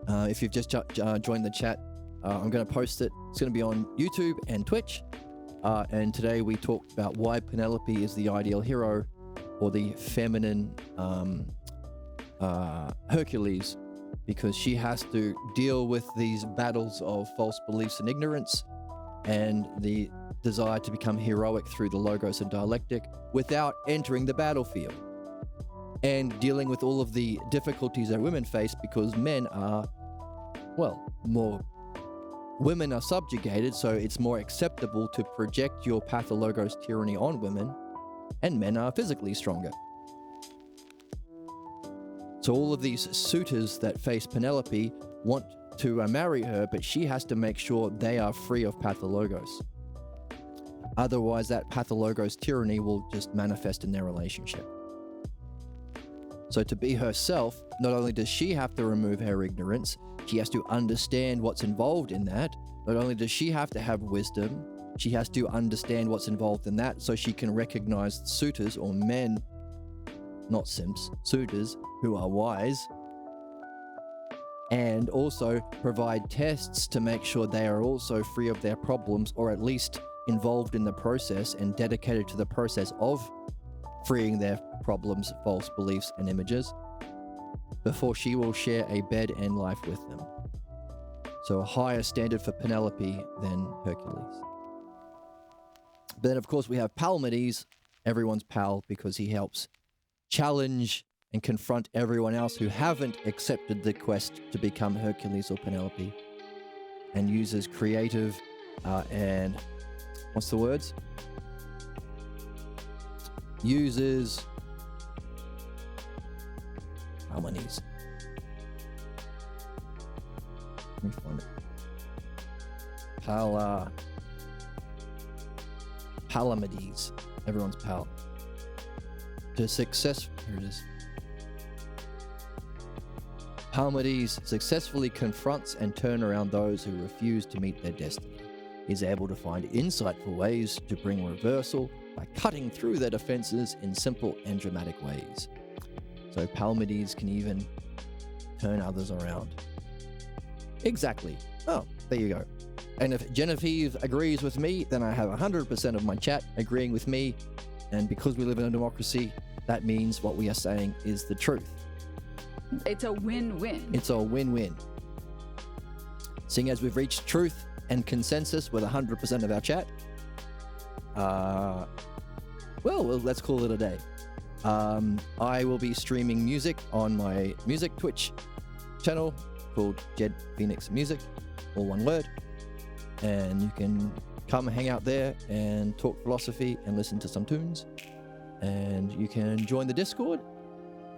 If you've just joined the chat, I'm going to post it. It's going to be on YouTube and Twitch. And today we talked about why Penelope is the ideal hero, or the feminine Hercules, because she has to deal with these battles of false beliefs and ignorance, and the desire to become heroic through the logos and dialectic without entering the battlefield, and dealing with all of the difficulties that women face, because men are, women are subjugated, so it's more acceptable to project your pathologos tyranny on women, and men are physically stronger. So all of these suitors that face Penelope want to marry her, but she has to make sure they are free of pathologos. Otherwise, that pathologos tyranny will just manifest in their relationship. So to be herself, not only does she have to remove her ignorance, she has to understand what's involved in that. Not only does she have to have wisdom, she has to understand what's involved in that, so she can recognize suitors, or men, not simps, suitors who are wise, and also provide tests to make sure they are also free of their problems, or at least involved in the process and dedicated to the process of freeing their problems, false beliefs, and images, before she will share a bed and life with them. So a higher standard for Penelope than Hercules. But then, of course, we have Palamedes, everyone's pal, because he helps challenge and confront everyone else who haven't accepted the quest to become Hercules or Penelope, and uses creative and what's the words? Uses harmonies. Let me find it. Palamedes, everyone's pal. Here it is. Palamedes successfully confronts and turns around those who refuse to meet their destiny. He's able to find insightful ways to bring reversal by cutting through their defenses in simple and dramatic ways. So Palamedes can even turn others around. Exactly. Oh, there you go. And if Genevieve agrees with me, then I have 100% of my chat agreeing with me. And because we live in a democracy, that means what we are saying is the truth. It's a win-win. It's a win-win. Seeing as we've reached truth and consensus with 100% of our chat, well, let's call it a day. I will be streaming music on my music Twitch channel called Jed Phoenix Music, all one word. And you can come hang out there and talk philosophy and listen to some tunes. And you can join the Discord.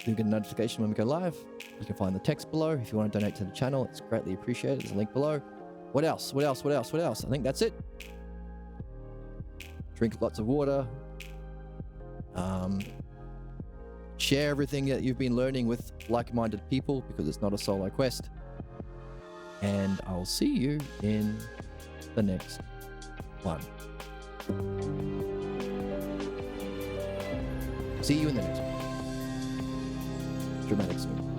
You get a notification when we go live. You can find the text below. If you want to donate to the channel, it's greatly appreciated. There's a link below. What else? I think that's it. Drink lots of water. Share everything that you've been learning with like-minded people, because it's not a solo quest. And I'll see you in the next one. See you in the next one. Dramatic swing.